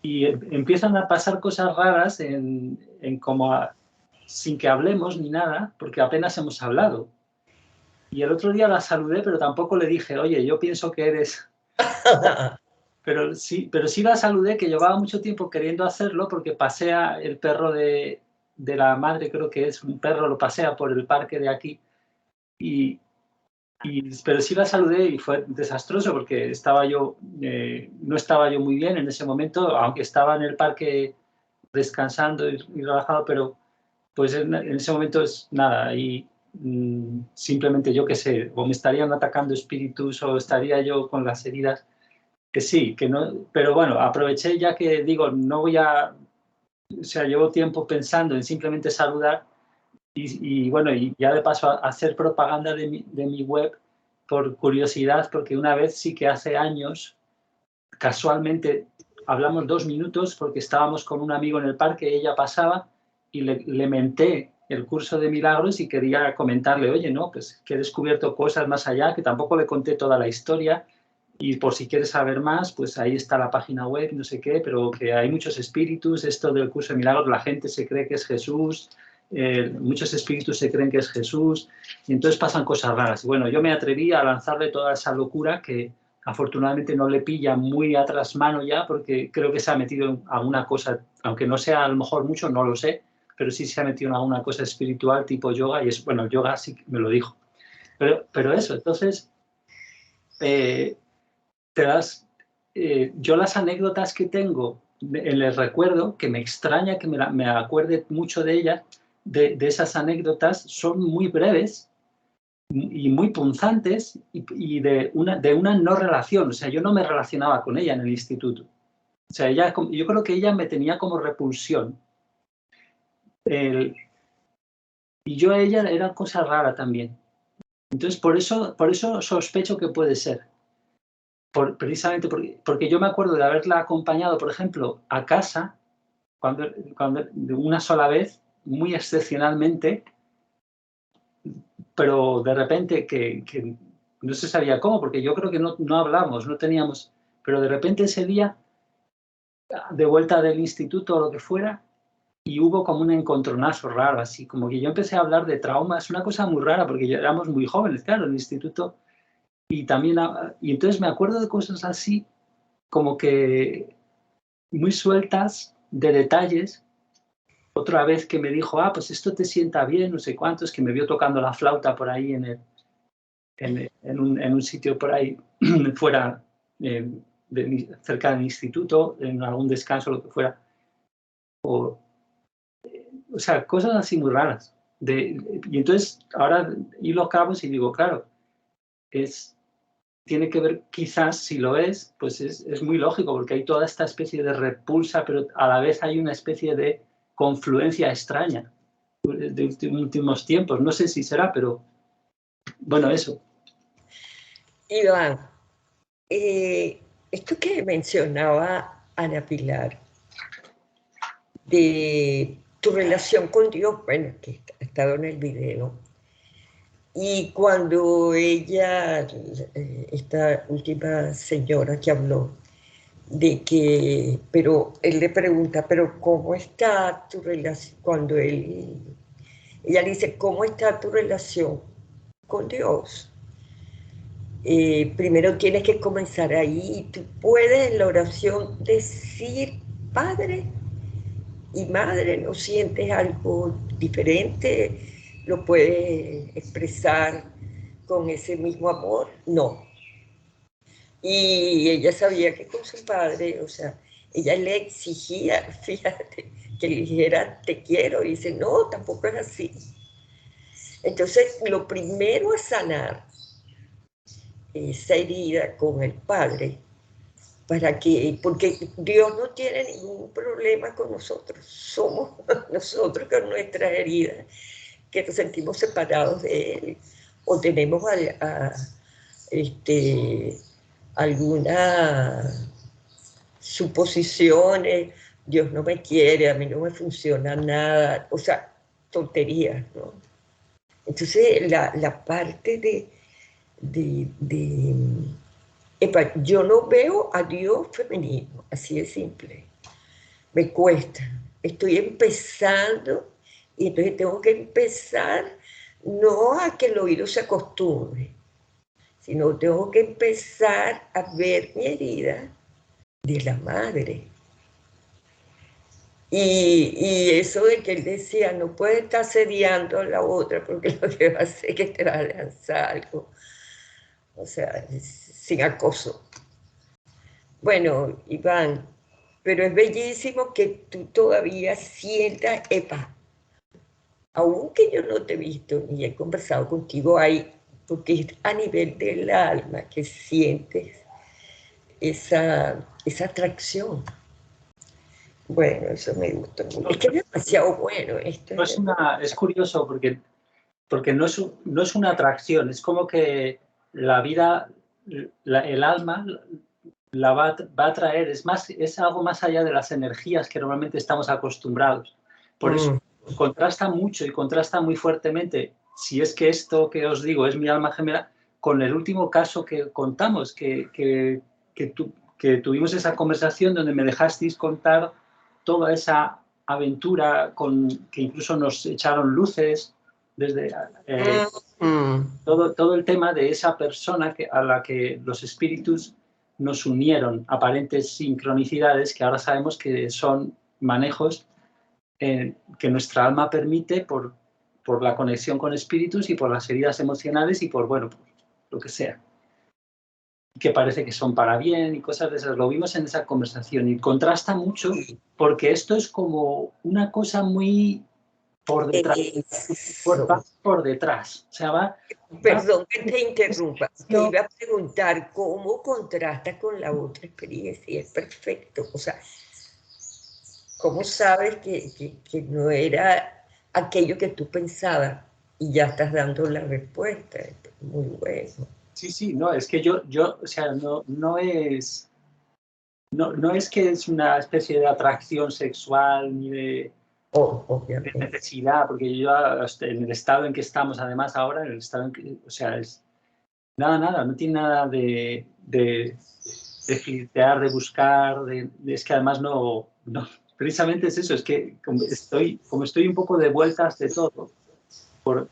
y empiezan a pasar cosas raras en sin que hablemos ni nada, porque apenas hemos hablado. Y el otro día la saludé, pero tampoco le dije, oye, yo pienso que eres... Pero sí la saludé, que llevaba mucho tiempo queriendo hacerlo, porque pasea el perro de la madre, creo que es un perro, lo pasea por el parque de aquí. Y Pero sí la saludé y fue desastroso porque no estaba yo muy bien en ese momento, aunque estaba en el parque descansando y relajado, pero pues en ese momento es nada, y simplemente yo qué sé, o me estarían atacando espíritus o estaría yo con las heridas, que sí, que no, pero bueno, aproveché ya que digo, no voy a, o sea, llevo tiempo pensando en simplemente saludar y bueno, y ya de paso a hacer propaganda de mi web por curiosidad, porque una vez sí que hace años, casualmente hablamos 2 minutos porque estábamos con un amigo en el parque, ella pasaba y le menté el curso de milagros y quería comentarle, oye, no, pues que he descubierto cosas más allá, que tampoco le conté toda la historia y por si quieres saber más, pues ahí está la página web, no sé qué, pero que hay muchos espíritus, esto del curso de milagros, la gente se cree que es Jesús, muchos espíritus se creen que es Jesús y entonces pasan cosas raras. Bueno, yo me atreví a lanzarle toda esa locura que afortunadamente no le pilla muy a trasmano ya porque creo que se ha metido en alguna cosa, aunque no sea a lo mejor mucho, no lo sé, pero sí se ha metido en alguna cosa espiritual tipo yoga y es, bueno, el yoga sí me lo dijo. Pero eso, entonces, yo las anécdotas que tengo en el recuerdo, que me extraña que me acuerde mucho de ellas, de esas anécdotas, son muy breves y muy punzantes y de una no relación. O sea, yo no me relacionaba con ella en el instituto. O sea, yo creo que ella me tenía como repulsión. Y yo a ella era cosa rara también. Entonces, por eso sospecho que puede ser. Precisamente porque yo me acuerdo de haberla acompañado, por ejemplo, a casa, cuando de una sola vez, muy excepcionalmente, pero de repente que no se sabía cómo, porque yo creo que no hablamos, no teníamos, pero de repente ese día, de vuelta del instituto o lo que fuera, y hubo como un encontronazo raro, así como que yo empecé a hablar de traumas, una cosa muy rara, porque ya éramos muy jóvenes, claro, en el instituto, y también, y entonces me acuerdo de cosas así, como que muy sueltas, de detalles. Otra vez que me dijo, pues esto te sienta bien, no sé cuántos, que me vio tocando la flauta por ahí en un sitio por ahí fuera, cerca del instituto, en algún descanso, lo que fuera. O sea, cosas así muy raras. Y entonces ahora hilo cabos y digo, claro, tiene que ver, quizás si lo es, pues es muy lógico, porque hay toda esta especie de repulsa, pero a la vez hay una especie de confluencia extraña de últimos tiempos. No sé si será, pero bueno, eso. Iván, esto que mencionaba Ana Pilar, de tu relación con Dios, bueno, que ha estado en el video, y cuando ella, esta última señora que habló, de que, pero él le pregunta, pero ¿cómo está tu relación? Cuando ella le dice, ¿cómo está tu relación con Dios? Primero tienes que comenzar ahí y tú puedes en la oración decir, Padre y Madre, ¿no sientes algo diferente? ¿Lo puedes expresar con ese mismo amor? No. Y ella sabía que con su padre, o sea, ella le exigía, fíjate, que le dijera te quiero, y dice, no, tampoco es así. Entonces, lo primero a sanar esa herida con el padre, porque Dios no tiene ningún problema con nosotros, somos nosotros con nuestras heridas, que nos sentimos separados de Él, o tenemos algunas suposiciones, Dios no me quiere, a mí no me funciona nada, o sea, tonterías, ¿no? Entonces, la parte yo no veo a Dios femenino, así de simple. Me cuesta. Estoy empezando y entonces tengo que empezar no a que el oído se acostumbre, sino tengo que empezar a ver mi herida de la madre. Y eso de que él decía, no puede estar sediando a la otra porque lo que va a hacer es que te va a lanzar algo. o sea, sin acoso. Bueno, Iván, pero es bellísimo que tú todavía sientas, epa, aunque yo no te he visto ni he conversado contigo, porque es a nivel del alma que sientes esa atracción. Bueno, eso me gustó mucho. Es que es demasiado bueno esto. Es curioso porque no es una atracción, es como que la vida, el alma la va a traer, es algo más allá de las energías que normalmente estamos acostumbrados. Por eso contrasta mucho y contrasta muy fuertemente, si es que esto que os digo es mi alma gemela, con el último caso que contamos, que tuvimos esa conversación donde me dejasteis contar toda esa aventura que incluso nos echaron luces desde todo el tema de esa persona a la que los espíritus nos unieron, aparentes sincronicidades que ahora sabemos que son manejos que nuestra alma permite por la conexión con espíritus y por las heridas emocionales y por lo que sea. Que parece que son para bien y cosas de esas. Lo vimos en esa conversación y contrasta mucho porque esto es como una cosa muy por detrás. Por detrás. O sea, Perdón que te interrumpa. Te iba a preguntar cómo contrasta con la otra experiencia. Es perfecto. O sea, ¿cómo sabes que no era aquello que tú pensabas y ya estás dando la respuesta? Muy bueno. Sí, no, es que yo o sea, no es que es una especie de atracción sexual ni de necesidad, porque yo en el estado en que estamos, además ahora, en el estado en que, o sea, es nada, no tiene nada de flirtear, de buscar, es que además no, precisamente es eso, es que como estoy un poco de vueltas de todo,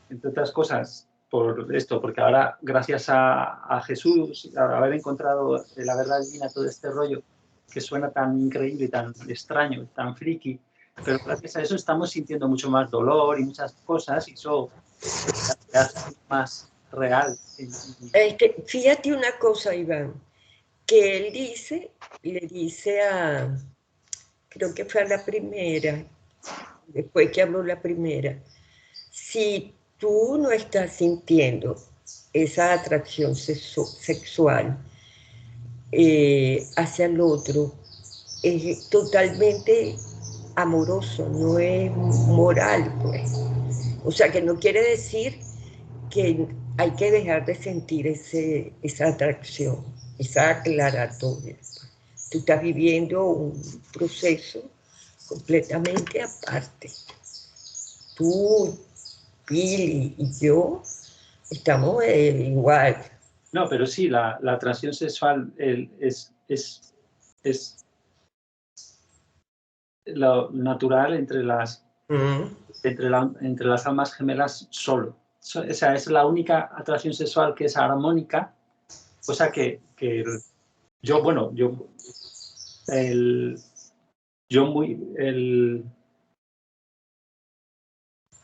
entre otras cosas, por esto, porque ahora, gracias a Jesús, a haber encontrado la verdad divina, todo este rollo que suena tan increíble, tan extraño, tan friki, pero gracias a eso estamos sintiendo mucho más dolor y muchas cosas, y eso te hace más real. Fíjate una cosa, Iván, que él le dice creo que fue a la primera, después que habló la primera, si tú no estás sintiendo esa atracción sexual hacia el otro, es totalmente amoroso, no es moral, pues. O sea, que no quiere decir que hay que dejar de sentir esa atracción, esa aclaratoria. Tú estás viviendo un proceso completamente aparte. Tú, Billy y yo estamos igual. No, pero sí, la atracción sexual es lo natural entre las almas gemelas solo. O sea, es la única atracción sexual que es armónica, cosa que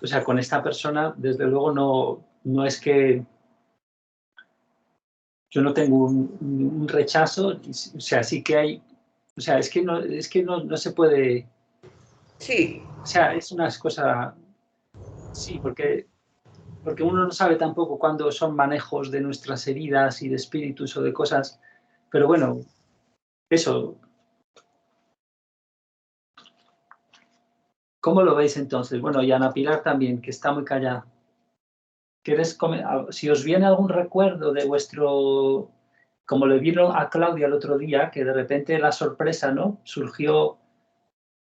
o sea, con esta persona, desde luego no es que yo no tengo un rechazo, o sea, sí que hay, o sea, es que no se puede. Sí. O sea, es una cosa, sí, porque uno no sabe tampoco cuándo son manejos de nuestras heridas y de espíritus o de cosas, pero bueno, eso. ¿Cómo lo veis entonces? Bueno, y Ana Pilar también, que está muy callada. Si os viene algún recuerdo de vuestro, como le vino a Claudia el otro día, que de repente la sorpresa, ¿no? Surgió,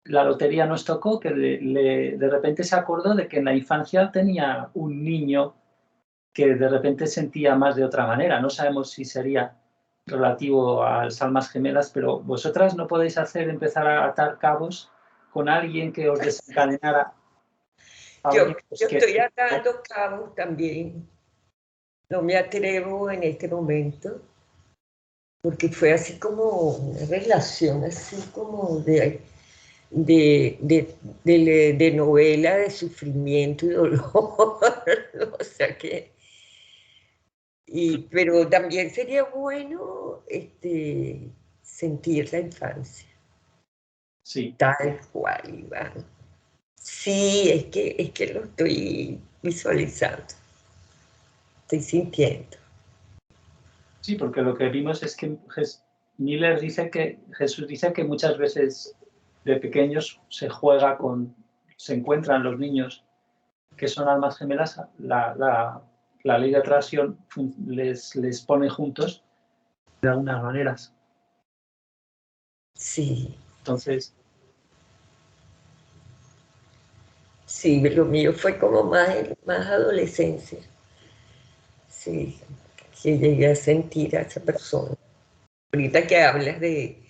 la lotería nos tocó, que de repente se acordó de que en la infancia tenía un niño que de repente sentía más de otra manera. No sabemos si sería relativo a las almas gemelas, pero vosotras no podéis empezar a atar cabos con alguien que os desencadenara. Yo estoy atando cabos también. No me atrevo en este momento, porque fue así como una relación, así como de novela de sufrimiento y dolor. O sea que Pero también sería bueno sentir la infancia. Sí. Tal cual, Iván. Sí, es que lo estoy visualizando. Estoy sintiendo. Sí, porque lo que vimos es que Miller dice que Jesús dice que muchas veces de pequeños se encuentran los niños que son almas gemelas, la ley de atracción les pone juntos de algunas maneras. Sí. Entonces. Sí, lo mío fue como más adolescencia. Sí, que llegué a sentir a esa persona. Ahorita que hablas de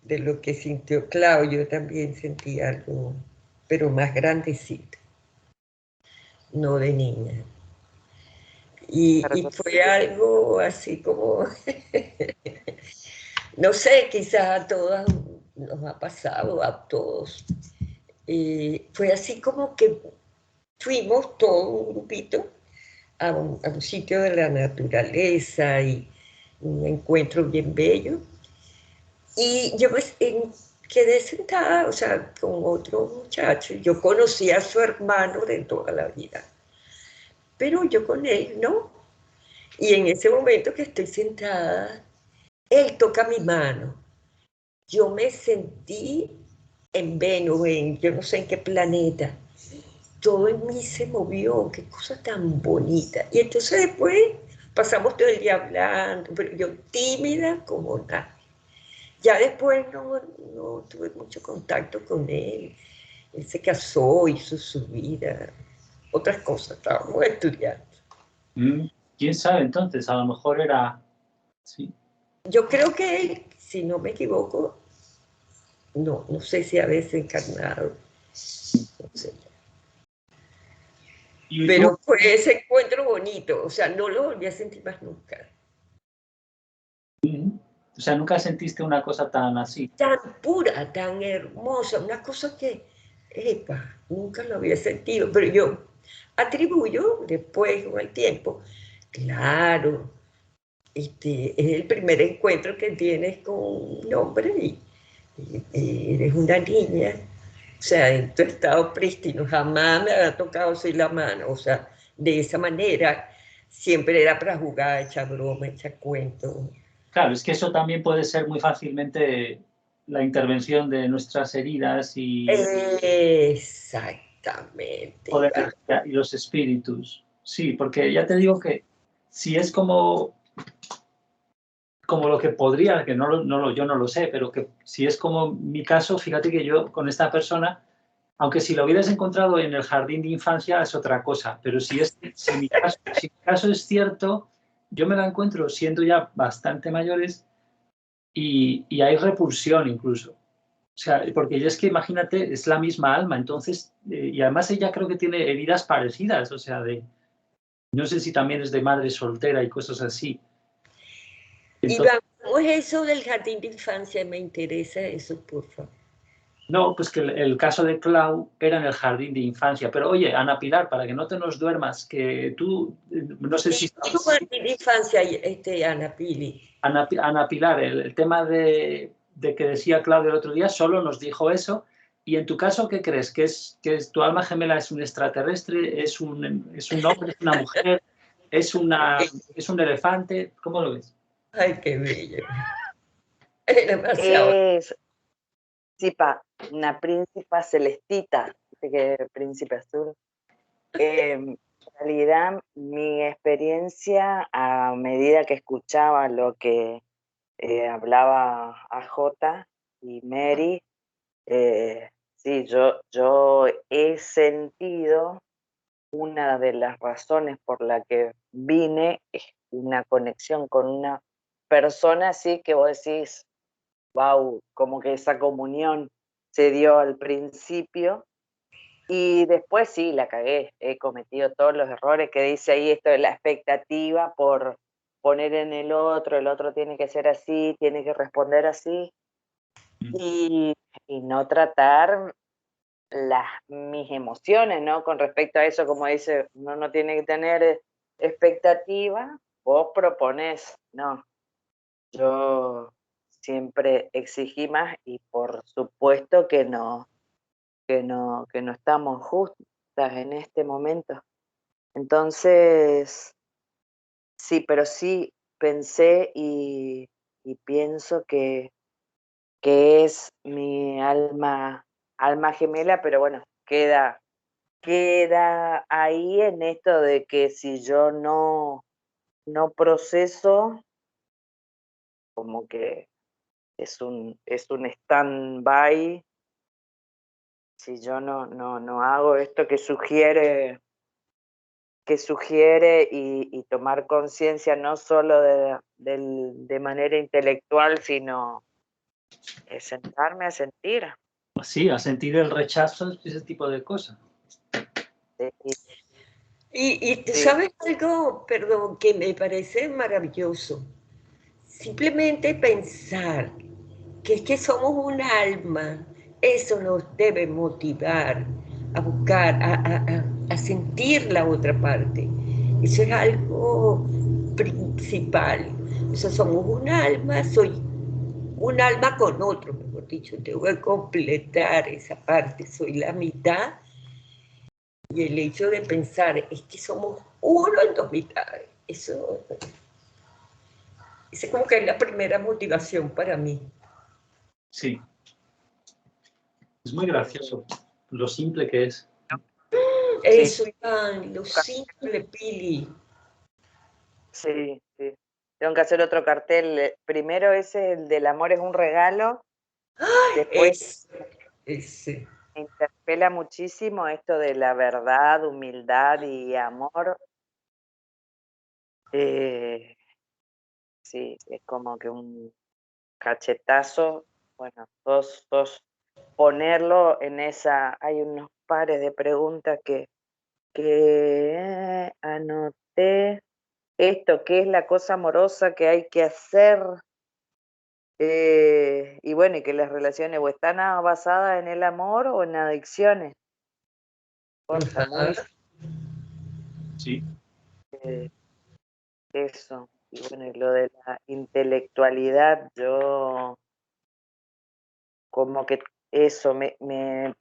lo que sintió Claudio, yo también sentí algo, pero más grandecito, no de niña. Y fue algo así como, no sé, quizás a todas nos ha pasado, a todos. Fue así como que fuimos todo un grupito a un sitio de la naturaleza y un encuentro bien bello. Y yo quedé sentada, o sea, con otro muchacho. Yo conocí a su hermano de toda la vida, pero yo con él no. Y en ese momento que estoy sentada, él toca mi mano. Yo me sentí en Venus, yo no sé en qué planeta. Todo en mí se movió, qué cosa tan bonita. Y entonces después pasamos todo el día hablando, pero yo tímida como nada. Ya después no tuve mucho contacto con él. Él se casó, hizo su vida, otras cosas, estábamos estudiando. ¿Quién sabe entonces? A lo mejor era. Sí. Yo creo que él, si no me equivoco, no sé si ha desencarnado, no sé. Pero fue ese encuentro bonito, o sea, no lo volví a sentir más nunca. O sea, nunca sentiste una cosa tan así. Tan pura, tan hermosa, una cosa que, nunca lo había sentido, pero yo atribuyo después con el tiempo, claro, es el primer encuentro que tienes con un hombre y eres una niña, o sea, en tu estado prístino, jamás me había tocado así la mano, o sea, de esa manera, siempre era para jugar, echar broma, echar cuento. Claro, es que eso también puede ser muy fácilmente la intervención de nuestras heridas y. Exactamente. O de energía y los espíritus. Sí, porque ya te digo que si es como lo que podría, que yo no lo sé, pero que si es como mi caso, fíjate que yo con esta persona, aunque si lo hubieras encontrado en el jardín de infancia es otra cosa, pero si mi caso es cierto, yo me la encuentro siendo ya bastante mayores y hay repulsión incluso. O sea, porque ella es que, imagínate, es la misma alma, entonces, y además ella creo que tiene heridas parecidas, o sea, no sé si también es de madre soltera y cosas así. Entonces, y vamos, eso del jardín de infancia, me interesa eso, por favor. No, pues que el caso de Clau era en el jardín de infancia, pero oye, Ana Pilar, para que no te nos duermas, que tú, no sé si. ¿Qué jardín de infancia, Ana Pili? Ana Pilar, el tema de que decía Claudio el otro día, solo nos dijo eso. Y en tu caso, ¿qué crees? ¿Que tu alma gemela es un extraterrestre? ¿Es un hombre? ¿Es una mujer? ¿Es un elefante? ¿Cómo lo ves? Ay, qué bello. Es demasiado. Sí, una príncipa celestita, que es príncipe azul. En realidad, mi experiencia, a medida que escuchaba lo que hablaba AJ y Mary, sí, yo he sentido una de las razones por la que vine es una conexión con una persona así que vos decís, wow, como que esa comunión se dio al principio y después sí, la cagué, he cometido todos los errores que dice ahí esto de la expectativa por poner en el otro tiene que ser así, tiene que responder así y no tratar mis emociones, ¿no? Con respecto a eso, como dice, uno no tiene que tener expectativa vos proponés, no. Yo siempre exigí más y por supuesto que no estamos justas en este momento. Entonces, sí, pero sí pensé y pienso que es mi alma gemela, pero bueno, queda ahí en esto de que si yo no proceso, como que es un stand-by. Si yo no hago esto que sugiere y tomar conciencia no solo de manera intelectual, sino sentarme a sentir. Sí, a sentir el rechazo, ese tipo de cosas. Sí. Y tú sabes algo, perdón, que me parece maravilloso. Simplemente pensar que es que somos un alma, eso nos debe motivar a buscar, a sentir la otra parte. Eso es algo principal. Eso somos un alma, soy un alma con otro, mejor dicho, tengo que completar esa parte, soy la mitad. Y el hecho de pensar es que somos uno en dos mitades, eso es como que es la primera motivación para mí. Sí. Es muy gracioso lo simple que es. Eso, Iván, lo simple, Pili. Sí. Tengo que hacer otro cartel. Primero ese, el del amor es un regalo. Después Ese. me interpela muchísimo esto de la verdad, humildad y amor. Sí, es como que un cachetazo. Bueno, dos, ponerlo en esa. Hay unos pares de preguntas que anoté. Esto, ¿qué es la cosa amorosa que hay que hacer? Y bueno, y que las relaciones o están basadas en el amor o en adicciones. Cosa muy... Sí. Eso. Y bueno, y lo de la intelectualidad, yo como que eso,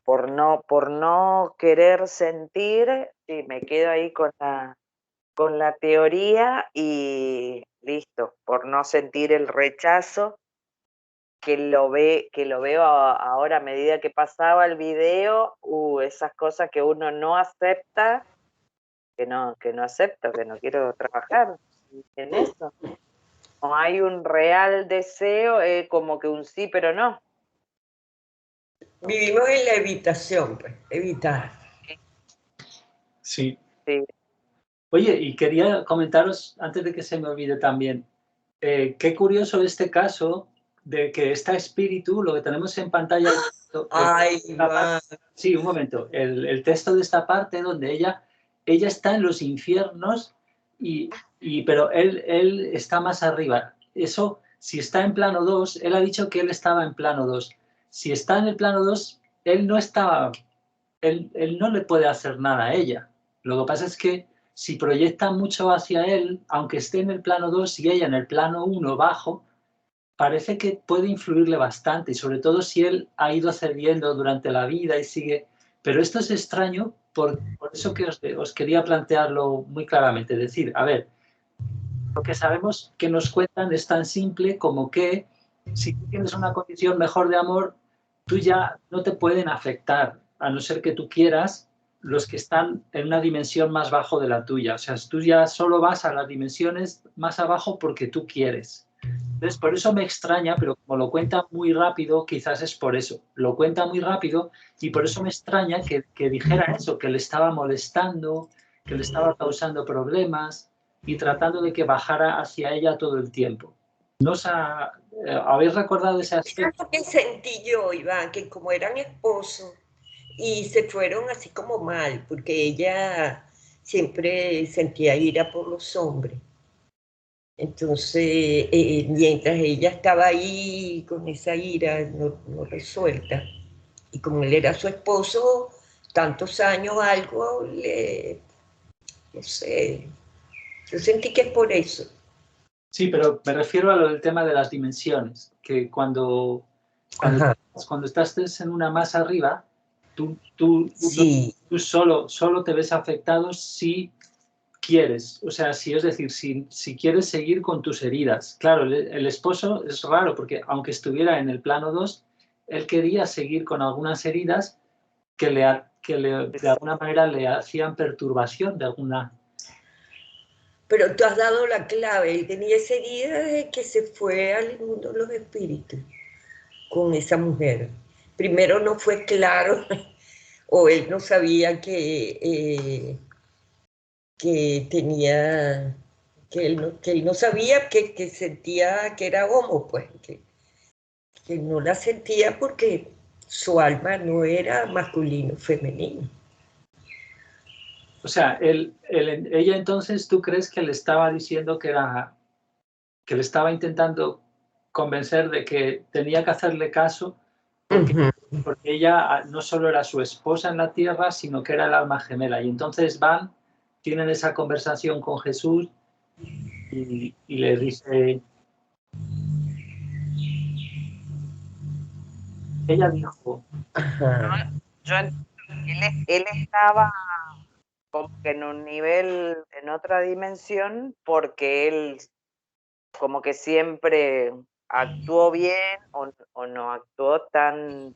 por no querer sentir, sí, me quedo ahí con la teoría y listo, por no sentir el rechazo que lo veo ahora a medida que pasaba el video, esas cosas que uno no acepta, que no acepto, que no quiero trabajar en eso. No hay un real deseo, como que un sí, pero no. Vivimos en la evitación, pues, evitar. Sí. Sí. Oye, y quería comentaros, antes de que se me olvide también, qué curioso este caso de que está espíritu, lo que tenemos en pantalla. Ay, Iván. Sí, un momento. El texto de esta parte donde ella está en los infiernos, pero él está más arriba. Eso, si está en plano 2, él ha dicho que él estaba en plano 2. Si está en el plano 2, él no estaba, él no le puede hacer nada a ella. Lo que pasa es que si proyecta mucho hacia él, aunque esté en el plano 2 y ella en el plano 1 bajo, parece que puede influirle bastante, y sobre todo si él ha ido cediendo durante la vida y sigue. Pero esto es extraño, por eso que os quería plantearlo muy claramente. Decir, a ver, lo que sabemos que nos cuentan es tan simple como que si tú tienes una condición mejor de amor, tú ya no te pueden afectar, a no ser que tú quieras, los que están en una dimensión más bajo de la tuya. O sea, tú ya solo vas a las dimensiones más abajo porque tú quieres. Entonces, por eso me extraña, pero como lo cuenta muy rápido, quizás es por eso. Lo cuenta muy rápido y por eso me extraña que dijera eso, que le estaba molestando, que le estaba causando problemas y tratando de que bajara hacia ella todo el tiempo. ¿No os habéis recordado ese aspecto? Es lo que sentí yo, Iván, que como eran esposos y se fueron así como mal, porque ella siempre sentía ira por los hombres. Entonces, mientras ella estaba ahí con esa ira no resuelta, y como él era su esposo, tantos años algo, no sé, yo sentí que es por eso. Sí, pero me refiero a lo del tema de las dimensiones, que cuando estás en una más arriba, tú solo te ves afectado si quieres, o sea, es decir, si quieres seguir con tus heridas. Claro, el esposo es raro porque aunque estuviera en el plano 2, él quería seguir con algunas heridas que de alguna manera le hacían perturbación de alguna. Pero tú has dado la clave, él tenía esa herida desde que se fue al mundo de los espíritus con esa mujer. Primero no fue claro, o él no sabía que tenía, que él no sabía que sentía que era homo, pues, que no la sentía porque su alma no era masculino, femenino. O sea, ella entonces, ¿tú crees que le estaba diciendo que le estaba intentando convencer de que tenía que hacerle caso porque ella no solo era su esposa en la tierra, sino que era el alma gemela? Y entonces tienen esa conversación con Jesús y le dice, ella dijo, Él estaba como que en un nivel, en otra dimensión, porque él como que siempre actuó bien o no actuó tan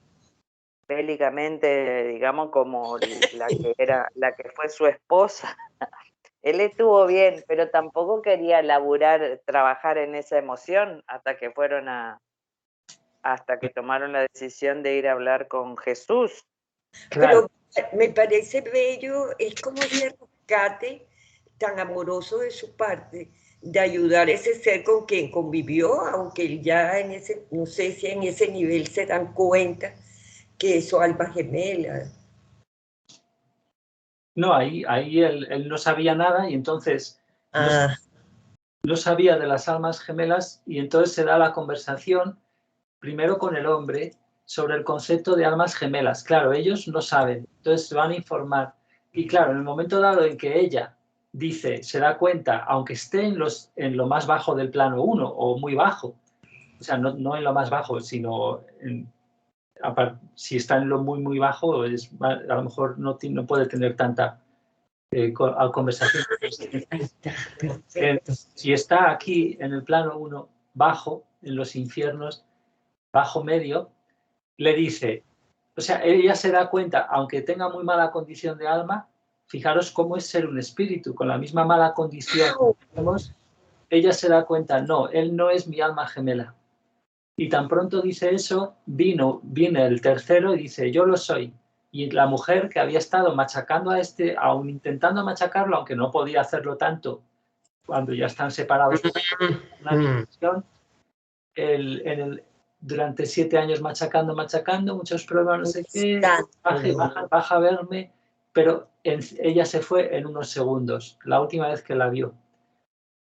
bélicamente, digamos, como la que fue su esposa. Él estuvo bien, pero tampoco quería trabajar en esa emoción hasta que hasta que tomaron la decisión de ir a hablar con Jesús. Claro. Pero me parece bello, es como ese rescate tan amoroso de su parte, de ayudar a ese ser con quien convivió, aunque ya no sé si en ese nivel se dan cuenta que es su alma gemela. No, ahí él no sabía nada y entonces no sabía de las almas gemelas y entonces se da la conversación primero con el hombre sobre el concepto de almas gemelas. Claro, ellos no saben, entonces se van a informar. Y claro, en el momento dado en que ella se da cuenta, aunque esté en lo más bajo del plano 1 o muy bajo, o sea, no en lo más bajo, sino si está en lo muy bajo, a lo mejor no puede tener tanta conversación. Si está aquí en el plano 1 bajo, en los infiernos, bajo medio, le dice, o sea, ella se da cuenta, aunque tenga muy mala condición de alma, fijaros cómo es ser un espíritu, con la misma mala condición que tenemos, ella se da cuenta, no, él no es mi alma gemela. Y tan pronto dice eso, viene el tercero y dice, yo lo soy. Y la mujer que había estado machacando a este, aún intentando machacarlo, aunque no podía hacerlo tanto, cuando ya están separados, una dimensión, durante 7 años machacando, muchos problemas, no sé qué, baja a verme, pero ella se fue en unos segundos, la última vez que la vio.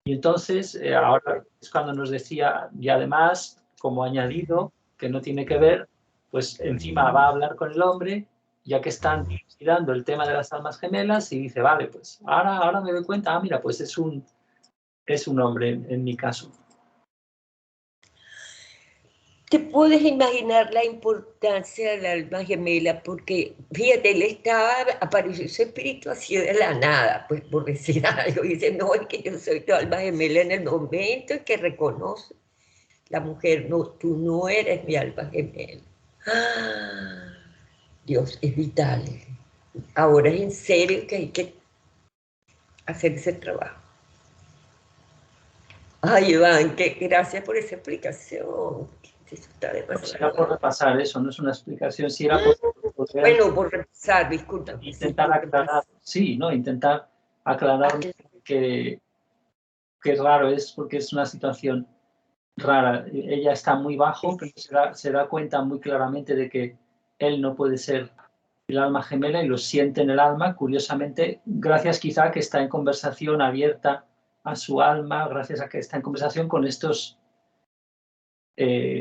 Y entonces, ahora es cuando nos decía, y además, como añadido, que no tiene que ver, pues encima va a hablar con el hombre, ya que están estudiando el tema de las almas gemelas, y dice, vale, pues ahora me doy cuenta, mira, pues es un hombre en mi caso. ¿Te puedes imaginar la importancia del alma gemela? Porque, fíjate, apareció ese espíritu así de la nada, pues por decir algo. Y dice, no, es que yo soy tu alma gemela en el momento en que reconoce la mujer, no, tú no eres mi alma gemela. Dios, es vital. Ahora es en serio que hay que hacer ese trabajo. Ay, Iván, gracias por esa explicación. Eso está demasiado. Era por repasar eso, no es una explicación, si era por repasar, disculpa. Intentar aclarar, sí, ¿no? Intentar aclarar que raro es, porque es una situación rara. Ella está muy bajo, pero se da cuenta muy claramente de que él no puede ser el alma gemela y lo siente en el alma, curiosamente, gracias quizá a que está en conversación abierta a su alma, gracias a que está en conversación con estos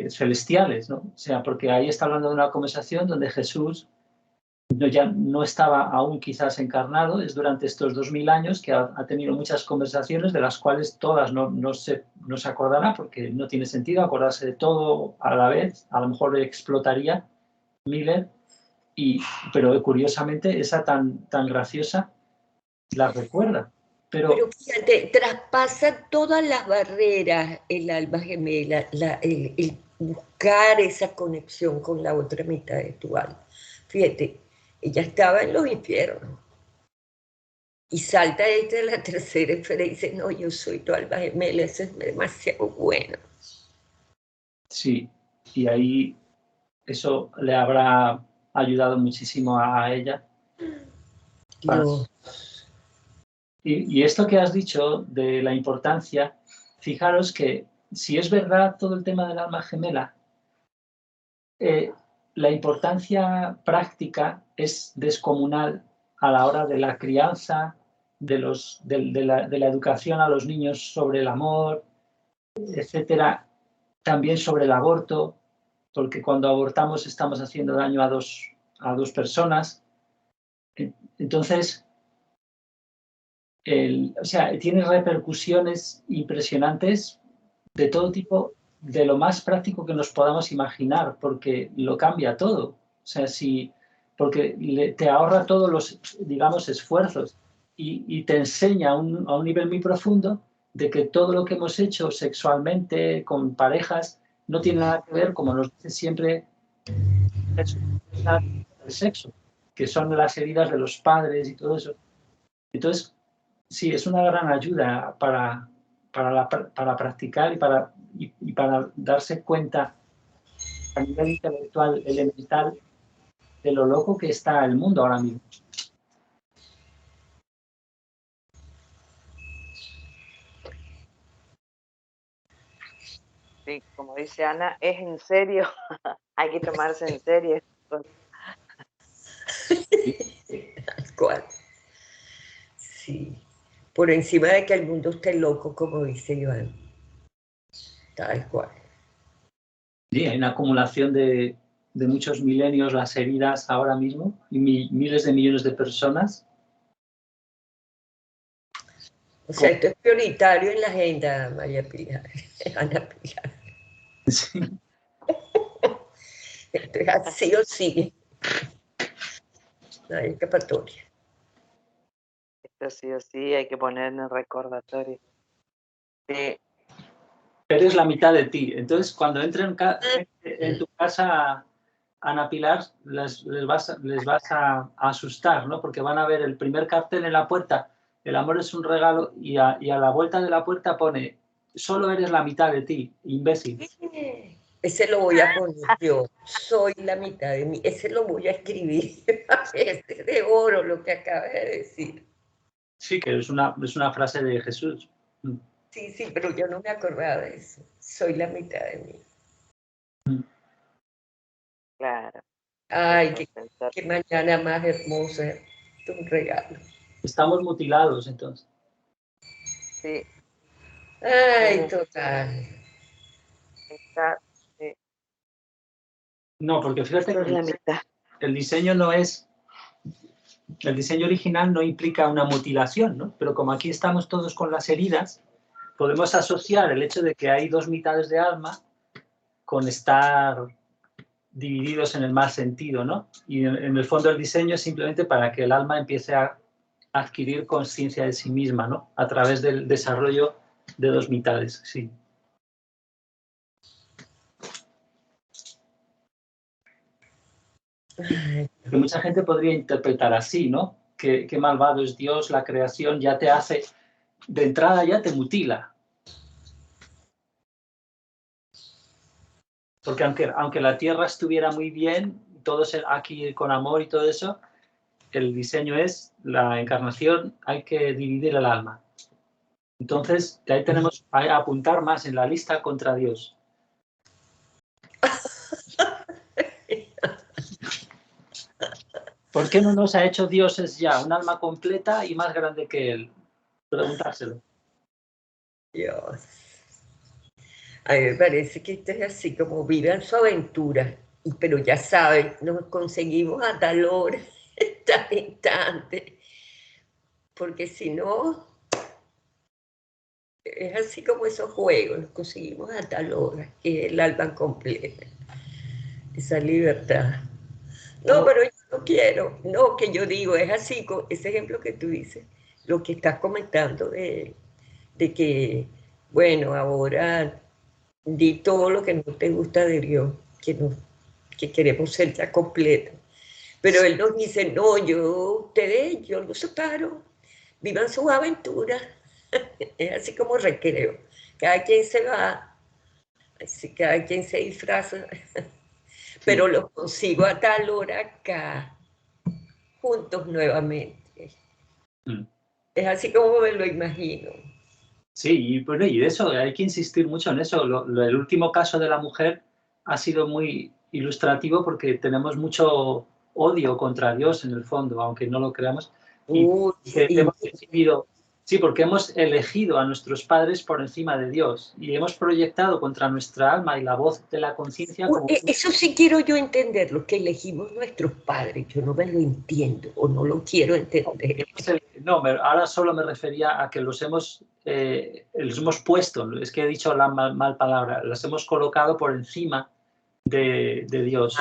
celestiales, ¿no? O sea, porque ahí está hablando de una conversación donde Jesús ya no estaba aún quizás encarnado, es durante estos 2000 años que ha tenido muchas conversaciones, de las cuales todas no se acordará, porque no tiene sentido acordarse de todo a la vez, a lo mejor explotaría Miller, pero curiosamente esa tan graciosa la recuerda. Pero fíjate, traspasa todas las barreras el alma gemela, el buscar esa conexión con la otra mitad de tu alma. Fíjate, ella estaba en los infiernos y salta de la tercera esfera y dice, no, yo soy tu alma gemela, eso es demasiado bueno. Sí, y ahí eso le habrá ayudado muchísimo a ella. Y esto que has dicho de la importancia, fijaros que si es verdad todo el tema del alma gemela, la importancia práctica es descomunal a la hora de la crianza, de la educación a los niños sobre el amor, etcétera, también sobre el aborto, porque cuando abortamos estamos haciendo daño a dos personas. Entonces, o sea, tiene repercusiones impresionantes de todo tipo, de lo más práctico que nos podamos imaginar, porque lo cambia todo. O sea, porque te ahorra todos los, digamos, esfuerzos y te enseña a un nivel muy profundo de que todo lo que hemos hecho sexualmente, con parejas, no tiene nada que ver, como nos dice siempre, el sexo, que son las heridas de los padres y todo eso. Entonces, sí, es una gran ayuda para practicar y para darse cuenta a nivel intelectual elemental de lo loco que está el mundo ahora mismo. Sí, como dice Ana, es en serio, hay que tomarse en serio. Tal cual. Sí. Por encima de que el mundo esté loco, como dice Iván. Tal cual. Sí, hay una acumulación de muchos milenios, las heridas ahora mismo, y miles de millones de personas. O sea, esto es prioritario en la agenda, María Pilar, Ana Pilar. Sí. Esto es así o sí. No hay escapatoria. Esto sí o sí hay que poner en el recordatorio. Eres la mitad de ti. Entonces, cuando entren en tu casa, Ana Pilar, les vas a asustar, ¿no? Porque van a ver el primer cartel en la puerta, el amor es un regalo, y a la vuelta de la puerta pone, solo eres la mitad de ti, imbécil. Ese lo voy a poner yo, soy la mitad de mí, ese lo voy a escribir. Es de oro lo que acaba de decir. Sí, que es una frase de Jesús. Sí, pero yo no me acordaba de eso. Soy la mitad de mí. Claro. Ay, qué mañana más hermosa. Es un regalo. Estamos mutilados, entonces. Sí. Ay, total. Sí. No, porque fíjate que el diseño no es... El diseño original no implica una mutilación, ¿no? Pero como aquí estamos todos con las heridas, podemos asociar el hecho de que hay dos mitades de alma con estar divididos en el mal sentido, ¿no? Y en el fondo el diseño es simplemente para que el alma empiece a adquirir conciencia de sí misma, ¿no? A través del desarrollo de dos mitades, sí. Que mucha gente podría interpretar así, ¿no? Que malvado es Dios, la creación ya te hace, de entrada ya te mutila. Porque aunque la tierra estuviera muy bien, todo aquí con amor y todo eso, el diseño es la encarnación, hay que dividir el alma. Entonces, de ahí tenemos a apuntar más en la lista contra Dios. ¿Por qué no nos ha hecho dioses ya un alma completa y más grande que él? Preguntárselo. Dios. A mí me parece que esto es así, como vivan su aventura, pero ya saben, nos conseguimos a tal hora tan instante, porque si no, es así como esos juegos, los conseguimos a tal hora, que es el alma completa, esa libertad. No, pero yo no quiero, no, que yo digo, es así, con ese ejemplo que tú dices, lo que estás comentando de que, bueno, ahora di todo lo que no te gusta de Dios, que queremos ser ya completos. Pero Él nos dice, no, ustedes, yo los separo, vivan sus aventuras. Es así como recreo. Cada quien se va, así cada quien se disfraza, pero los consigo a tal hora acá, juntos nuevamente. Es así como me lo imagino. Sí, y bueno, y de eso hay que insistir mucho en eso. El último caso de la mujer ha sido muy ilustrativo porque tenemos mucho odio contra Dios en el fondo, aunque no lo creamos. Hemos recibido, sí, porque hemos elegido a nuestros padres por encima de Dios y hemos proyectado contra nuestra alma y la voz de la conciencia. Eso sí quiero yo entender, lo que elegimos nuestros padres. Yo no me lo entiendo o no lo quiero entender. No, ahora solo me refería a que los hemos puesto, es que he dicho la mal palabra, los hemos colocado por encima de Dios.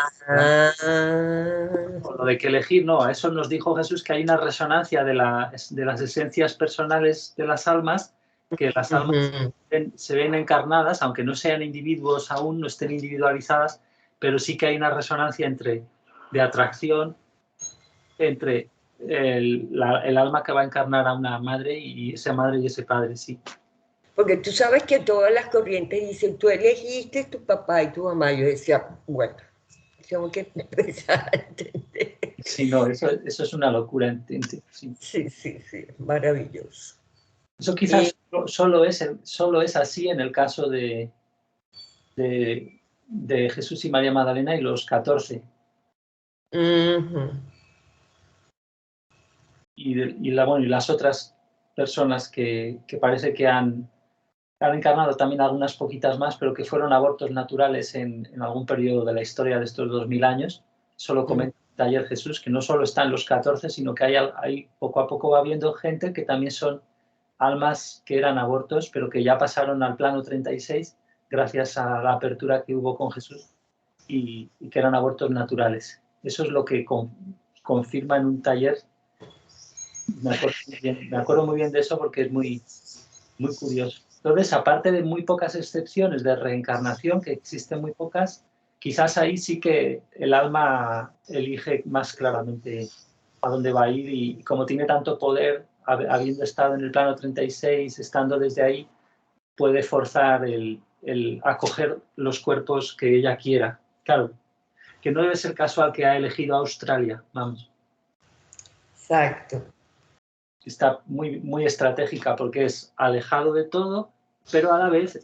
Con lo de que elegir, no, a eso nos dijo Jesús que hay una resonancia de las esencias personales de las almas, que las almas se ven encarnadas, aunque no sean individuos aún, no estén individualizadas, pero sí que hay una resonancia de atracción entre el alma que va a encarnar a una madre y esa madre y ese padre, sí. Porque tú sabes que todas las corrientes dicen, tú elegiste tu papá y tu mamá. Yo decía, bueno, tengo que empezar a entender. Sí, no, eso es una locura. Sí, sí, maravilloso. Eso quizás solo es así en el caso de Jesús y María Magdalena y los 14. Y las otras personas que parece que han encarnado también algunas poquitas más, pero que fueron abortos naturales en algún periodo de la historia de estos 2000 años. Solo comenta ayer Jesús que no solo están los 14, sino que hay poco a poco va habiendo gente que también son almas que eran abortos, pero que ya pasaron al plano 36 gracias a la apertura que hubo con Jesús y que eran abortos naturales. Eso es lo que confirma en un taller. Me acuerdo muy bien de eso porque es muy, muy curioso. Entonces, aparte de muy pocas excepciones de reencarnación, que existen muy pocas, quizás ahí sí que el alma elige más claramente a dónde va a ir y como tiene tanto poder, habiendo estado en el plano 36, estando desde ahí, puede forzar el acoger los cuerpos que ella quiera. Claro, que no debe ser casual que ha elegido Australia, vamos. Exacto. Está muy, muy estratégica porque es alejado de todo, pero a la vez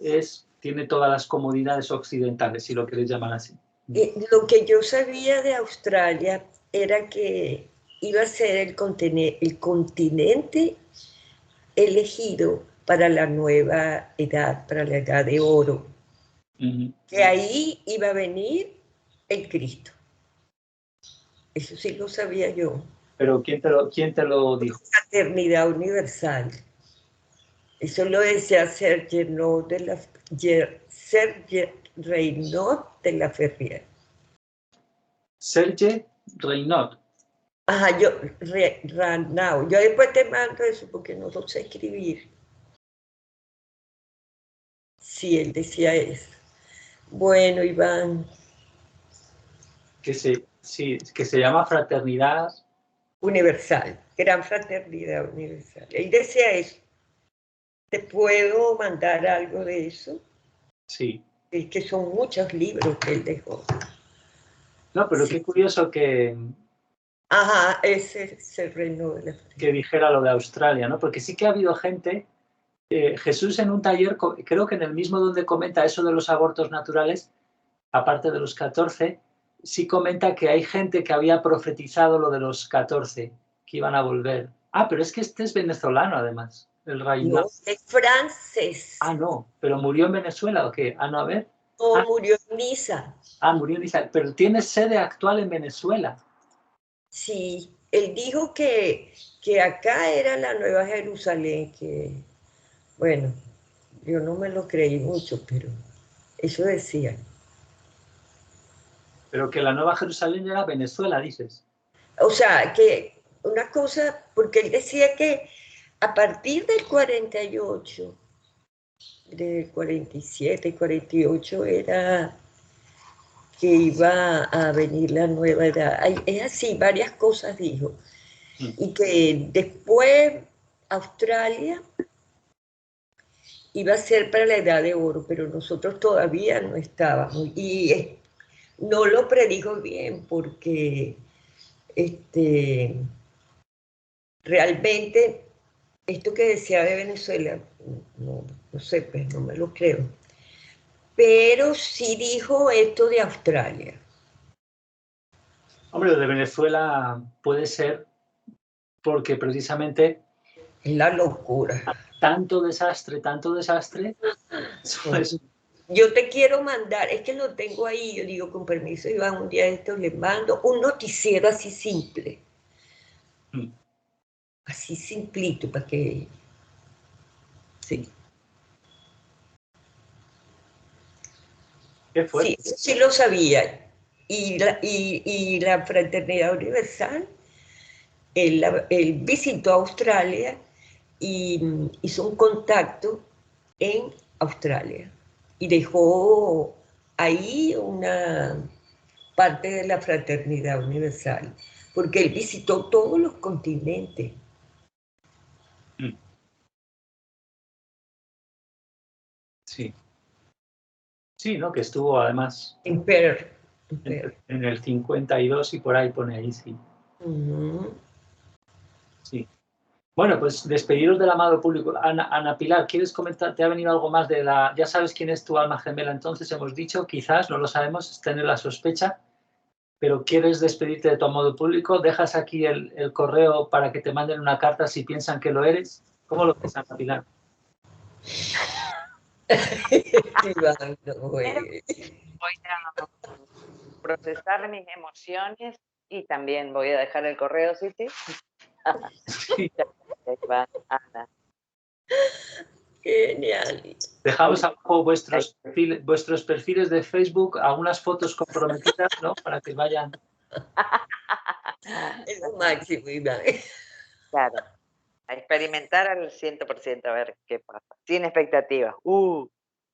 tiene todas las comodidades occidentales, si lo queréis llamar así. Lo que yo sabía de Australia era que iba a ser el continente elegido para la nueva edad, para la edad de oro. Que ahí iba a venir el Cristo. Eso sí lo sabía yo. ¿Pero quién te lo dijo? Fraternidad universal. Eso lo decía Serge Reynaud de la Ferrier. Serge Reynaud. Ajá, yo después te mando eso porque no lo sé escribir. Sí, él decía eso. Bueno, Iván. Que se llama Fraternidad Universal, Gran Fraternidad Universal. Él decía eso. ¿Te puedo mandar algo de eso? Sí. Es que son muchos libros que él dejó. No, pero sí. Qué curioso que... Ajá, ese se renueva. Que dijera lo de Australia, ¿no? Porque sí que ha habido gente... Jesús en un taller, creo que en el mismo donde comenta eso de los abortos naturales, aparte de los 14, sí comenta que hay gente que había profetizado lo de los 14, que iban a volver. Ah, pero es que este es venezolano, además, el Reynaud. No, es francés. Ah, no, pero murió en Venezuela, ¿o qué? Ah, no, a ver. No, murió en Niza. Ah, murió en Niza, pero tiene sede actual en Venezuela. Sí, él dijo que acá era la Nueva Jerusalén, que, bueno, yo no me lo creí mucho, pero eso decía. Pero que la Nueva Jerusalén era Venezuela, dices. O sea, que una cosa, porque él decía que a partir del 48, del 47, 48 era que iba a venir la nueva edad. Es así, varias cosas dijo. Y que después Australia iba a ser para la edad de oro, pero nosotros todavía no estábamos. Y no lo predijo bien porque realmente esto que decía de Venezuela, no sé, pues no me lo creo. Pero sí dijo esto de Australia. Hombre, lo de Venezuela puede ser porque precisamente... Es la locura. Tanto desastre. Pues, yo te quiero mandar, es que lo tengo ahí, yo digo, con permiso, Iván, un día de esto les mando un noticiero así simple. Así simplito, para que... Sí. ¿Qué fue? Sí, eso sí lo sabía. Y la Fraternidad Universal, él visitó Australia y hizo un contacto en Australia y dejó ahí una parte de la Fraternidad Universal, porque él visitó todos los continentes. Sí. Sí, ¿no? Que estuvo además En Perth. En el 52 y por ahí pone ahí, sí. Sí. Bueno, pues despediros del amado público. Ana Pilar, ¿quieres comentar? ¿Te ha venido algo más de la... Ya sabes quién es tu alma gemela, entonces hemos dicho, quizás, no lo sabemos, es tener la sospecha, pero ¿quieres despedirte de tu amado público? ¿Dejas aquí el correo para que te manden una carta si piensan que lo eres? ¿Cómo lo ves, Ana Pilar? Voy a procesar mis emociones y también voy a dejar el correo, ¿sí? Sí. Ana. Genial. Dejamos abajo vuestros perfiles de Facebook, algunas fotos comprometidas, ¿no? Para que vayan... Es lo máximo, Iván. Claro. A experimentar al 100%, a ver qué pasa. Sin expectativas.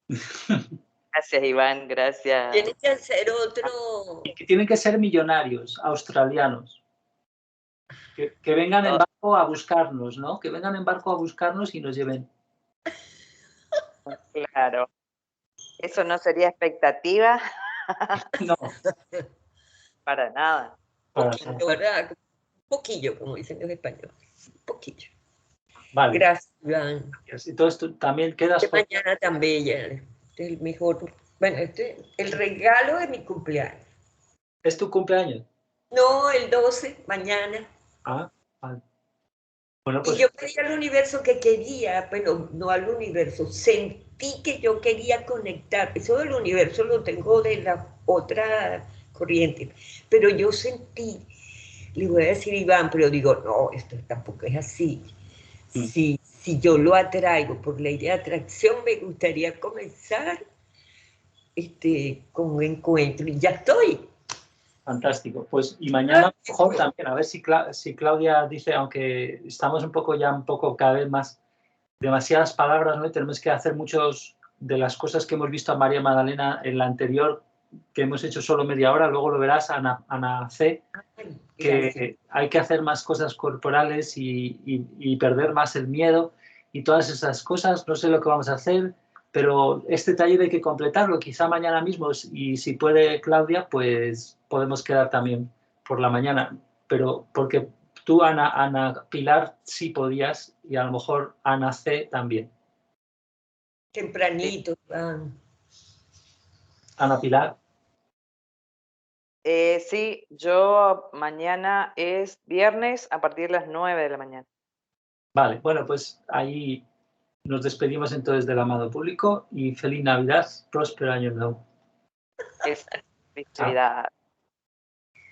Gracias, Iván, gracias. Tienes que hacer otro... Y que tienen que ser millonarios, australianos. Que vengan en barco a buscarnos, ¿no? Que vengan en barco a buscarnos y nos lleven. Claro. ¿Eso no sería expectativa? No. Para nada. Poquillo, ¿verdad? Un poquillo, como dicen los españoles. Un poquillo. Vale. Gracias, Iván. Entonces tú también quedas... Por... mañana también ya. Este es el mejor... Bueno, el regalo de mi cumpleaños. ¿Es tu cumpleaños? No, el 12, mañana. Ah, vale. Bueno, pues... Y yo pedí al universo que quería, bueno, no al universo, sentí que yo quería conectar. Eso del universo lo tengo de la otra corriente, pero yo sentí, le voy a decir Iván, pero digo, no, esto tampoco es así. Si yo lo atraigo por ley de atracción, me gustaría comenzar con un encuentro y ya estoy. Fantástico. Pues y mañana mejor también, a ver si Claudia dice, aunque estamos un poco cada vez más, demasiadas palabras, ¿no? Y tenemos que hacer muchos de las cosas que hemos visto a María Magdalena en la anterior, que hemos hecho solo media hora, luego lo verás, Ana C, que hay que hacer más cosas corporales y perder más el miedo y todas esas cosas. No sé lo que vamos a hacer, pero este taller hay que completarlo, quizá mañana mismo, y si puede Claudia, pues podemos quedar también por la mañana, pero porque tú, Ana Pilar, sí podías, y a lo mejor Ana C también. Tempranito. Ana Pilar. Sí, yo mañana es viernes a partir de las 9 de la mañana. Vale, bueno, pues ahí nos despedimos entonces del amado público y feliz Navidad, próspero año nuevo. Felicidad.